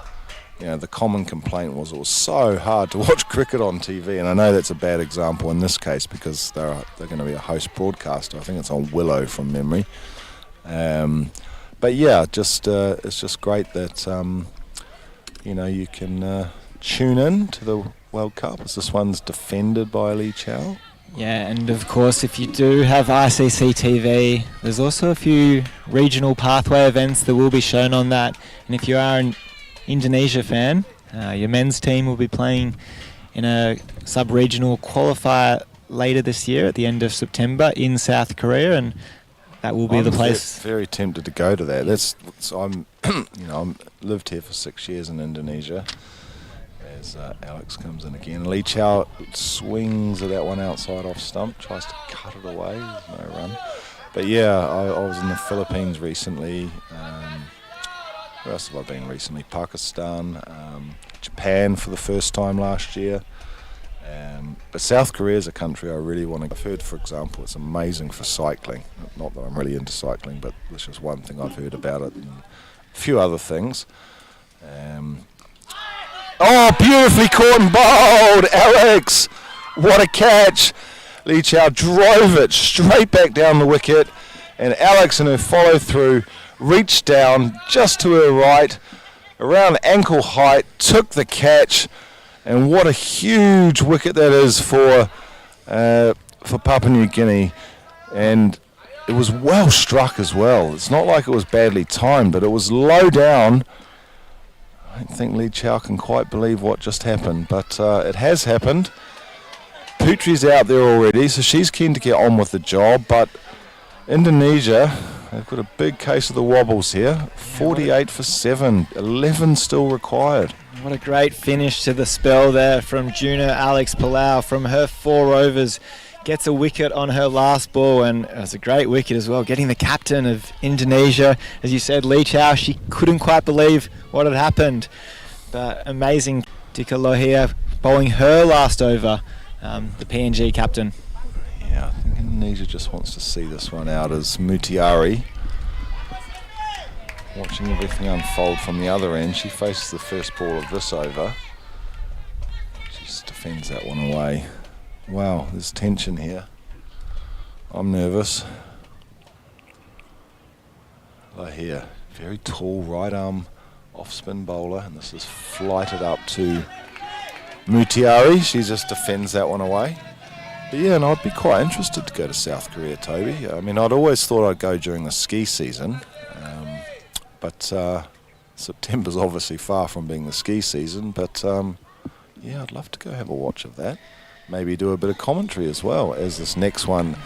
Speaker 1: the common complaint was it was so hard to watch cricket on TV, and I know that's a bad example in this case because they're going to be a host broadcaster. I think it's on Willow from memory. But yeah, it's just great that you can tune in to the World Cup as this one's defended by Lee Chow.
Speaker 2: yeah, and of course if you do have ICC TV, there's also a few regional pathway events that will be shown on that. And if you are an Indonesia fan, your men's team will be playing in a sub-regional qualifier later this year at the end of September in South Korea, and that will be the place.
Speaker 1: Very tempted to go to that. I'm lived here for 6 years in Indonesia. As Alex comes in again, Lee Chow swings at that one outside off stump, tries to cut it away. There's no run. But yeah, I was in the Philippines recently. Where else have I been recently? Pakistan, Japan for the first time last year. But South Korea is a country I really want to. I've heard, for example, it's amazing for cycling. Not that I'm really into cycling, but this is one thing I've heard about it, and a few other things. Beautifully caught and bowled, Alex! What a catch! Lee Chow drove it straight back down the wicket, and Alex in her follow through reached down just to her right, around ankle height, took the catch, and what a huge wicket that is for Papua New Guinea. And it was well struck as well. It's not like it was badly timed, but it was low down. I don't think Lee Chow can quite believe what just happened, but it has happened. Putri's out there already, so she's keen to get on with the job, but Indonesia, they've got a big case of the wobbles here. 48 for 7, 11 still required.
Speaker 2: What a great finish to the spell there from Juna Alex Palau. From her 4 overs, gets a wicket on her last ball, and it was a great wicket as well, getting the captain of Indonesia. As you said, Lee Chow, she couldn't quite believe what had happened. But amazing, Dika Lohia bowling her last over, the PNG captain.
Speaker 1: Yeah, I think Indonesia just wants to see this one out as Mutiari, watching everything unfold from the other end. She faces the first ball of this over. She just defends that one away. Wow, there's tension here. I'm nervous. Here, very tall right arm off spin bowler, and this is flighted up to Mutiari. She just defends that one away. But yeah, and I'd be quite interested to go to South Korea, Toby. I mean, I'd always thought I'd go during the ski season, but September's obviously far from being the ski season. But yeah, I'd love to go have a watch of that. Maybe do a bit of commentary as well as this next one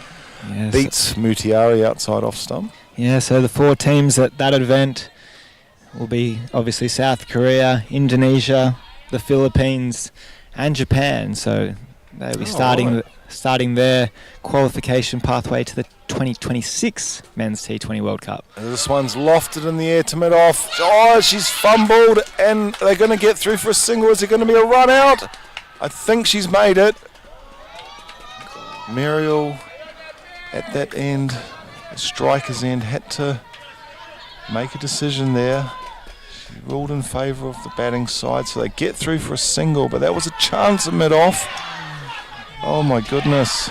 Speaker 1: beats Mutiari outside off stump.
Speaker 2: Yeah, so the 4 teams at that event will be obviously South Korea, Indonesia, the Philippines, and Japan. So they'll be starting their qualification pathway to the 2026 Men's T20 World Cup.
Speaker 1: This one's lofted in the air to mid-off. Oh, she's fumbled, and they're going to get through for a single. Is it going to be a run out? I think she's made it. Muriel at that end, the striker's end, had to make a decision there. She ruled in favour of the batting side, so they get through for a single, but that was a chance at mid-off. Oh my goodness.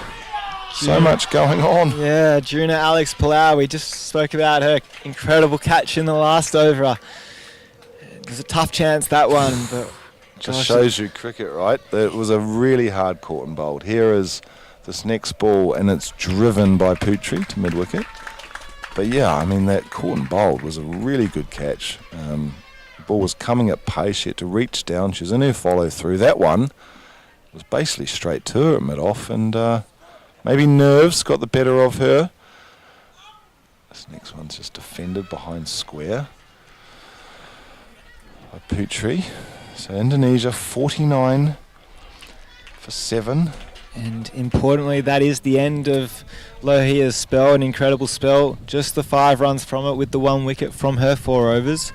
Speaker 1: So much going on.
Speaker 2: Yeah, Juna Alex Palau, we just spoke about her incredible catch in the last over. It was a tough chance, that one, but
Speaker 1: just shows you cricket, right? It was a really hard caught and bowled. Here is this next ball, and it's driven by Putri to mid-wicket. But yeah, I mean, that caught and bowled was a really good catch. The ball was coming at pace. She had to reach down. She was in her follow through. That one was basically straight to her at mid-off, and maybe nerves got the better of her. This next one's just defended behind square by Putri. So Indonesia 49 for 7.
Speaker 2: And importantly, that is the end of Lohia's spell, an incredible spell. Just the 5 runs from it with the 1 wicket from her 4 overs.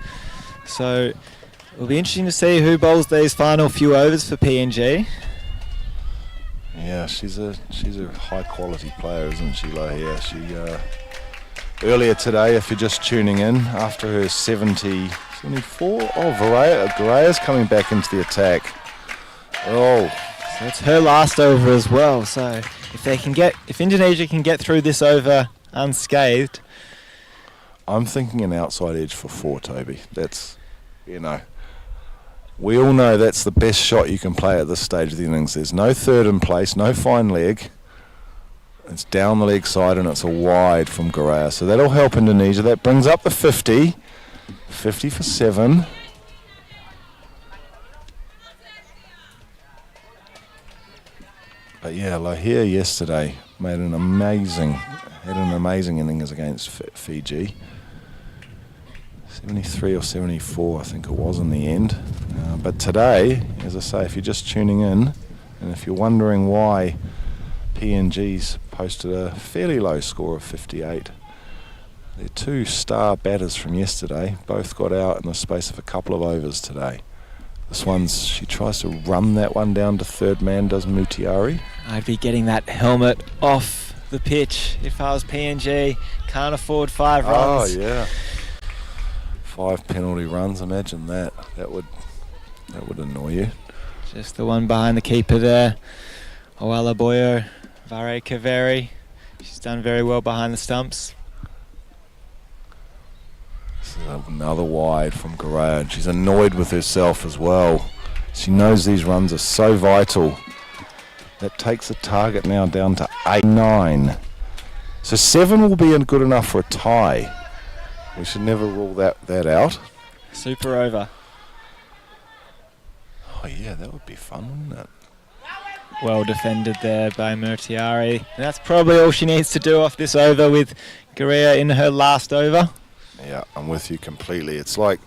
Speaker 2: So it'll be interesting to see who bowls these final few overs for PNG.
Speaker 1: Yeah, she's a high quality player, isn't she, Lohia? She earlier today, if you're just tuning in, after her 74, Garaya's coming back into the attack. Oh.
Speaker 2: So it's her last over as well. So if Indonesia can get through this over unscathed,
Speaker 1: I'm thinking an outside edge for 4, Toby. That's, we all know that's the best shot you can play at this stage of the innings. There's no third in place, no fine leg. It's down the leg side and it's a wide from Garaya. So that'll help Indonesia. That brings up the 50. 50 for 7. But yeah, Lohia yesterday had an amazing innings against Fiji. 73 or 74, I think it was in the end. But today, as I say, if you're just tuning in, and if you're wondering why PNG's posted a fairly low score of 58, their 2 star batters from yesterday both got out in the space of a couple of overs today. She tries to run that one down to third man, does Mutiari.
Speaker 2: I'd be getting that helmet off the pitch if I was PNG. Can't afford 5 runs.
Speaker 1: Oh, yeah. 5 penalty runs, imagine that. That would annoy you.
Speaker 2: Just the one behind the keeper there. Oala Boyo, Vare Kaveri. She's done very well behind the stumps.
Speaker 1: Another wide from Garaya, and she's annoyed with herself as well. She knows these runs are so vital. That takes the target now down to 8-9. So 7 will be good enough for a tie. We should never rule that out.
Speaker 2: Super over.
Speaker 1: Oh yeah, that would be fun, wouldn't it?
Speaker 2: Well defended there by Murtiari. And that's probably all she needs to do off this over with Garaya in her last over.
Speaker 1: Yeah, I'm with you completely. It's like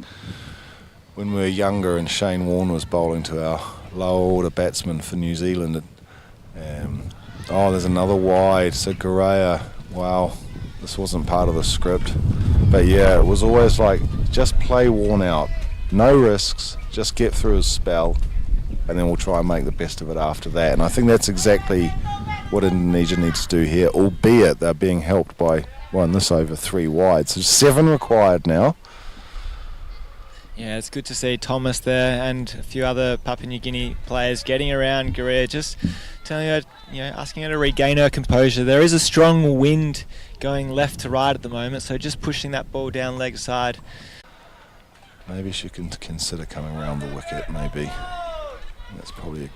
Speaker 1: when we were younger and Shane Warne was bowling to our lower order batsman for New Zealand. There's another wide. So Garaya, wow, this wasn't part of the script. But yeah, it was always like, just play Warne out. No risks, just get through his spell, and then we'll try and make the best of it after that. And I think that's exactly what Indonesia needs to do here, albeit they're being helped by, in this over 3 wide. So 7 required now.
Speaker 2: Yeah, it's good to see Thomas there and a few other Papua New Guinea players getting around Garaya, just telling her, asking her to regain her composure. There is a strong wind going left to right at the moment, so just pushing that ball down leg side.
Speaker 1: Maybe she can consider coming around the wicket, maybe. That's probably...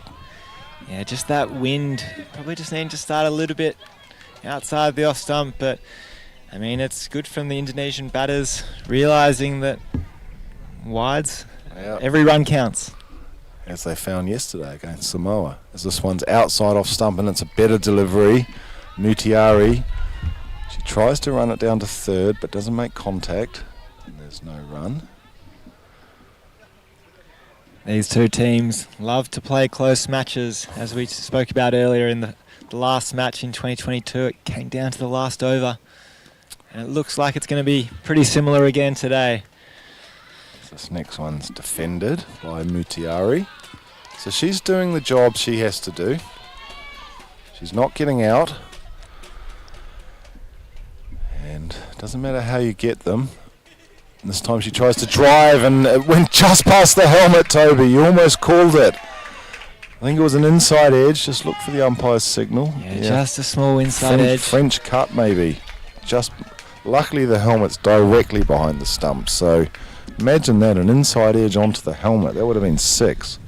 Speaker 2: Yeah, just that wind. Probably just needing to start a little bit outside the off stump, but I mean, it's good from the Indonesian batters realising that wides, every run counts.
Speaker 1: As they found yesterday against Samoa. As this one's outside off stump and it's a better delivery. Mutiari, she tries to run it down to third but doesn't make contact. And there's no run.
Speaker 2: These two teams love to play close matches. As we spoke about earlier in the last match in 2022, it came down to the last over. And it looks like it's going to be pretty similar again today.
Speaker 1: This next one's defended by Mutiari. So she's doing the job she has to do. She's not getting out. And it doesn't matter how you get them. And this time she tries to drive and it went just past the helmet, Toby. You almost called it. I think it was an inside edge. Just look for the umpire's signal.
Speaker 2: Yeah, just a small inside edge.
Speaker 1: French cut maybe. Luckily the helmet's directly behind the stump. So imagine that, an inside edge onto the helmet. That would have been 6.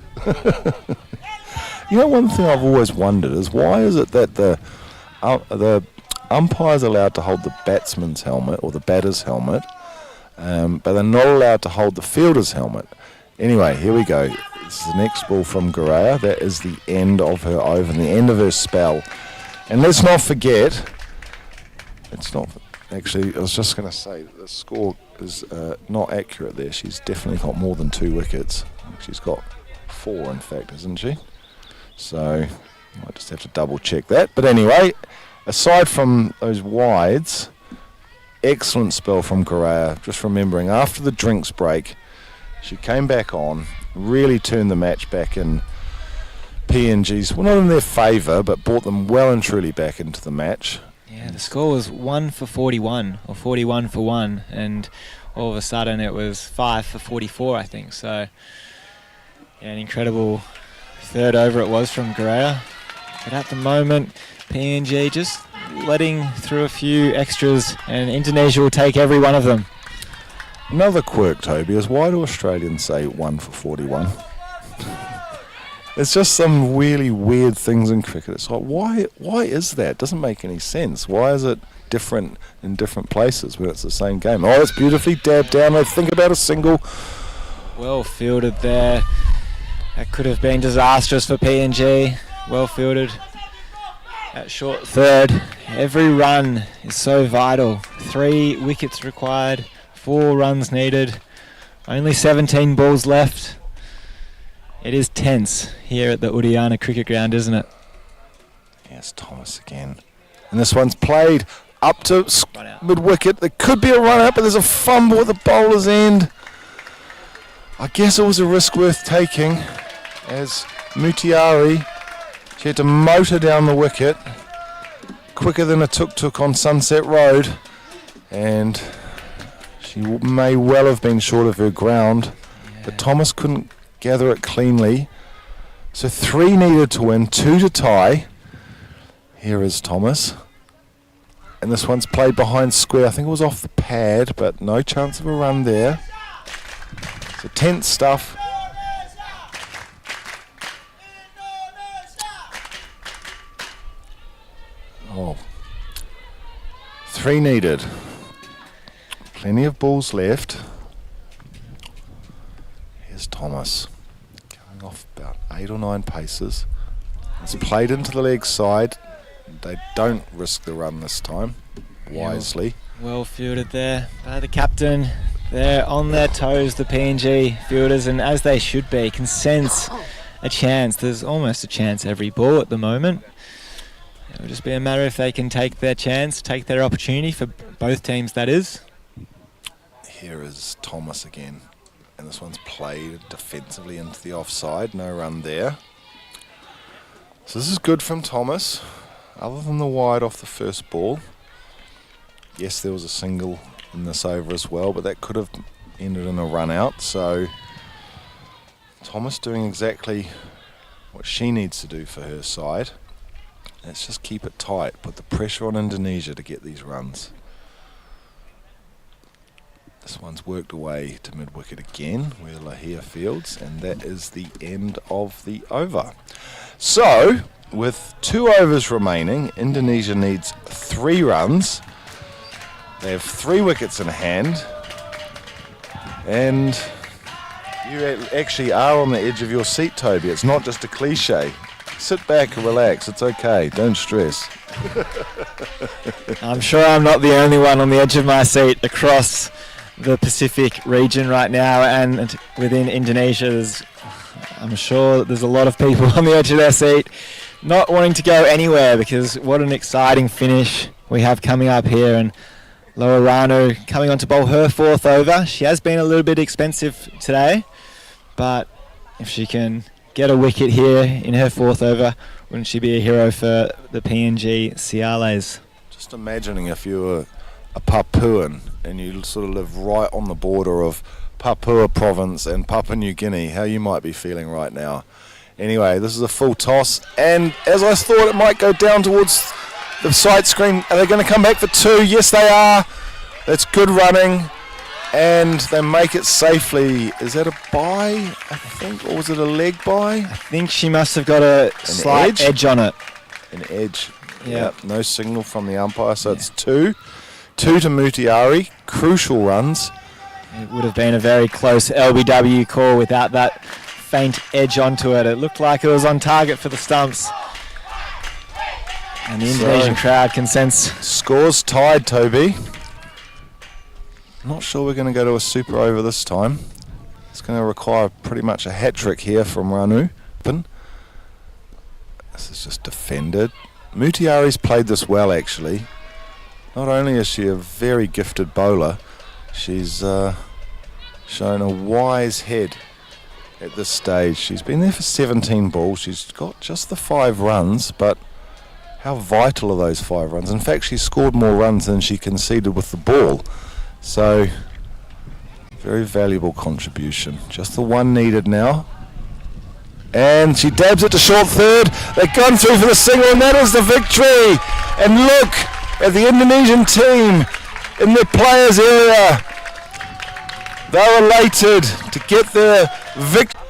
Speaker 1: One thing I've always wondered is why is it that the umpire's allowed to hold the batsman's helmet or the batter's helmet, but they're not allowed to hold the fielder's helmet. Anyway, here we go. This is the next ball from Gourea. That is the end of her over and the end of her spell. And let's not forget, it's not actually, I was just going to say that the score is not accurate there. She's definitely got more than 2 wickets. She's got 4, in fact, isn't she? So you might just have to double check that. But anyway, aside from those wides, excellent spell from Gourea. Just remembering, after the drinks break, she came back on, really turned the match back in PNG's, well, not in their favour, but brought them well and truly back into the match.
Speaker 2: Yeah, the score was 1 for 41, or 41 for 1, and all of a sudden it was 5 for 44, I think. So, yeah, an incredible third over it was from Gourea. But at the moment, PNG just letting through a few extras, and Indonesia will take every one of them.
Speaker 1: Another quirk, Toby, is why do Australians say 1 for 41? It's just some really weird things in cricket. It's like, why is that? It doesn't make any sense. Why is it different in different places when it's the same game? Oh, it's beautifully dabbed down. I think about a single.
Speaker 2: Well fielded there. That could have been disastrous for PNG. Well fielded. At short third. Every run is so vital. 3 wickets required. 4 runs needed. Only 17 balls left. It is tense here at the Udiana cricket ground, isn't it?
Speaker 1: Yes, Thomas again. And this one's played up to mid-wicket. There could be a run-out, but there's a fumble at the bowler's end. I guess it was a risk worth taking, as Mutiari, she had to motor down the wicket quicker than a tuk-tuk on Sunset Road, and she may well have been short of her ground, but Thomas couldn't gather it cleanly. So 3 needed to win, 2 to tie. Here is Thomas. And this one's played behind square. I think it was off the pad, but no chance of a run there. So tense stuff. Oh. 3 needed. Plenty of balls left. Here's Thomas. Going off about 8 or 9 paces. It's played into the leg side. They don't risk the run this time, wisely.
Speaker 2: Well fielded there by the captain. They're on their toes, the PNG fielders, and as they should be, can sense a chance. There's almost a chance every ball at the moment. It'll just be a matter if they can take their chance, take their opportunity for both teams, that is.
Speaker 1: Here is Thomas again. And this one's played defensively into the offside. No run there. So this is good from Thomas. Other than the wide off the first ball. Yes, there was a single in this over as well, but that could have ended in a run out. So Thomas doing exactly what she needs to do for her side. Let's just keep it tight. Put the pressure on Indonesia to get these runs. This one's worked away to mid-wicket again, where Lahia fields, and that is the end of the over. So, with 2 overs remaining, Indonesia needs 3 runs. They have 3 wickets in hand, and you actually are on the edge of your seat, Toby. It's not just a cliche. Sit back and relax. It's okay. Don't stress.
Speaker 2: I'm sure I'm not the only one on the edge of my seat across the Pacific region right now, and within Indonesia I'm sure there's a lot of people on the edge of their seat not wanting to go anywhere, because what an exciting finish we have coming up here. And Laura Rano coming on to bowl her 4th over. She has been a little bit expensive today, but if she can get a wicket here in her 4th over, wouldn't she be a hero for the PNG Ciales?
Speaker 1: Just imagining if you were a Papuan and you sort of live right on the border of Papua province and Papua New Guinea, how you might be feeling right now. Anyway, this is a full toss, and as I thought, it might go down towards the side screen. Are they going to come back for 2? Yes, they are. That's good running, and they make it safely. Is that a bye, I think, or was it a leg bye?
Speaker 2: I think she must have got a slight edge on it.
Speaker 1: An edge.
Speaker 2: Yeah.
Speaker 1: No signal from the umpire, so it's 2. 2 to Mutiari. Crucial runs.
Speaker 2: It would have been a very close LBW call without that faint edge onto it. It looked like it was on target for the stumps. And the Indonesian crowd can sense.
Speaker 1: Scores tied, Toby. Not sure we're going to go to a super over this time. It's going to require pretty much a hat-trick here from Ranu. This is just defended. Mutiari's played this well, actually. Not only is she a very gifted bowler, she's shown a wise head at this stage. She's been there for 17 balls. She's got just the 5 runs, but how vital are those 5 runs? In fact, she scored more runs than she conceded with the ball. So, very valuable contribution. Just the one needed now. And she dabs it to short third. They've gone through for the single, and that is the victory. And look at the Indonesian team in the players' area. They're elated to get their victory.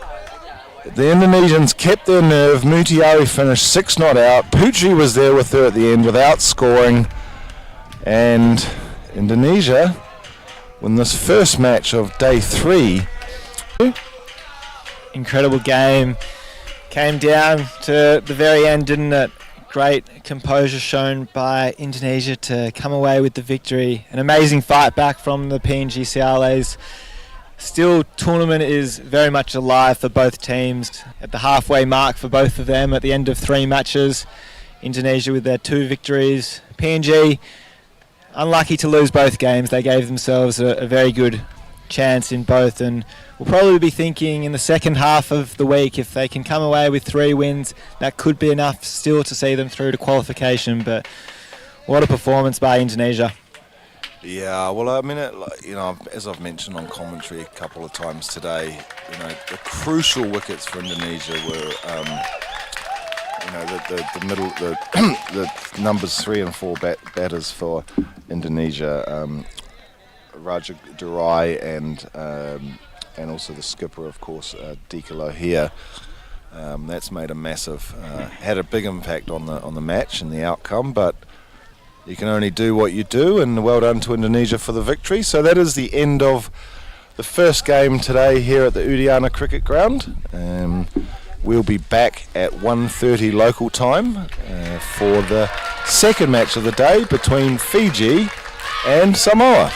Speaker 1: The Indonesians kept their nerve. Mutiari finished 6 not out. Putri was there with her at the end without scoring. And Indonesia win this first match of day 3.
Speaker 2: Incredible game. Came down to the very end, didn't it? Great composure shown by Indonesia to come away with the victory. An amazing fight back from the PNG Ciales. Still, tournament is very much alive for both teams. At the halfway mark for both of them at the end of 3 matches. Indonesia with their 2 victories. PNG unlucky to lose both games. They gave themselves a very good chance in both, and we'll probably be thinking in the second half of the week, if they can come away with 3 wins, that could be enough still to see them through to qualification. But what a performance by Indonesia.
Speaker 1: Yeah, well, I mean, as I've mentioned on commentary a couple of times today, the crucial wickets for Indonesia were, the middle, the numbers 3 and 4 batters for Indonesia, Raja Durai and also the skipper, of course, Dika Lohia. That's made a massive, had a big impact on the match and the outcome, but you can only do what you do, and well done to Indonesia for the victory. So that is the end of the first game today here at the Udiana Cricket Ground. We'll be back at 1:30 local time for the second match of the day between Fiji and Samoa.